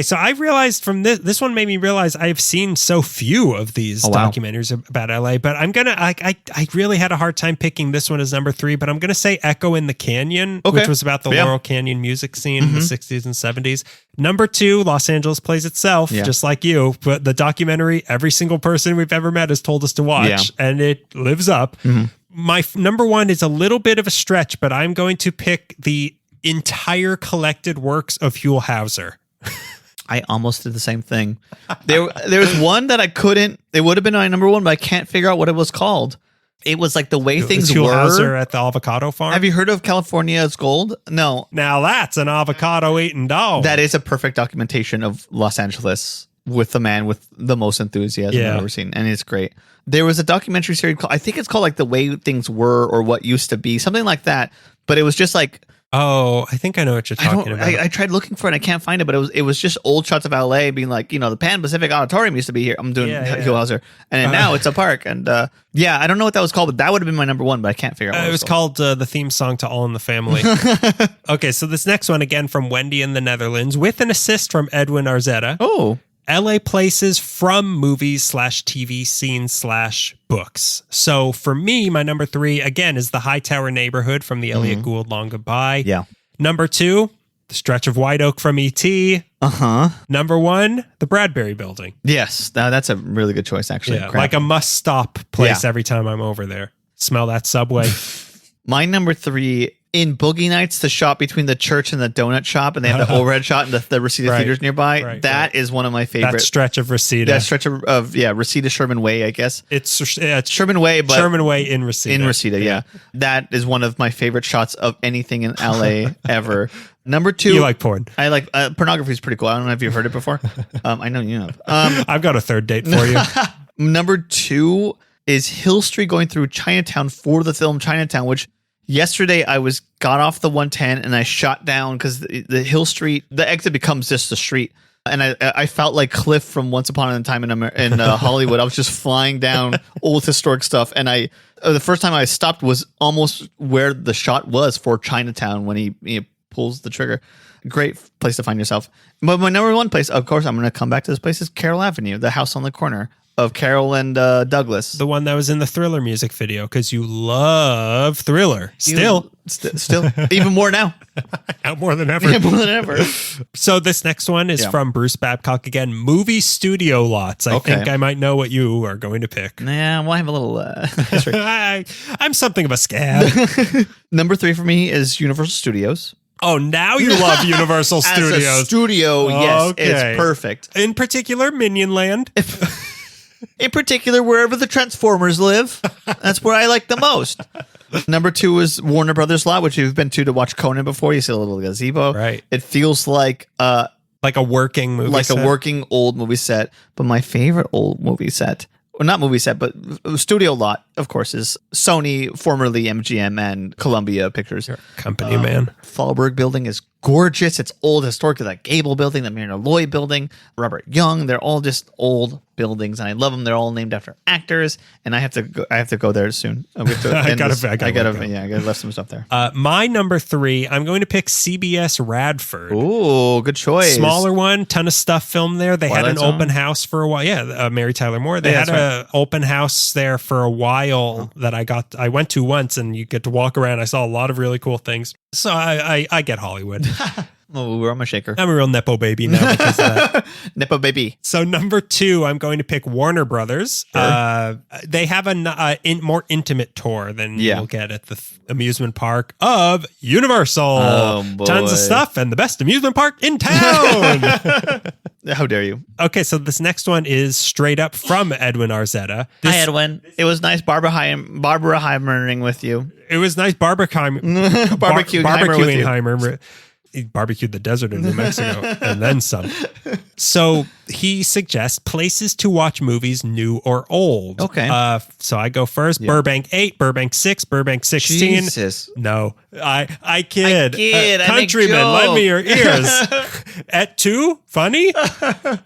so I realized from this one made me realize I've seen so few of these documentaries about LA, but I really had a hard time picking this one as number 3, but I'm going to say Echo in the Canyon, which was about the Laurel Canyon music scene in the 60s and 70s. Number 2, Los Angeles Plays Itself, just like you, but the documentary every single person we've ever met has told us to watch, and it lives up. My number 1 is a little bit of a stretch, but I'm going to pick the entire collected works of Huell Hauser. I almost did the same thing. There was one that I couldn't. It would have been my number 1, but I can't figure out what it was called. It was like the way things Huell were. Hauser at the avocado farm. Have you heard of California's Gold? No. Now that's an avocado eating dog. That is a perfect documentation of Los Angeles with the man with the most enthusiasm I've ever seen, and it's great. There was a documentary series called, I think it's called like The Way Things Were or What Used to Be, something like that. But it was just like, oh, I think I know what you're talking about. I tried looking for it and I can't find it, but it was just old shots of LA being like, the Pan Pacific Auditorium used to be here. I'm doing Huell Hauser, and now it's a park. And I don't know what that was called, but that would have been my number 1, but I can't figure out what it was called. The theme song to All in the Family. Okay, so this next one again from Wendy in the Netherlands with an assist from Edwin Arzetta. Oh. LA places from movies / TV scenes / books. So for me, my number 3, again, is the Hightower neighborhood from the Elliot Gould Long Goodbye. Yeah. Number 2, the stretch of White Oak from E.T. Number 1, the Bradbury Building. Yes. That's a really good choice, actually. Yeah, like a must-stop place every time I'm over there. Smell that subway. My number 3, in Boogie Nights, the shot between the church and the donut shop, and they have the overhead shot and the Reseda Theaters nearby. That is one of my favorite. That stretch of Reseda. That stretch of Reseda Sherman Way, I guess. It's Sherman Way, but Sherman Way in Reseda. In Reseda, yeah. That is one of my favorite shots of anything in LA ever. Number 2, you like porn. I like pornography is pretty cool. I don't know if you've heard it before. I know you have. I've got a third date for you. Number 2 is Hill Street going through Chinatown for the film Chinatown, which yesterday I got off the 110 and I shot down because the Hill Street, the exit becomes just the street. And I felt like Cliff from Once Upon a Time in Hollywood. I was just flying down old historic stuff. And the first time I stopped was almost where the shot was for Chinatown when he pulls the trigger. Great place to find yourself. But my number 1 place, of course, I'm going to come back to this place, is Carroll Avenue, the house on the corner of Carroll and Douglas. The one that was in the Thriller music video, because you love Thriller. Still. Even more now. More than ever. More than ever. So this next one is from Bruce Babcock again. Movie studio lots. I think I might know what you are going to pick. Nah, well, I have a little history. I'm something of a scab. Number 3 for me is Universal Studios. Oh, now you love Universal Studios. As a studio, yes, it's perfect. In particular, Minion Land. In particular, wherever the Transformers live, that's where I like the most. Number 2 is Warner Brothers lot, which you've been to watch Conan before. You see a little gazebo. Right. It feels like a working movie set. Like a working old movie set. But my favorite old movie set, well, not movie set, but studio lot, of course, is Sony, formerly MGM, and Columbia Pictures. Company, man. Fallberg Building is gorgeous. It's old, historic. That Gable Building, the Myrna Loy Building, Robert Young. They're all just old buildings, and I love them. They're all named after actors, and I have to go there soon. I gotta left some stuff there. My number 3, I'm going to pick CBS Radford. Ooh, good choice. Smaller one, ton of stuff filmed there. They had an open house for a while. Yeah, Mary Tyler Moore. They had an open house there for a while that I went to once, and you get to walk around. I saw a lot of really cool things. So I get Hollywood. Oh, I'm a shaker. I'm a real Nepo baby now because of that. Nepo baby. So number 2, I'm going to pick Warner Brothers. Sure. They have a more intimate tour than you'll get at the amusement park of Universal. Oh, boy. Tons of stuff and the best amusement park in town. How dare you? Okay, so this next one is straight up from Edwin Arzetta. Hi, Edwin. It was nice Barberheimering with you. It was nice barbecuing. He barbecued the desert in New Mexico and then some. So he suggests places to watch movies new or old. Okay. So I go first. Yeah. Burbank 8, Burbank 6, Burbank 16. Jesus. No, I kid. Countrymen, lend me your ears. At 2, funny.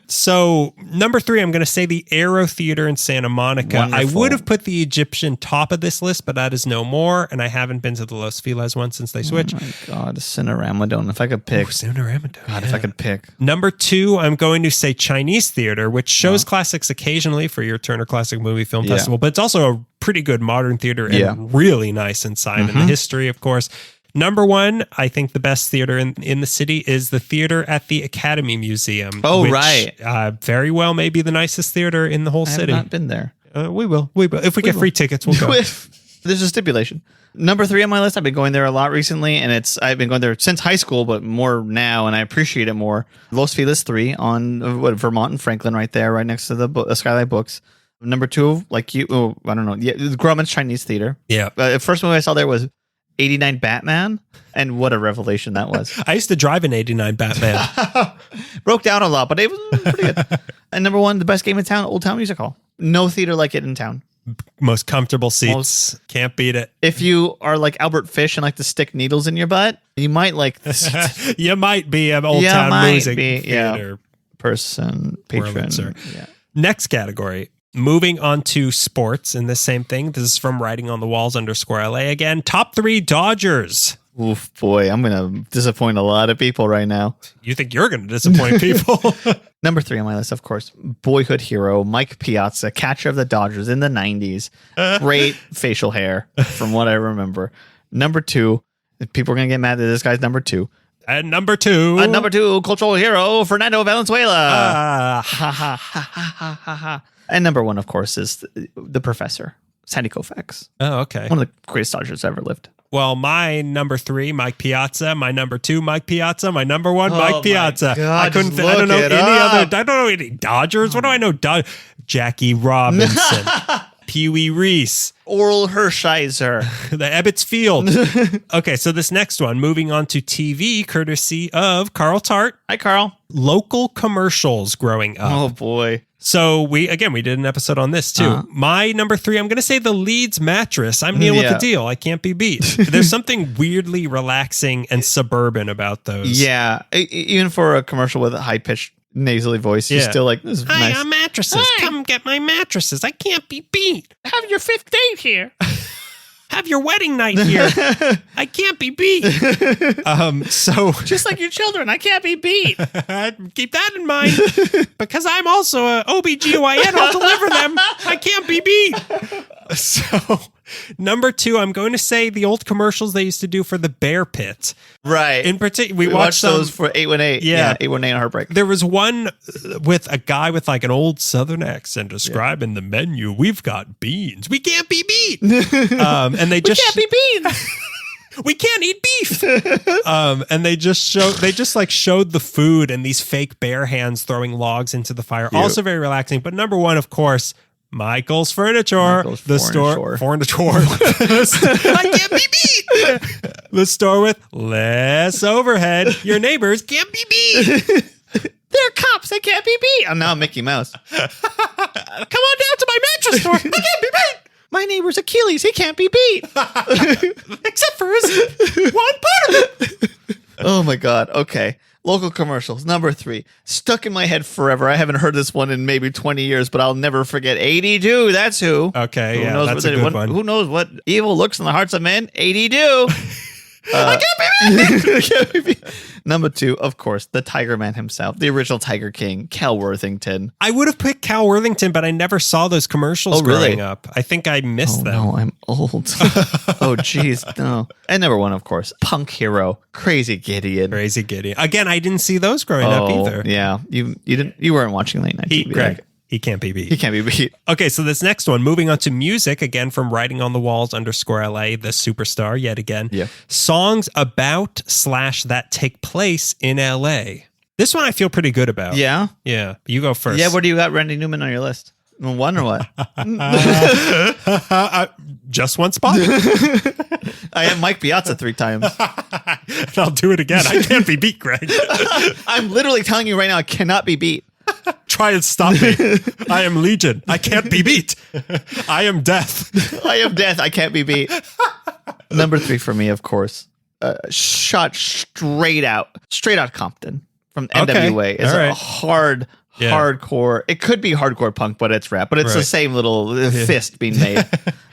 So number 3, I'm going to say the Aero Theater in Santa Monica. Wonderful. I would have put the Egyptian top of this list, but that is no more. And I haven't been to the Los Feliz one since they switched. Oh my God, Cinerama Dome. If I could pick. Cinerama Dome. God, if I could pick. Number 2, I'm going to say Chinese Theater, which shows classics occasionally for your Turner Classic Movie Film Festival, but it's also a pretty good modern theater and really nice inside and the history, of course. Number 1, I think the best theater in the city is the theater at the Academy Museum. Oh, which, right. Very well may be the nicest theater in the whole city. I have not been there. We will. If we get free tickets, we'll go. There's a stipulation. Number 3 on my list, I've been going there a lot recently, and I've been going there since high school, but more now, and I appreciate it more. Los Feliz 3 on Vermont and Franklin, right there, right next to the Skylight Books. Number 2, I don't know, Grumman's Chinese Theater. Yeah. The first movie I saw there was 89 Batman, and what a revelation that was. I used to drive an 89 Batman. Broke down a lot, but it was pretty good. And number 1, the best game in town, Old Town Music Hall. No theater like it in town. Most comfortable seats. Can't beat it. If you are like Albert Fish and like to stick needles in your butt, you might like the seats. You might be an Old Town Music Theater person, patron. Yeah. Next category. Moving on to sports and the same thing. This is from Writing on the Walls _LA again. Top 3 Dodgers. Oof, boy, I'm going to disappoint a lot of people right now. You think you're going to disappoint people? Number 3 on my list, of course, boyhood hero, Mike Piazza, catcher of the Dodgers in the 90s. Great facial hair from what I remember. Number 2, people are going to get mad that this guy's number 2. And number 2. Number 2, cultural hero, Fernando Valenzuela. And number 1, of course, is the professor, Sandy Koufax. Oh, okay. One of the greatest Dodgers ever lived. Well, my number 3, Mike Piazza. My number 2, Mike Piazza. My number 1, Mike Piazza. God, I don't know any Dodgers. What do I know? Jackie Robinson, Pee Wee Reese, Oral Hershiser, the Ebbets Field. Okay, so this next one, moving on to TV, courtesy of Carl Tart. Hi, Carl. Local commercials growing up. Oh boy. So we did an episode on this too. My number 3, I'm going to say the Leeds mattress. I'm Neil with the deal. I can't be beat. There's something weirdly relaxing and suburban about those. Yeah. Even for a commercial with a high-pitched nasally voice, you're still like, this is Hi, nice. I'm mattresses. Hi. Come get my mattresses. I can't be beat. Have your 5th date here. Have your wedding night here. I can't be beat. So just like your children, I can't be beat. Keep that in mind, because I'm also a OBGYN. I'll deliver them. I can't be beat. So number 2, I'm going to say the old commercials they used to do for the Bear Pit. Right. In particular, we watched those for 818. Yeah, 818 Heartbreak. There was one with a guy with like an old Southern accent describing the menu. We've got beans. We can't be beat. And they just we can't be beans. We can't eat beef. And they just showed the food and these fake bear hands throwing logs into the fire. Cute. Also very relaxing. But number 1, of course, Michael's Furniture. The store. I can't be beat. The store with less overhead. Your neighbors can't be beat. They're cops. They can't be beat. I'm now Mickey Mouse. Come on down to my mattress store. I can't be beat. My neighbor's Achilles. He can't be beat. Except for his one part of it. Oh my God. Okay. Local commercials. Number 3. Stuck in my head forever. I haven't heard this one in maybe 20 years, but I'll never forget. 82. That's who. Okay. That's a good one. Who knows what evil looks in the hearts of men? 82. I can't be Can't be beat. Number 2, of course, the Tiger Man himself, the original Tiger King, Cal Worthington. I would have picked Cal Worthington, but I never saw those commercials growing up. I think I missed them. No, I'm old. Oh, geez, no. And number 1, of course, punk hero, Crazy Gideon. Crazy Gideon. Again, I didn't see those growing up either. Yeah, you weren't watching late night TV. Greg, he can't be beat. He can't be beat. Okay, so this next one, moving on to music, again from Writing on the Walls _ LA, the superstar yet again. Yeah. Songs about / that take place in LA. This one I feel pretty good about. Yeah? Yeah. You go first. Yeah, where do you got Randy Newman on your list? 1 or what? Just one spot. I have Mike Piazza 3 times. And I'll do it again. I can't be beat, Greg. I'm literally telling you right now, I cannot be beat. Try and stop me. I am Legion. I can't be beat. I am Death. I am Death. I can't be beat. Number 3 for me, of course. Shot straight out Compton from NWA. It's a hardcore. It could be hardcore punk, but it's rap. But it's the same little fist being made.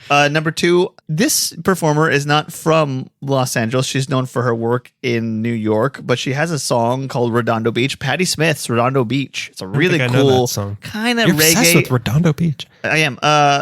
Number 2, this performer is not from Los Angeles. She's known for her work in New York, but she has a song called Redondo Beach. Patti Smith's Redondo Beach. It's a really cool kind of reggae. Obsessed with Redondo Beach. I am.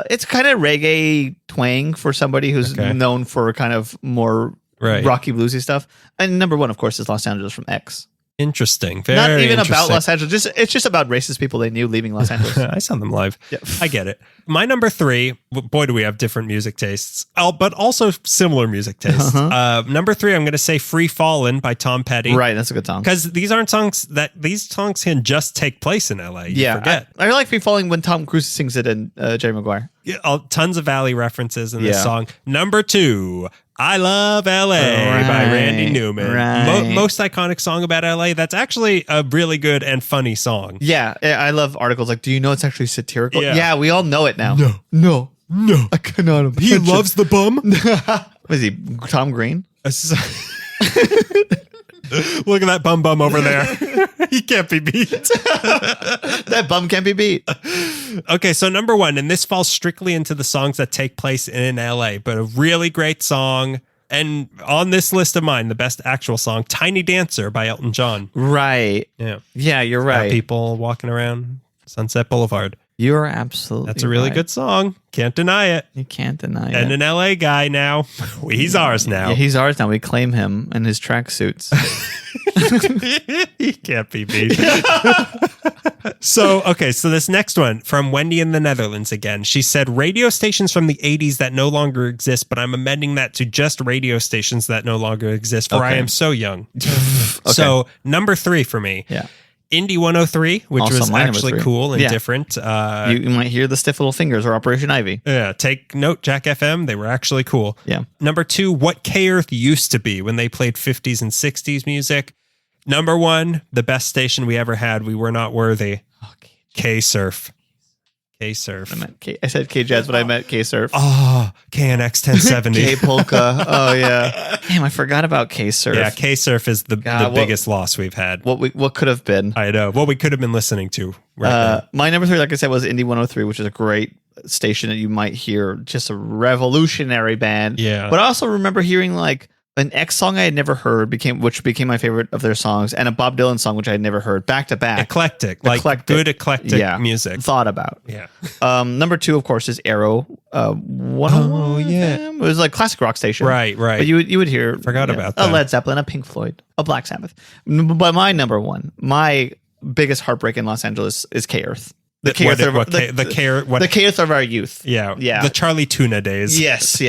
It's kind of reggae twang for somebody who's known for kind of more rocky bluesy stuff. And number 1, of course, is Los Angeles from X. Interesting. Not even about Los Angeles. It's just about racist people they knew leaving Los Angeles. I saw them live. Yeah. I get it. My number 3, boy, do we have different music tastes, but also similar music tastes. Number 3, I'm going to say Free Fallin' by Tom Petty. Right, that's a good song. Because these songs can just take place in LA. You forget. I like Free Falling when Tom Cruise sings it in Jerry Maguire. Yeah, tons of Valley references in this song. Number 2, I Love LA by Randy Newman. Most iconic song about LA. That's actually a really good and funny song. Yeah, I love articles like, do you know it's actually satirical? Yeah, we all know it now. No. I cannot imagine. He loves the bum. Was he Tom Green? Look at that bum over there. He can't be beat. That bum can't be beat. Okay, so number 1, and this falls strictly into the songs that take place in LA, but a really great song. And on this list of mine, the best actual song, Tiny Dancer by Elton John. Right. Yeah, you're right. People walking around Sunset Boulevard. You're absolutely That's a really good song. Can't deny it. You can't deny it. And an LA guy now. He's ours now. Yeah, he's ours now. We claim him and his tracksuits. He can't be beat. So this next one from Wendy in the Netherlands again. She said, radio stations from the 80s that no longer exist, but I'm amending that to just radio stations that no longer exist, for I am so young. So number 3 for me. Yeah. Indie 103, which also was actually cool and different. You might hear the Stiff Little Fingers or Operation Ivy. Yeah, take note, Jack FM. They were actually cool. Yeah. Number 2, What K-Earth used to be when they played 50s and 60s music. Number 1, the best station we ever had. We were not worthy. K-Surf. K-Surf. I said K-Jazz, but I meant K-Surf. Oh, KNX 1070. K-Polka. Oh, yeah. Damn, I forgot about K-Surf. Yeah, K-Surf is the biggest loss we've had. What could have been. I know. What we could have been listening to right now. My number 3, like I said, was Indie 103, which is a great station that you might hear. Just a revolutionary band. Yeah. But I also remember hearing like an X song I had never heard, which became my favorite of their songs, and a Bob Dylan song which I had never heard, back to back. Eclectic. Good eclectic music. Thought about. Yeah. Number 2, of course, is Arrow. It was like classic rock station. Right. But you would hear about that. A Led Zeppelin, a Pink Floyd, a Black Sabbath. But my number 1, my biggest heartbreak in Los Angeles is K-Earth. The K-Earth of our youth. Yeah. The Charlie Tuna days. Yes.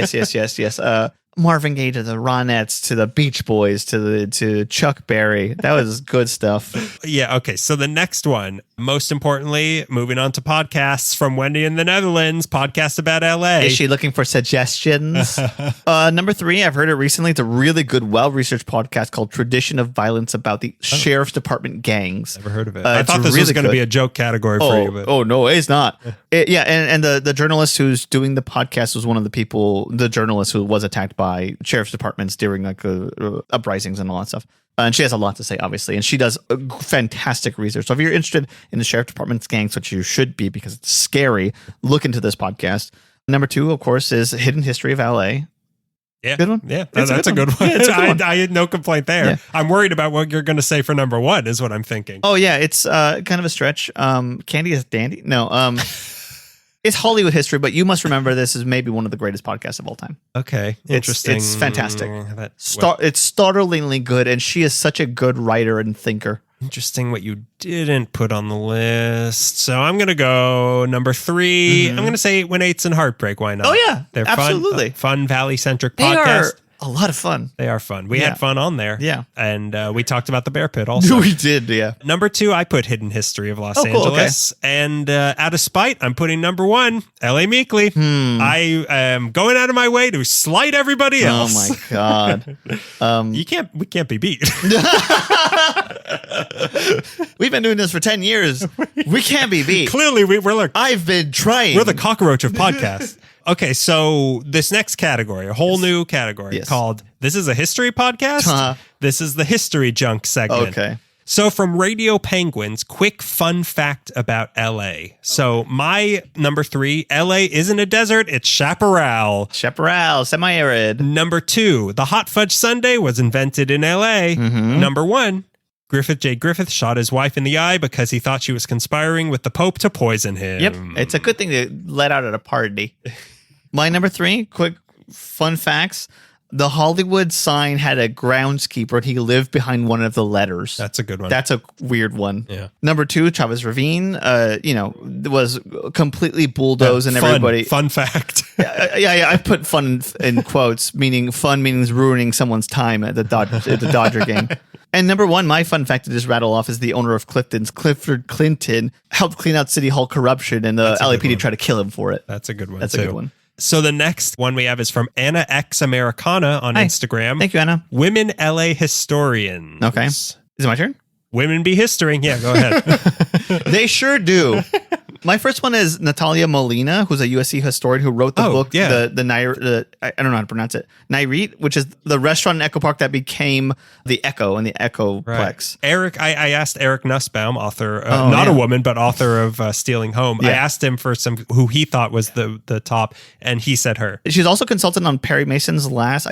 Marvin Gaye to the Ronettes to the Beach Boys to Chuck Berry. That was good stuff. Yeah. Okay. So the next one, most importantly, moving on to podcasts from Wendy in the Netherlands, podcast about LA. Is she looking for suggestions? Number 3, I've heard it recently. It's a really good, well-researced podcast called Tradition of Violence about the Sheriff's Department gangs. Never heard of it. I thought this was going to be a joke category for you. But. Oh, no, it's not. And the journalist who's doing the podcast was one of the journalist who was attacked by sheriff's departments during like uprisings and all that stuff. And she has a lot to say, obviously, and she does fantastic research. So if you're interested in the sheriff department's gangs, which you should be because it's scary, look into this podcast. Number 2, of course, is Hidden History of LA. Yeah. Good one? Yeah, that's a good one. I had no complaint there. Yeah. I'm worried about what you're going to say for number 1 is what I'm thinking. Oh, yeah. It's kind of a stretch. Candy is Dandy? No. It's Hollywood history, but you must remember this is maybe one of the greatest podcasts of all time. Okay. Interesting. It's fantastic. It's startlingly good, and she is such a good writer and thinker. Interesting what you didn't put on the list. So I'm going to go number 3. I'm going to say When Eights and Heartbreak. Why not? Oh, yeah. They're absolutely. Fun Valley-centric They podcast. Are a lot of fun. They are fun. We had fun on there. Yeah. And we talked about the Bear Pit also. We did, yeah. Number 2, I put Hidden History of Los Angeles. Okay. And out of spite, I'm putting number 1, L.A. Meekley. I am going out of my way to slight everybody else. Oh, my God. We can't be beat. We've been doing this for 10 years. We can't be beat. Clearly, we're like... I've been trying. We're the cockroach of podcasts. Okay, so this next category, a whole new category called This is a History Podcast. This is the History Junk segment. Okay. So from Radio Penguins, quick fun fact about LA. So my number 3, LA isn't a desert, it's chaparral. Chaparral, semi-arid. Number 2, the hot fudge sundae was invented in LA. Number 1, Griffith J. Griffith shot his wife in the eye because he thought she was conspiring with the Pope to poison him. Yep, it's a good thing to let out at a party. My number 3, quick fun facts. The Hollywood sign had a groundskeeper, and he lived behind one of the letters. That's a good one. That's a weird one. Yeah. Number 2, Chavez Ravine, was completely bulldozed and everybody. Fun fact. Yeah. I put fun in quotes, meaning fun means ruining someone's time at the Dodger game. And number 1, my fun fact to just rattle off is the owner of Clifton's, Clifford Clinton, helped clean out City Hall corruption, and the LAPD tried to kill him for it. That's a good one. That's a good one. So the next one we have is from Anna X Americana on Instagram. Thank you, Anna. Women LA historians. Okay. Is it my turn? Women be historying. Yeah, go ahead. They sure do. My first one is Natalia Molina, who's a USC historian who wrote the book, I don't know how to pronounce it, Nayarit, which is the restaurant in Echo Park that became the Echo and the Echoplex. Right. Eric, I asked Eric Nussbaum, author, a woman, but author of Stealing Home. Yeah. I asked him for who he thought was the top, and he said her. She's also consultant on Perry Mason's last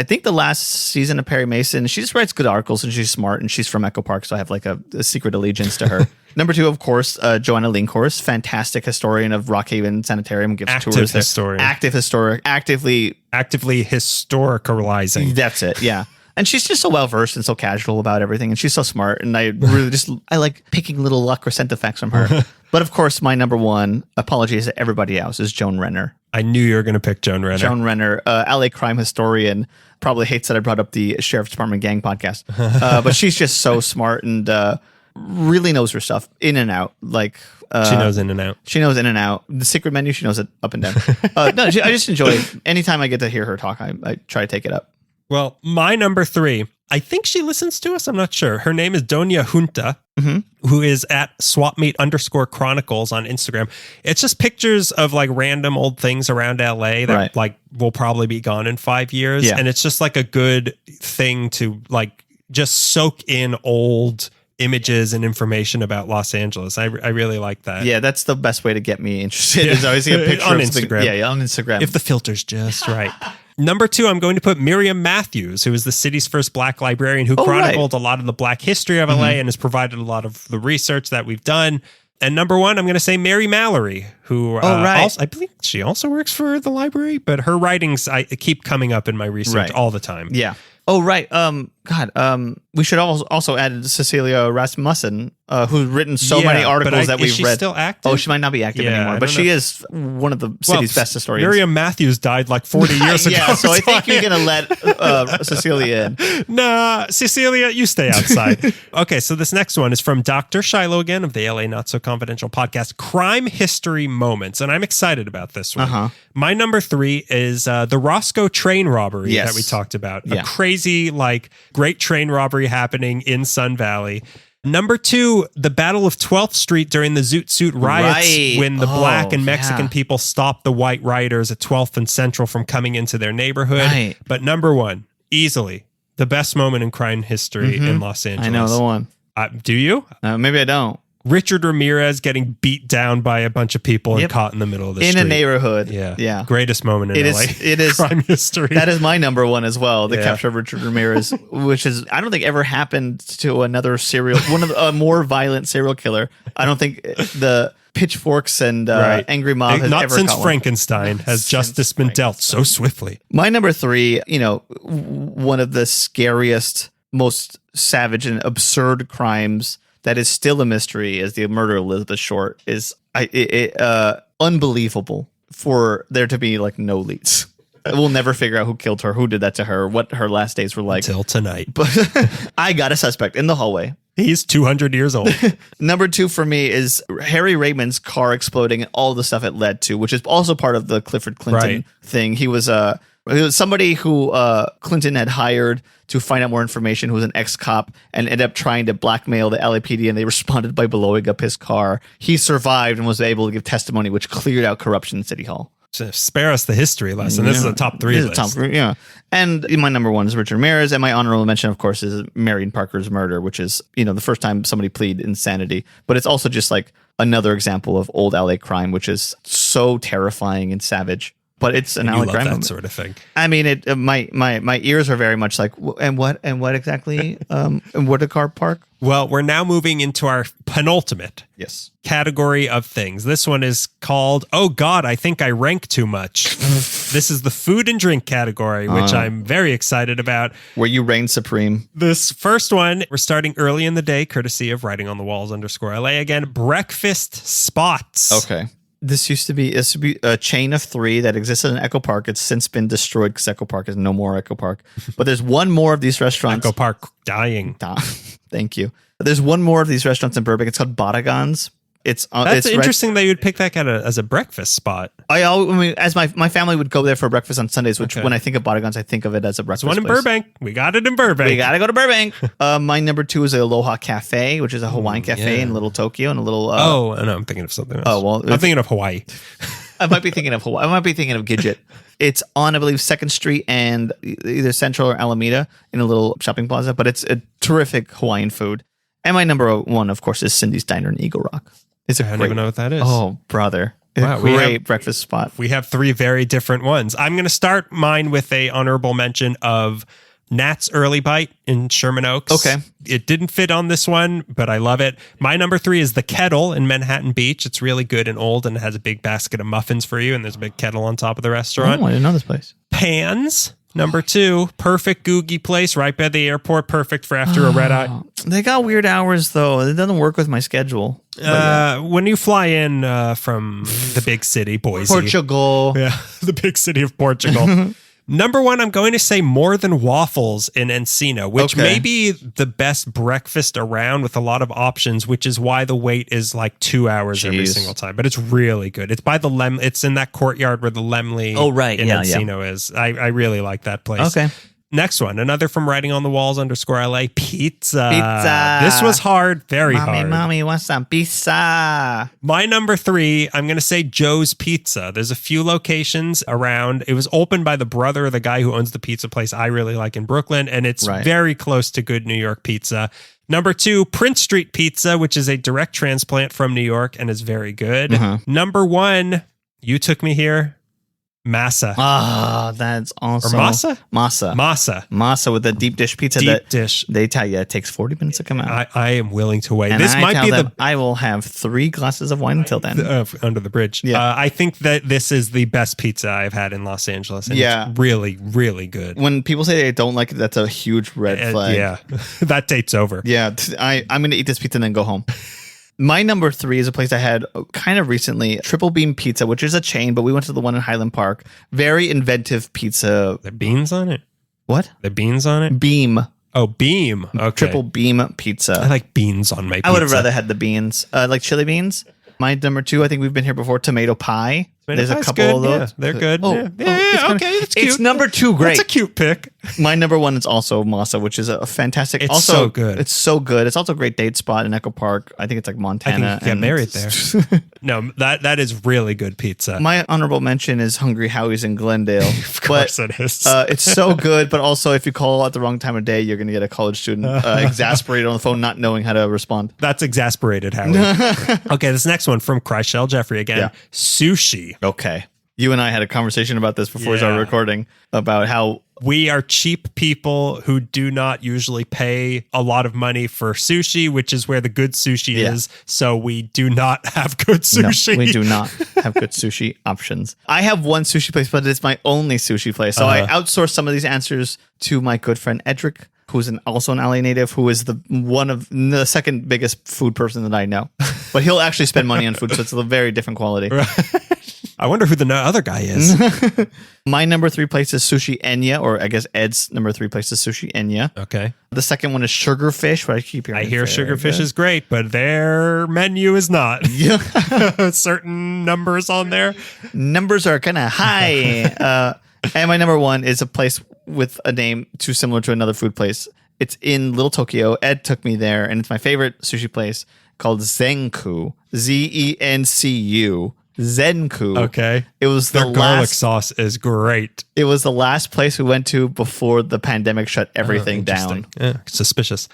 season of Perry Mason. She just writes good articles, and she's smart, and she's from Echo Park, so I have like a secret allegiance to her. Number 2, of course, Joanna Linkhorst, fantastic historian of Rockhaven Sanitarium, gives tours there. Active historian. Actively historicalizing. That's it, yeah. And she's just so well-versed and so casual about everything, and she's so smart, and I like picking little La Crescenta facts from her. But of course, my number 1, apologies to everybody else, is Joan Renner. I knew you were going to pick Joan Renner. Joan Renner, LA crime historian, probably hates that I brought up the Sheriff's Department Gang podcast. But she's just so smart and really knows her stuff in and out. Like she knows in and out. She knows in and out. The secret menu, she knows it up and down. I just enjoy it. Anytime I get to hear her talk, I try to take it up. Well, my number 3, I think she listens to us. I'm not sure. Her name is Donia Junta, who is at swapmeet_chronicles on Instagram. It's just pictures of like random old things around LA that like will probably be gone in 5 years. Yeah. And it's just like a good thing to like just soak in old images and information about Los Angeles. I really like that. Yeah, that's the best way to get me interested. Is always get a picture on Instagram. On Instagram. If the filter's just right. Number 2, I'm going to put Miriam Matthews, who is the city's first Black librarian who chronicled a lot of the Black history of LA and has provided a lot of the research that we've done. And number 1, I'm going to say Mary Mallory, who also, I believe she also works for the library, but her writings keep coming up in my research all the time. Yeah. Oh, right. We should also add Cecilia Rasmussen, who's written so many articles that we've read. Is she still active? Oh, she might not be active anymore, but she is one of the city's best historians. Miriam Matthews died like 40 years ago. Yeah, so I think you're going to let Cecilia in. Nah, Cecilia, you stay outside. Okay, so this next one is from Dr. Shiloh again of the LA Not So Confidential podcast, Crime History Moments, and I'm excited about this one. My number 3 is the Roscoe train robbery that we talked about. A crazy, like, great train robbery happening in Sun Valley. Number 2, the Battle of 12th Street during the Zoot Suit riots when the black and Mexican people stopped the white rioters at 12th and Central from coming into their neighborhood. But number 1, easily, the best moment in crime history in Los Angeles. I know the one. Do you? Maybe I don't. Richard Ramirez getting beat down by a bunch of people and caught in the middle of the street. In a neighborhood. Yeah. Greatest moment in LA. It is crime history. That is my number one as well. The capture of Richard Ramirez, which is, I don't think ever happened to another a more violent serial killer. I don't think the pitchforks and angry mob has not ever since caught Frankenstein has justice been dealt so swiftly. My number 3, one of the scariest, most savage and absurd crimes that is still a mystery is the murder of Elizabeth Short. Is unbelievable for there to be like no leads. We'll never figure out who killed her, who did that to her, what her last days were like. Until tonight. But I got a suspect in the hallway. He's 200 years old. Number 2 for me is Harry Raymond's car exploding and all the stuff it led to, which is also part of the Clifford Clinton thing. He was somebody who Clinton had hired to find out more information, who was an ex-cop and ended up trying to blackmail the LAPD, and they responded by blowing up his car. He survived and was able to give testimony, which cleared out corruption in City Hall. So spare us the history lesson. This is a top 3 list. And my number 1 is Richard Ramirez, and my honorable mention, of course, is Marion Parker's murder, which is, the first time somebody pleaded insanity. But it's also just like another example of old LA crime, which is so terrifying and savage. But it's an LA crime moment. Sort of thing. I mean, my ears are very much like, and what exactly? And what a car park? Well, we're now moving into our penultimate category of things. This one is called, oh God, I think I rank too much. This is the food and drink category, which I'm very excited about. Where you reign supreme. This first one, we're starting early in the day, courtesy of Writing on the Walls _LA again. Breakfast spots. Okay. This used to be a chain of 3 that existed in Echo Park. It's since been destroyed because Echo Park is no more Echo Park. But there's one more of these restaurants. Echo Park dying. Thank you. There's one more of these restaurants in Burbank. It's called Bottagons. That's interesting that you'd pick that as a breakfast spot. I mean, as my family would go there for breakfast on Sundays, which when I think of Bottagons, I think of it as a breakfast place. One in Burbank. We got it in Burbank. We got to go to Burbank. My number 2 is Aloha Cafe, which is a Hawaiian cafe in Little Tokyo and a little. No, I'm thinking of something else. Oh well, I'm thinking of Hawaii. I might be thinking of Hawaii. I might be thinking of Gidget. It's on, I believe, 2nd Street and either Central or Alameda in a little shopping plaza. But it's a terrific Hawaiian food. And my number 1, of course, is Cindy's Diner in Eagle Rock. I don't even know what that is. Oh, brother. Wow, a great breakfast spot. We have 3 very different ones. I'm going to start mine with a honorable mention of Nat's Early Bite in Sherman Oaks. Okay. It didn't fit on this one, but I love it. My number 3 is The Kettle in Manhattan Beach. It's really good and old and it has a big basket of muffins for you, and there's a big kettle on top of the restaurant. Oh, I didn't know this place. Pan's. Number 2, perfect Googie place right by the airport. Perfect for after a red eye. They got weird hours, though. It doesn't work with my schedule. When you fly in from the big city, Boise. Portugal. Yeah, the big city of Portugal. Number 1, I'm going to say More Than Waffles in Encino, which may be the best breakfast around with a lot of options, which is why the wait is like 2 hours every single time. But it's really good. It's by the It's in that courtyard where the Lemley in Encino is. I really like that place. Okay. Next one, another from Writing on the Walls _LA, pizza. This was hard, very hard. Mommy, wants some pizza. My number 3, I'm going to say Joe's Pizza. There's a few locations around. It was opened by the brother of the guy who owns the pizza place I really like in Brooklyn, and it's very close to good New York pizza. Number 2, Prince Street Pizza, which is a direct transplant from New York and is very good. Number 1, you took me here. Masa. Ah, that's awesome. Or masa? Masa with the deep dish pizza. Deep dish. They tell you it takes 40 minutes to come out. I am willing to wait. And this might be I will have 3 glasses of wine until then. Under the bridge. Yeah. I think that this is the best pizza I've had in Los Angeles. And it's really, really good. When people say they don't like it, that's a huge red flag. Yeah. That date's over. Yeah. I'm going to eat this pizza and then go home. My number 3 is a place I had kind of recently, Triple Beam Pizza, which is a chain, but we went to the one in Highland Park. Very inventive pizza. There beans on it? What? The beans on it? Beam. Oh, Beam. Okay. Triple Beam Pizza. I like beans on my pizza. I would have rather had the beans. Like chili beans. My number 2, I think we've been here before, Tomato Pie. There's a couple of those. Yeah, they're good. Oh, That's cute. It's number 2. Great. That's a cute pick. My number 1 is also Masa, which is a fantastic. It's also so good. It's so good. It's also a great date spot in Echo Park. I think it's like Montana. I think you get married there. No, that is really good pizza. My honorable mention is Hungry Howie's in Glendale. Of course it is. It's so good, but also if you call at the wrong time of day, you're going to get a college student exasperated on the phone, not knowing how to respond. That's exasperated, Howie. Okay, this next one from Chryshell Jeffrey again. Yeah. Sushi. Okay. You and I had a conversation about this before we started recording about how we are cheap people who do not usually pay a lot of money for sushi, which is where the good sushi is. So we do not have good sushi. No, we do not have good sushi options. I have one sushi place, but it's my only sushi place. So I outsource some of these answers to my good friend Edric, who's also an LA native, who is the second biggest food person that I know. But he'll actually spend money on food, so it's a very different quality. Right. I wonder who the other guy is. My number 3 place is Sushi Enya, or I guess Ed's number 3 place is Sushi Enya. Okay. The second one is Sugarfish, but I keep hearing I hear Sugarfish is great, but their menu is not. Yeah. Certain numbers on there. Numbers are kind of high. And my number 1 is a place with a name too similar to another food place. It's in Little Tokyo. Ed took me there, and it's my favorite sushi place called Zenku. Zencu. Zenku. Okay. It was their garlic sauce is great. It was the last place we went to before the pandemic shut everything down. Yeah, suspicious.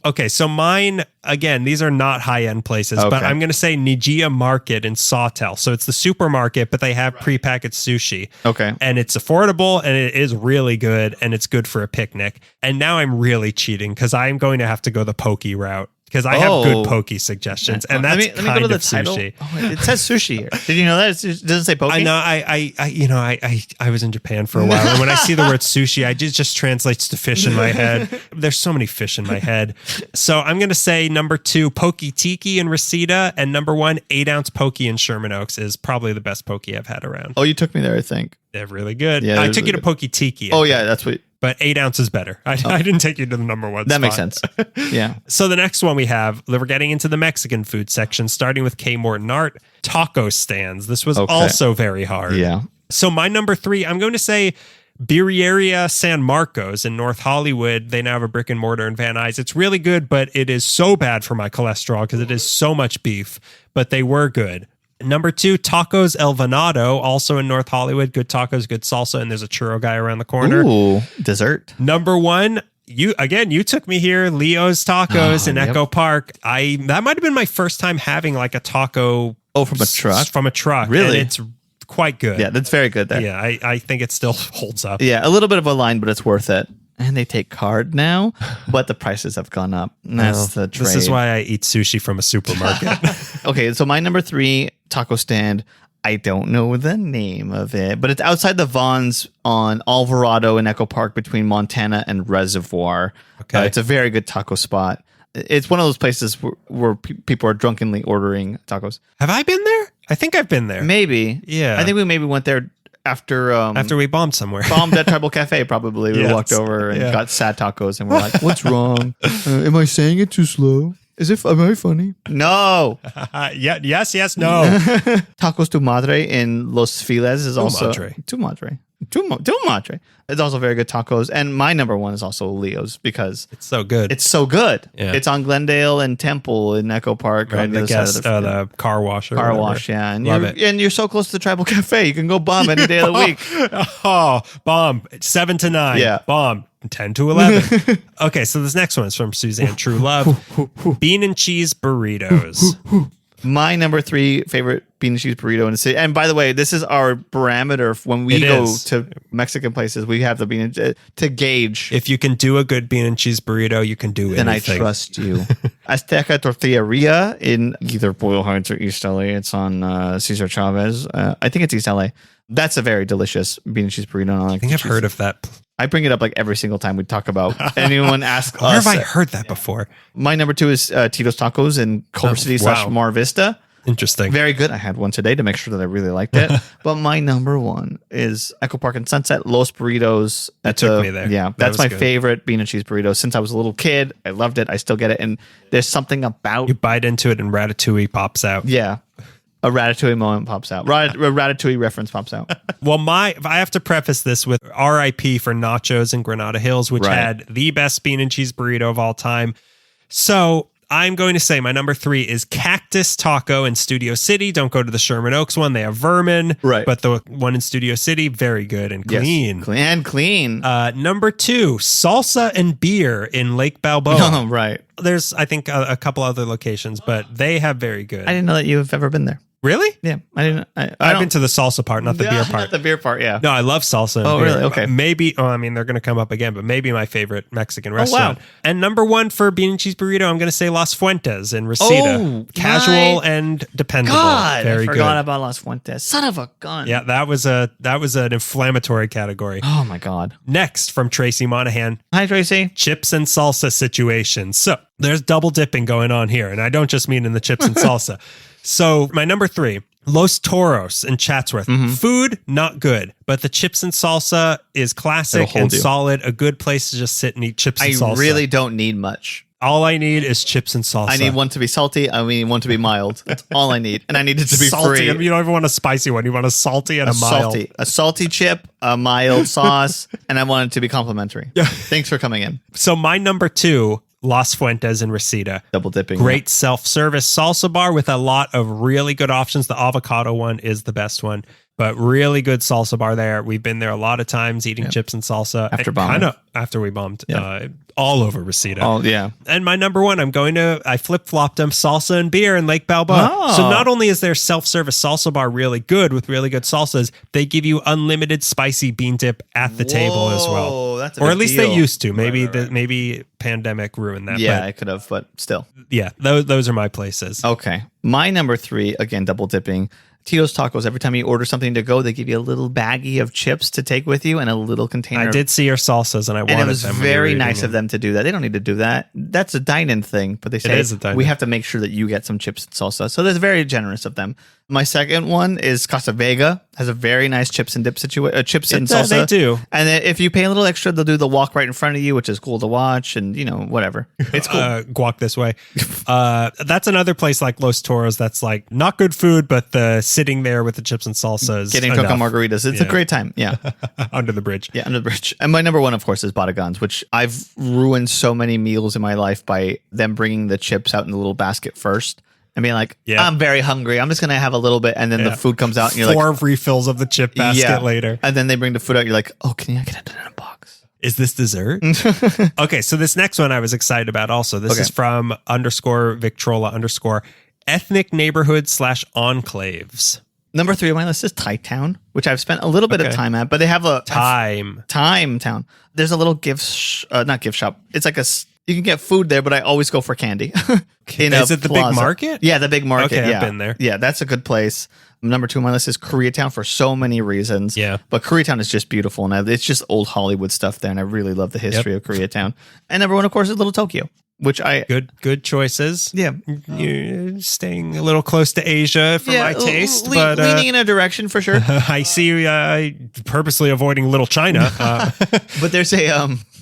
Okay, so mine, again, these are not high-end places, but I'm going to say Nijiya Market in Sawtell. So it's the supermarket, but they have prepackaged sushi. Okay. And it's affordable, and it is really good, and it's good for a picnic. And now I'm really cheating because I'm going to have to go the poke route. Because I have good poke suggestions, and that's let me go to the title. Sushi. Oh, it says sushi here. Did you know that? It doesn't say poke? I know. I was in Japan for a while, and when I see the word sushi, it just translates to fish in my head. There's so many fish in my head. So I'm going to say number 2, Poke Tiki in Reseda, and number 1, 8-ounce Poke in Sherman Oaks is probably the best poke I've had around. Oh, you took me there, I think. They're really good. Yeah, I took you to Poke Tiki. Yeah, that's what. But 8 ounces better. I didn't take you to the number 1 That spot. makes sense. Yeah. So the next one we have, we're getting into the Mexican food section, starting with K. Morton Art, taco stands. This was also very hard. Yeah. So my number 3, I'm going to say Birreria San Marcos in North Hollywood. They now have a brick and mortar in Van Nuys. It's really good, but it is so bad for my cholesterol because it is so much beef, but they were good. Number 2, Tacos El Venado, also in North Hollywood. Good tacos, good salsa, and there's a churro guy around the corner. Ooh, dessert. Number 1, you took me here, Leo's Tacos in Echo Park. That might have been my first time having like a taco. Oh, from a truck? From a truck. Really? And it's quite good. Yeah, that's very good there. Yeah, I think it still holds up. Yeah, a little bit of a line, but it's worth it. And they take card now, but the prices have gone up. That's the trade. This is why I eat sushi from a supermarket. Okay, so my number 3 taco stand, I don't know the name of it, but it's outside the Vons on Alvarado in Echo Park between Montana and Reservoir. Okay. It's a very good taco spot. It's one of those places where people are drunkenly ordering tacos. Have I been there? I think I've been there. Maybe. Yeah. I think we maybe went there after we bombed somewhere. Bombed at Tribal Cafe, probably. We walked over and got sad tacos and we're like, what's wrong? Am I saying it too slow? Am I funny? No. Yes, no. Tacos Tu Madre in Los Files is also Tu Madre. It's also very good tacos. And my number 1 is also Leo's because it's so good. Yeah. It's on Glendale and Temple in Echo Park. Right, the car wash. Car wash, yeah. And you're so close to the Tribal Cafe. You can go bomb any day of the week. Oh, bomb. 7 to 9. Yeah. Bomb. 10 to 11. Okay, so this next one is from Suzanne True Love. Bean and cheese burritos. My number 3 favorite bean and cheese burrito in the city. And by the way, this is our parameter when we go to Mexican places. We have the bean and, to gauge. If you can do a good bean and cheese burrito, you can do anything. Then I trust you. Azteca Tortilleria in either Boyle Heights or East LA. It's on Cesar Chavez. I think it's East LA. That's a very delicious bean and cheese burrito. I think I've heard of that. I bring it up like every single time we talk about anyone asks us. Where have I heard that before? My number 2 is Tito's Tacos in Culver City / Mar Vista. Interesting. Very good. I had one today to make sure that I really liked it. But my number 1 is Echo Park and Sunset, Los Burritos. That took me there. Yeah, that's my favorite bean and cheese burrito. Since I was a little kid, I loved it. I still get it. And there's something about... You bite into it and ratatouille pops out. Yeah. A Ratatouille moment pops out. A Ratatouille reference pops out. Well, I have to preface this with RIP for Nachos in Granada Hills, which had the best bean and cheese burrito of all time. So I'm going to say my number 3 is Cactus Taco in Studio City. Don't go to the Sherman Oaks one. They have vermin. Right. But the one in Studio City, very good and clean. Yes, clean. Number 2, Salsa and Beer in Lake Balboa. Oh, right. There's, I think, a couple other locations, but they have very good. I didn't know that you've ever been there. Really? Yeah, I didn't. I've been to the salsa part, not the beer part. Not the beer part, yeah. No, I love salsa. And beer. Really? Okay. Maybe. I mean, they're going to come up again, but maybe my favorite Mexican restaurant. Wow. And number 1 for bean and cheese burrito, I'm going to say Las Fuentes in Reseda. Casual and dependable. God, very I forgot good. about Las Fuentes. Son of a gun. Yeah, that was an inflammatory category. Oh my God. Next, from Tracy Monahan. Hi, Tracy. Chips and salsa situation. So there's double dipping going on here, and I don't just mean in the chips and salsa. So my number 3. Los Toros in Chatsworth. Food, not good, but the chips and salsa is classic and solid. A good place to just sit and eat chips and salsa. I really don't need much. All I need is chips and salsa. I need one to be salty. I need one to be mild. That's all I need. And I need it to be salty. free. You don't even want a spicy one. You want a salty and a mild. A salty chip, a mild sauce, and I want it to be complimentary. Thanks for coming in. So my number 2, Las Fuentes in Reseda. Double dipping. Great self-service salsa bar with a lot of really good options. The avocado one is the best one, but really good salsa bar there. We've been there a lot of times eating chips and salsa. After bombing. Kind of after we bombed. All over Reseda. Oh, yeah. And my number 1, I flip-flopped them, salsa and beer in Lake Balboa. Oh. So not only is their self-service salsa bar really good with really good salsas, they give you unlimited spicy bean dip at the table as well. That's or at least deal. they used to. Maybe Right. maybe pandemic ruined that. Yeah, but I could have, but still. yeah, those are my places. Okay. My number 3, again, double dipping. Tito's Tacos. Every time you order something to go, they give you a little baggie of chips to take with you and a little container. I did see your salsas and I wanted them. And it was very nice of them to do that. They don't need to do that. That's a dine-in thing, but they say we have to make sure that you get some chips and salsa. So that's very generous of them. My second one is Casa Vega. Has a very nice chips and dip chips and salsa. They do. And then if you pay a little extra, they'll do the walk right in front of you, which is cool to watch, and whatever. It's cool. Guac this way. That's another place like Los Toros that's like not good food, but the sitting there with the chips and salsa is getting coca margaritas. It's a great time. Yeah. Under the bridge. Yeah, under the bridge. And my number 1, of course, is Bodegons, which I've ruined so many meals in my life by them bringing the chips out in the little basket first. And being like, I'm very hungry. I'm just going to have a little bit. And then the food comes out and you're 4 refills of the chip basket later. And then they bring the food out. You're like, oh, can I get it in a box? Is this dessert? Okay, so this next one I was excited about also. This is from _Victrola_ ethnic neighborhood / enclaves. Number 3 on my list is Thai Town, which I've spent a little bit of time at, but they have a Time Town. There's a little not gift shop. It's like you can get food there, but I always go for candy. Is it the big market? Yeah, the big market. Okay, yeah. I've been there. Yeah, that's a good place. Number 2 on my list is Koreatown for so many reasons. Yeah. But Koreatown is just beautiful. And it's just old Hollywood stuff there. And I really love the history of Koreatown. And number 1, of course, is Little Tokyo, which good choices. Yeah. You're staying a little close to Asia for my taste. But leaning in a direction for sure. I see purposely avoiding Little China. But there's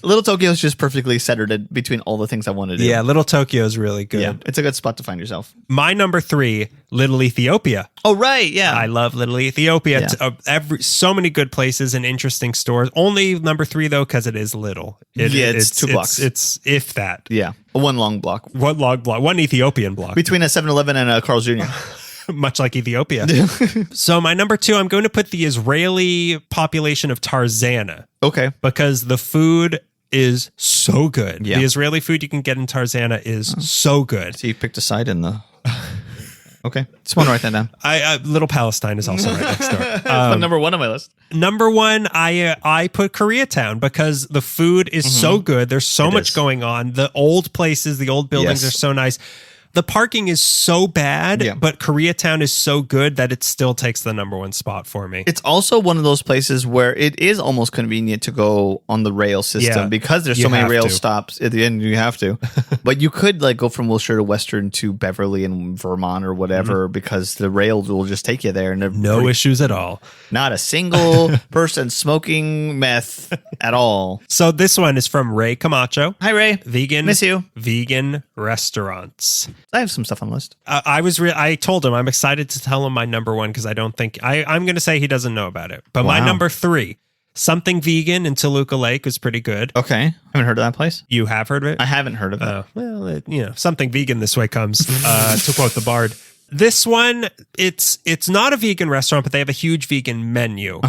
Little Tokyo is just perfectly centered between all the things I want to do. Yeah, Little Tokyo is really good. Yeah, it's a good spot to find yourself. My number 3, Little Ethiopia. Oh, right. Yeah. I love Little Ethiopia. Yeah. So many good places and interesting stores. Only number 3, though, because it is little. It's 2 blocks. It's if that. Yeah. 1 long block. 1 long block. 1 Ethiopian block. Between a 7-Eleven and a Carl's Jr. Much like Ethiopia. So my number 2, I'm going to put the Israeli population of Tarzana. Okay. Because the food is so good. Yeah. The Israeli food you can get in Tarzana is so good. So you picked a side in the... Okay. Just want to write that down. Little Palestine is also right next door. That's number 1 on my list. Number 1, I put Koreatown because the food is so good. There's so much going on. The old places, the old buildings are so nice. The parking is so bad, but Koreatown is so good that it still takes the number 1 spot for me. It's also one of those places where it is almost convenient to go on the rail system because there's so many rail stops. At the end, you have to. But you could go from Wilshire to Western to Beverly and Vermont or whatever because the rails will just take you there. And no issues at all. Not a single person smoking meth at all. So this one is from Ray Camacho. Hi, Ray. Vegan. Miss you. Vegan restaurants. I have some stuff on the list. I told him I'm excited to tell him my number one because I don't think I'm going to say he doesn't know about it. But my number 3, something vegan in Toluca Lake was pretty good. Okay, I haven't heard of that place. You have heard of it? I haven't heard of it. Well, something vegan this way comes. To quote the Bard. This one, it's not a vegan restaurant, but they have a huge vegan menu.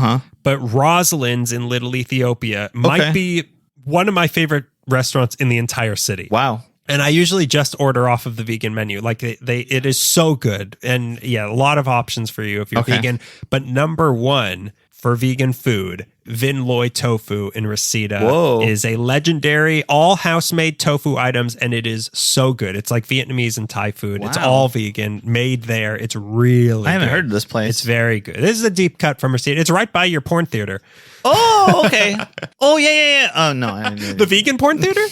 But Rosalind's in Little Ethiopia might be one of my favorite restaurants in the entire city. Wow. And I usually just order off of the vegan menu. Like it is so good. And yeah, a lot of options for you if you're vegan. But number 1 for vegan food, Vin Loy Tofu in Reseda is a legendary all house-made tofu items, and it is so good. It's like Vietnamese and Thai food. Wow. It's all vegan, made there. It's really I haven't heard of this place. It's very good. This is a deep cut from Reseda. It's right by your porn theater. Oh, okay. Oh, yeah. Oh, no. The vegan porn theater?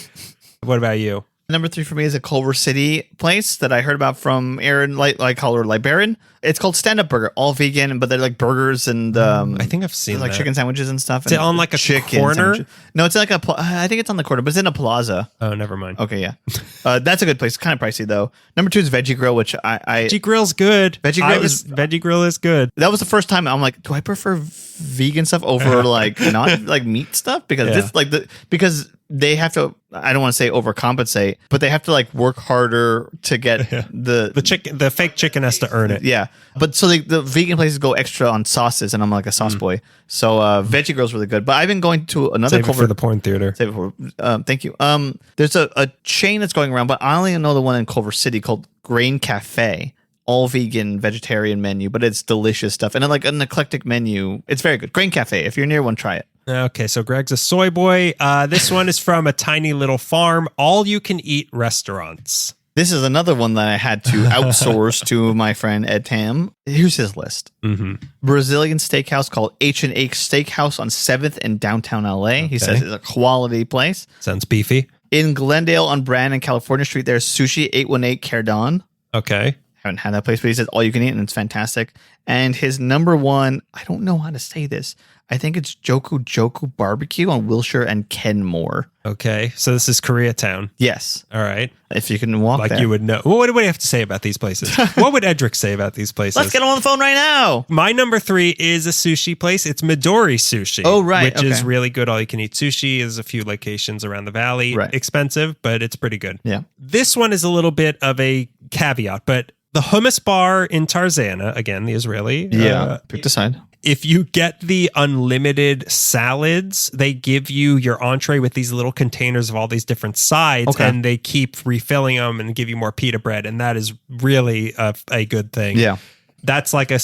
What about you? Number 3 for me is a Culver City place that I heard about from Aaron, like call her Liberian. It's called Stand Up Burger, all vegan, but they're like burgers and I think I've seen like chicken sandwiches and stuff. Is it on like a corner? Sandwiches. No, it's like I think it's on the corner, but it's in a plaza. Oh, never mind. Okay, yeah, that's a good place. Kind of pricey though. Number 2 is Veggie Grill, which Veggie Grill's good. Veggie Grill is good. That was the first time I'm like, do I prefer vegan stuff over like not like meat stuff because because they have to, I don't want to say overcompensate, but they have to like work harder to get the fake chicken has to earn it. Yeah. But so the vegan places go extra on sauces, and I'm like a sauce boy. So Veggie Grill's really good. But I've been going to another Save it for the porn theater. Save it for, thank you. There's a chain that's going around, but I only know the one in Culver City called Grain Cafe. All vegan, vegetarian menu, but it's delicious stuff. And like an eclectic menu. It's very good. Grain Cafe. If you're near one, try it. Okay, so Greg's a soy boy. This one is from a tiny little farm, all you can eat restaurants. This is another one that I had to outsource to my friend Ed Tam. Here's his list. Brazilian steakhouse called H&H Steakhouse on 7th in downtown LA. He says it's a quality place. Sounds beefy. In Glendale on Brand and California Street, there's Sushi 818 Cardon. Okay. Haven't had that place, but he says all you can eat, and it's fantastic. And his number 1, I don't know how to say this. I think it's Joku Barbecue on Wilshire and Kenmore. Okay, so this is Koreatown. Yes. All right. If you can walk like there. You would know. What do we have to say about these places? What would Edric say about these places? Let's get him on the phone right now. My number 3 is a sushi place. It's Midori Sushi. Oh, right. Which is really good. All you can eat sushi. There's a few locations around the valley. Right. Expensive, but it's pretty good. Yeah. This one is a little bit of a caveat, but the hummus bar in Tarzana, again, the Israeli. Pick the side. If you get the unlimited salads, they give you your entree with these little containers of all these different sides, and they keep refilling them and give you more pita bread, and that is really a good thing. Yeah. That's like a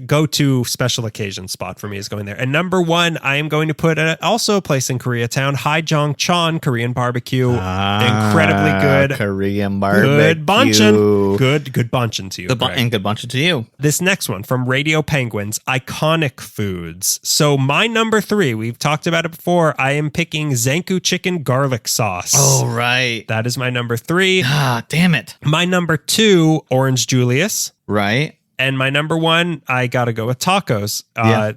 go-to special occasion spot for me is going there. And number 1, I am going to put also a place in Koreatown, Haejongchon Korean barbecue. Incredibly good. Korean barbecue. Good banchan. Good banchan to you. And good banchan to you. This next one from Radio Penguins, Iconic Foods. So my number 3, we've talked about it before. I am picking Zanku chicken garlic sauce. Oh, right. That is my number 3. Ah, damn it. My number 2, Orange Julius. Right. And my number 1, I got to go with tacos.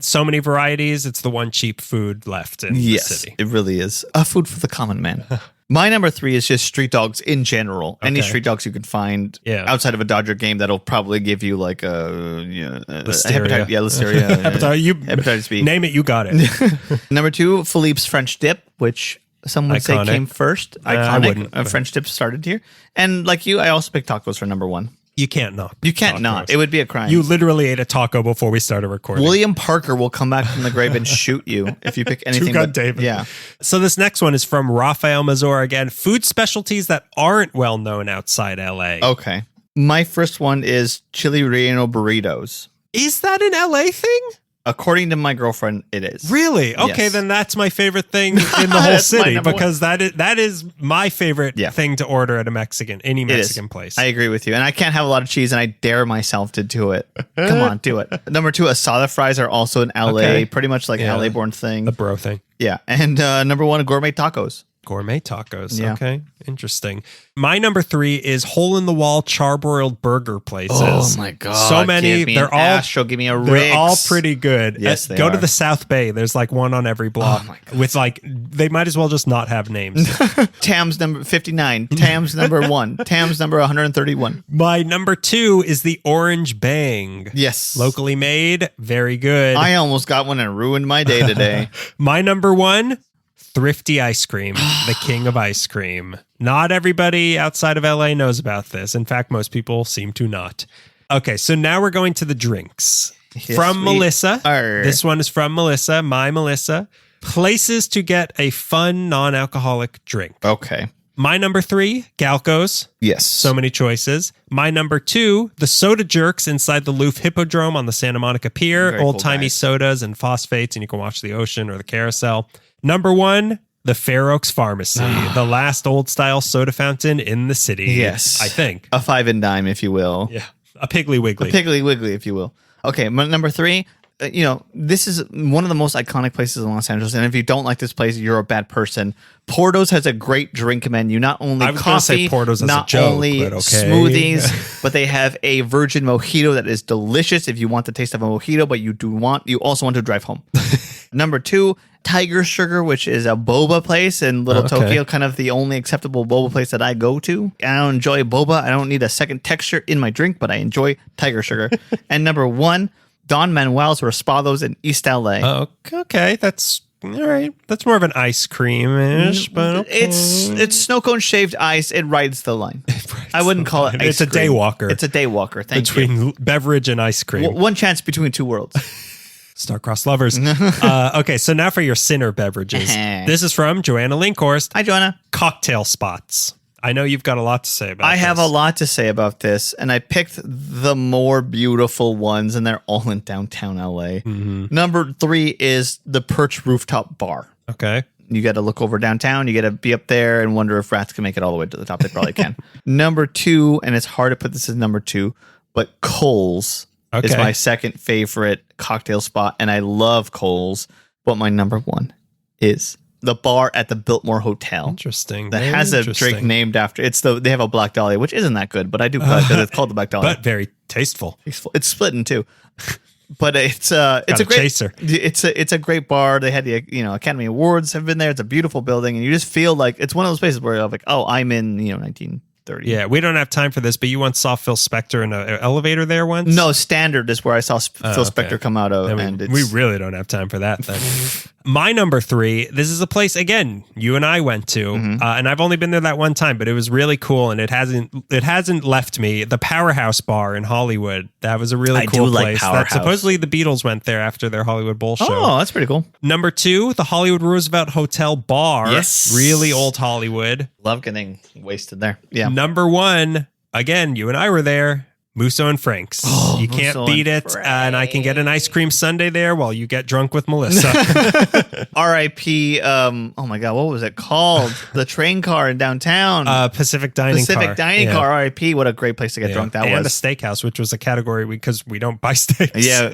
So many varieties. It's the one cheap food left in the city. It really is. A food for the common man. My number 3 is just street dogs in general. Okay. Any street dogs you can find outside of a Dodger game that'll probably give you like listeria. Listeria. Hepatitis B. Name it, you got it. Number 2, Philippe's French Dip, which some would say came first. Iconic. French Dip started here. And like you, I also picked tacos for number 1. You can't not. You can't not. It would be a crime. You literally ate a taco before we started recording. William Parker will come back from the grave and shoot you if you pick anything. But David. Yeah. So this next one is from Rafael Mazur again. Food specialties that aren't well known outside LA. Okay. My first one is chili relleno burritos. Is that an LA thing? According to my girlfriend, it is. Really? Okay, yes. Then that's my favorite thing in the whole city because that is my favorite thing to order at any Mexican place. I agree with you. And I can't have a lot of cheese, and I dare myself to do it. Come on, do it. Number 2, asada fries are also in LA, pretty much like an LA-born thing. The bro thing. Yeah. And number 1, gourmet tacos. Gourmet tacos. Yeah. Okay. Interesting. My number 3 is hole-in-the-wall charbroiled burger places. Oh my God. So many. They're all give me a Rick's. They're all pretty good. Yes, they Go are. to the South Bay. There's like one on every block. Oh my God. With like, they might as well just not have names. Tam's number 59. Tam's number 1. Tam's number 131. My number 2 is the Orange Bang. Yes. Locally made. Very good. I almost got one and ruined my day today. My number 1, Thrifty Ice Cream, the king of ice cream. Not everybody outside of LA knows about this. In fact, most people seem to not. Okay, so now we're going to the drinks. Yes, from Melissa. are. This one is from Melissa, my Melissa. Places to get a fun non-alcoholic drink. Okay. My number 3, Galco's. Yes. So many choices. My number 2, the Soda Jerks inside the Louvre Hippodrome on the Santa Monica Pier. Very cool Old-timey guys. sodas and phosphates, and you can watch the ocean or the carousel. Number 1, the Fair Oaks Pharmacy, the last old-style soda fountain in the city. Yes. I think. A 5 and dime, if you will. Yeah. A Piggly Wiggly. A Piggly Wiggly, if you will. Okay, my number 3, this is one of the most iconic places in Los Angeles, and if you don't like this place, you're a bad person. Porto's has a great drink menu. Not only I was gonna say coffee, Porto's as a not joke, only but okay. smoothies, but they have a virgin mojito that is delicious if you want the taste of a mojito, but you also want to drive home. Number 2, Tiger Sugar, which is a boba place in Little Tokyo, kind of the only acceptable boba place that I go to. I don't enjoy boba. I don't need a second texture in my drink, but I enjoy Tiger Sugar. And number 1, Don Manuel's Raspados in East LA. Oh, okay. That's all right. That's more of an ice cream-ish, but okay. It's snow cone shaved ice. It rides the line. I wouldn't call it ice It's a cream. day walker. It's a day walker. Thank you. Between beverage and ice cream. One chance between two worlds. Star-crossed lovers. Okay, so now for your sinner beverages. This is from Joanna Linkhorst. Hi, Joanna. Cocktail spots. I know you've got a lot to say about this. I have a lot to say about this, and I picked the more beautiful ones, and they're all in downtown LA. Mm-hmm. Number 3 is the Perch Rooftop Bar. Okay. You got to look over downtown. You got to be up there and wonder if rats can make it all the way to the top. They probably can. Number 2, and it's hard to put this as number 2, but Kohl's is my second favorite cocktail spot, and I love Kohl's. But my number 1 is the bar at the Biltmore Hotel. Interesting. That has a drink named after they have a Black Dahlia, which isn't that good, but I do because it's called the Black Dahlia. But very tasteful. It's split in two. But it's a great chaser. It's a great bar. They had the Academy Awards have been there. It's a beautiful building, and you just feel like it's one of those places where you're like, oh, I'm in 1930. Yeah, we don't have time for this, but you once saw Phil Spector in an elevator there once? No, Standard is where I saw Phil Spector come out of, we really don't have time for that then. My number 3, this is a place, again, you and I went to, and I've only been there that one time, but it was really cool, and it hasn't left me. The Powerhouse Bar in Hollywood. That was a really cool place. That supposedly the Beatles went there after their Hollywood Bowl show. Oh, that's pretty cool. Number 2, the Hollywood Roosevelt Hotel Bar. Yes. Really old Hollywood. Love getting wasted there. Yeah. Number 1, again, you and I were there. Musso and Frank's. You can't Musso beat and it. And I can get an ice cream sundae there while you get drunk with Melissa. R.I.P. Oh my God, what was it called? The train car in downtown. Pacific Dining Car. R.I.P. What a great place to get drunk that and was. A steakhouse, which was a category because we don't buy steaks. Yeah,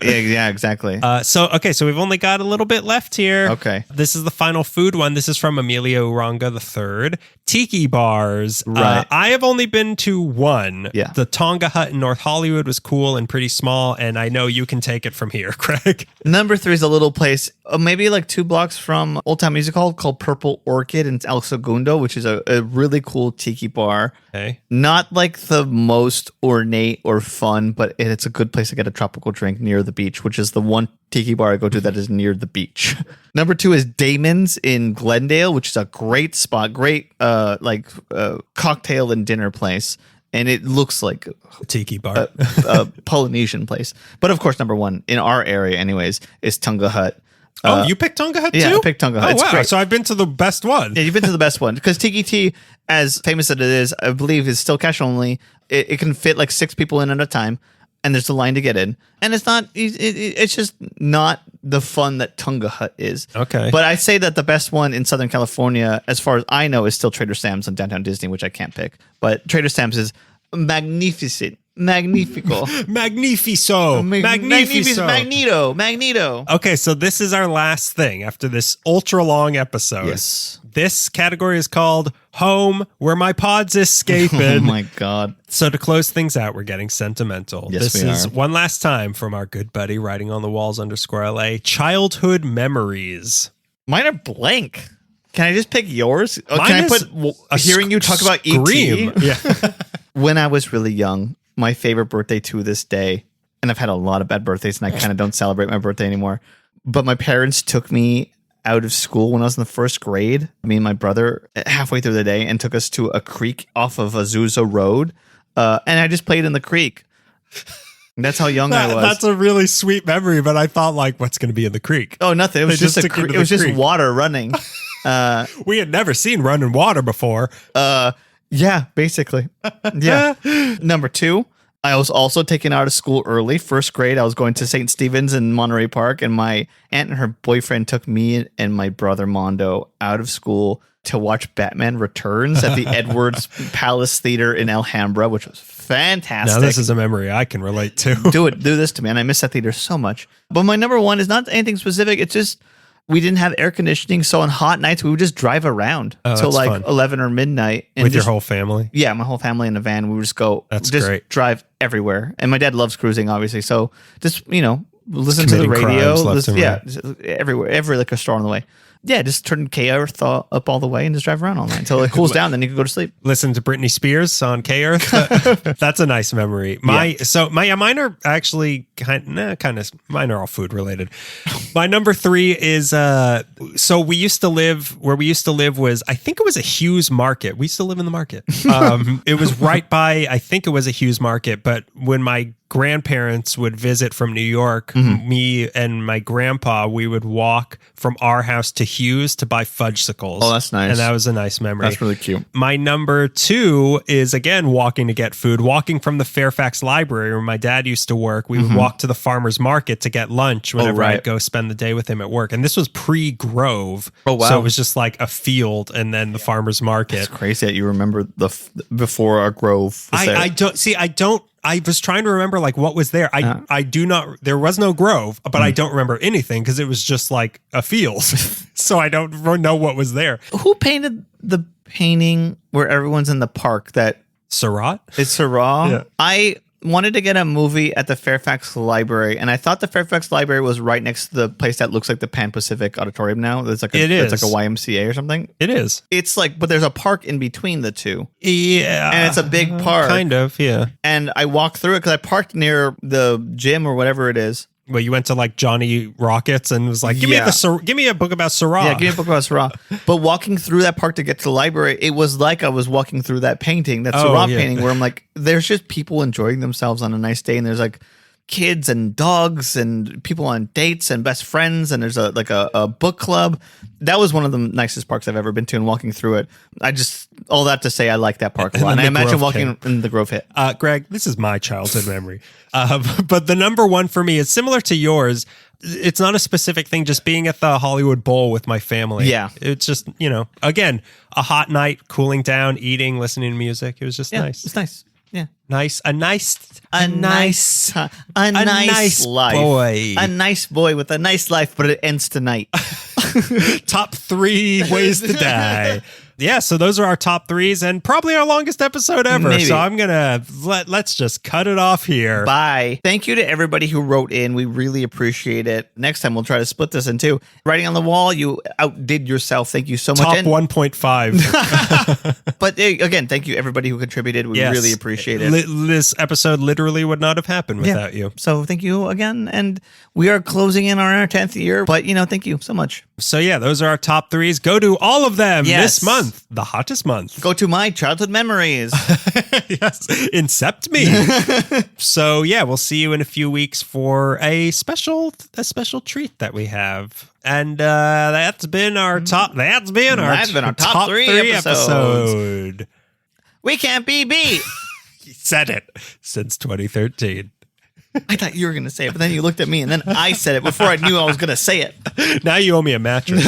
exactly. So we've only got a little bit left here. Okay. This is the final food one. This is from Emilio Uranga III. Tiki bars. Right. I have only been to one. Yeah. The Tonga Hut in North Hollywood was cool and pretty small, and I know you can take it from here, Craig. Number 3 is a little place, maybe like 2 blocks from Old Town Music Hall, called Purple Orchid in El Segundo, which is a really cool tiki bar. Okay. Not like the most ornate or fun, but it's a good place to get a tropical drink near the beach, which is the one tiki bar I go to that is near the beach. Number 2 is Damon's in Glendale, which is a great spot, great cocktail and dinner place. And it looks like a tiki bar, a Polynesian place. But of course, number 1 in our area, anyways, is Tonga Hut. You picked Tonga Hut too? Yeah, I picked Tonga Hut. Oh, it's wow. great. So I've been to the best one. Yeah, you've been to the best one. Because Tiki Tea, as famous as it is, I believe is still cash only. It can fit like 6 people in at a time. And there's a line to get in. And it's not, it's just not the fun that Tonga Hut is. Okay. But I say that the best one in Southern California, as far as I know, is still Trader Sam's in downtown Disney, which I can't pick. But Trader Sam's is magnificent. Magnifico. Magnifico. Magneto. Okay, so this is our last thing after this ultra long episode. Yes. This category is called Home, Where My Pod's Escaping. Oh my God. So to close things out, we're getting sentimental. Yes, this we is are. one last time from our good buddy writing on the walls _LA. Childhood memories. Mine are blank. Can I just pick yours? Mine Can I is put hearing you talk about scream. E.T.? Yeah. When I was really young, my favorite birthday to this day, and I've had a lot of bad birthdays and I kind of don't celebrate my birthday anymore, but my parents took me out of school when I was in the first grade, me and my brother, halfway through the day, and took us to a creek off of Azusa Road. And I just played in the creek. That's how young I was. That's a really sweet memory, but I thought, like, what's going to be in the creek? Oh, nothing. It was just creek. water running. We had never seen running water before. Yeah, basically. Yeah. Number 2, I was also taken out of school early. First grade, I was going to St. Stephen's in Monterey Park, and my aunt and her boyfriend took me and my brother Mondo out of school to watch Batman Returns at the Edwards Palace Theater in Alhambra, which was fantastic. Now, this is a memory I can relate to. Do this to me, and I miss that theater so much. But my number 1 is not anything specific. It's just we didn't have air conditioning, so on hot nights we would just drive around till like fun. 11 or midnight. And with your whole family? Yeah, my whole family in a van. We would just go. That's great. Drive everywhere. And my dad loves cruising, obviously. So just, listen to the radio. Everywhere, every liquor store on the way. Yeah, just turn K-Earth up all the way and just drive around all night until it cools down. Then you can go to sleep. Listen to Britney Spears on K-Earth. That's a nice memory. Mine are actually kind of mine are all food related. My number 3 is so we used to live where we used to live was, I think it was a Hughes Market. We used to live in the market. It was right by, I think it was a Hughes Market, but when my grandparents would visit from New York, me and my grandpa, we would walk from our house to Hughes to buy fudgesicles. Oh, that's nice. And that was a nice memory. That's really cute. My number 2 is, again, walking to get food. Walking from the Fairfax Library where my dad used to work, we would walk to the farmer's market to get lunch whenever I'd go spend the day with him at work. And this was pre-Grove. Oh, wow. So it was just like a field and then the farmer's market. It's crazy that you remember before our Grove was there. I was trying to remember like what was there. I do not. There was no Grove, but I don't remember anything because it was just like a field. So I don't know what was there. Who painted the painting where everyone's in the park? That Surratt? It's Surratt. Yeah. I wanted to get a movie at the Fairfax Library, and I thought the Fairfax Library was right next to the place that looks like the Pan Pacific Auditorium now. It's like it's like a YMCA or something. It is. It's like, but there's a park in between the two. Yeah. And it's a big park. Kind of, yeah. And I walked through it because I parked near the gym or whatever it is. Well, you went to like Johnny Rockets and was like, give me a book about Surratt. Yeah, give me a book about Surratt. But walking through that park to get to the library, it was like I was walking through that painting, that Surratt painting, where I'm like, there's just people enjoying themselves on a nice day, and there's like kids and dogs and people on dates and best friends, and there's a book club. That was one of the nicest parks I've ever been to, and walking through it, all that to say I like that park a lot. And I imagine walking in the Grove hit. Greg, this is my childhood memory. But the number 1 for me is similar to yours. It's not a specific thing, just being at the Hollywood Bowl with my family. Yeah. It's just, again, a hot night, cooling down, eating, listening to music. It was just nice. It's nice. Yeah. Nice. A nice life. Boy. A nice boy with a nice life, but it ends tonight. Top 3 ways to die. Yeah, so those are our top 3s and probably our longest episode ever. Maybe. So I'm gonna let's just cut it off here. Bye. Thank you to everybody who wrote in. We really appreciate it. Next time we'll try to split this in 2. Writing on the wall, you outdid yourself. Thank you so much. Top 1.5. But again, thank you everybody who contributed. We really appreciate it. This episode literally would not have happened without you. So thank you again. And we are closing in on our 10th year. But thank you so much. So yeah, those are our top 3s. Go to all of them this month. The hottest month. Go to my childhood memories. Yes. Incept me. So yeah, we'll see you in a few weeks for a special treat that we have. And that's been our top 3 episode. We can't be beat. He said it since 2013. I thought you were going to say it, but then you looked at me and then I said it before I knew I was going to say it. Now you owe me a mattress.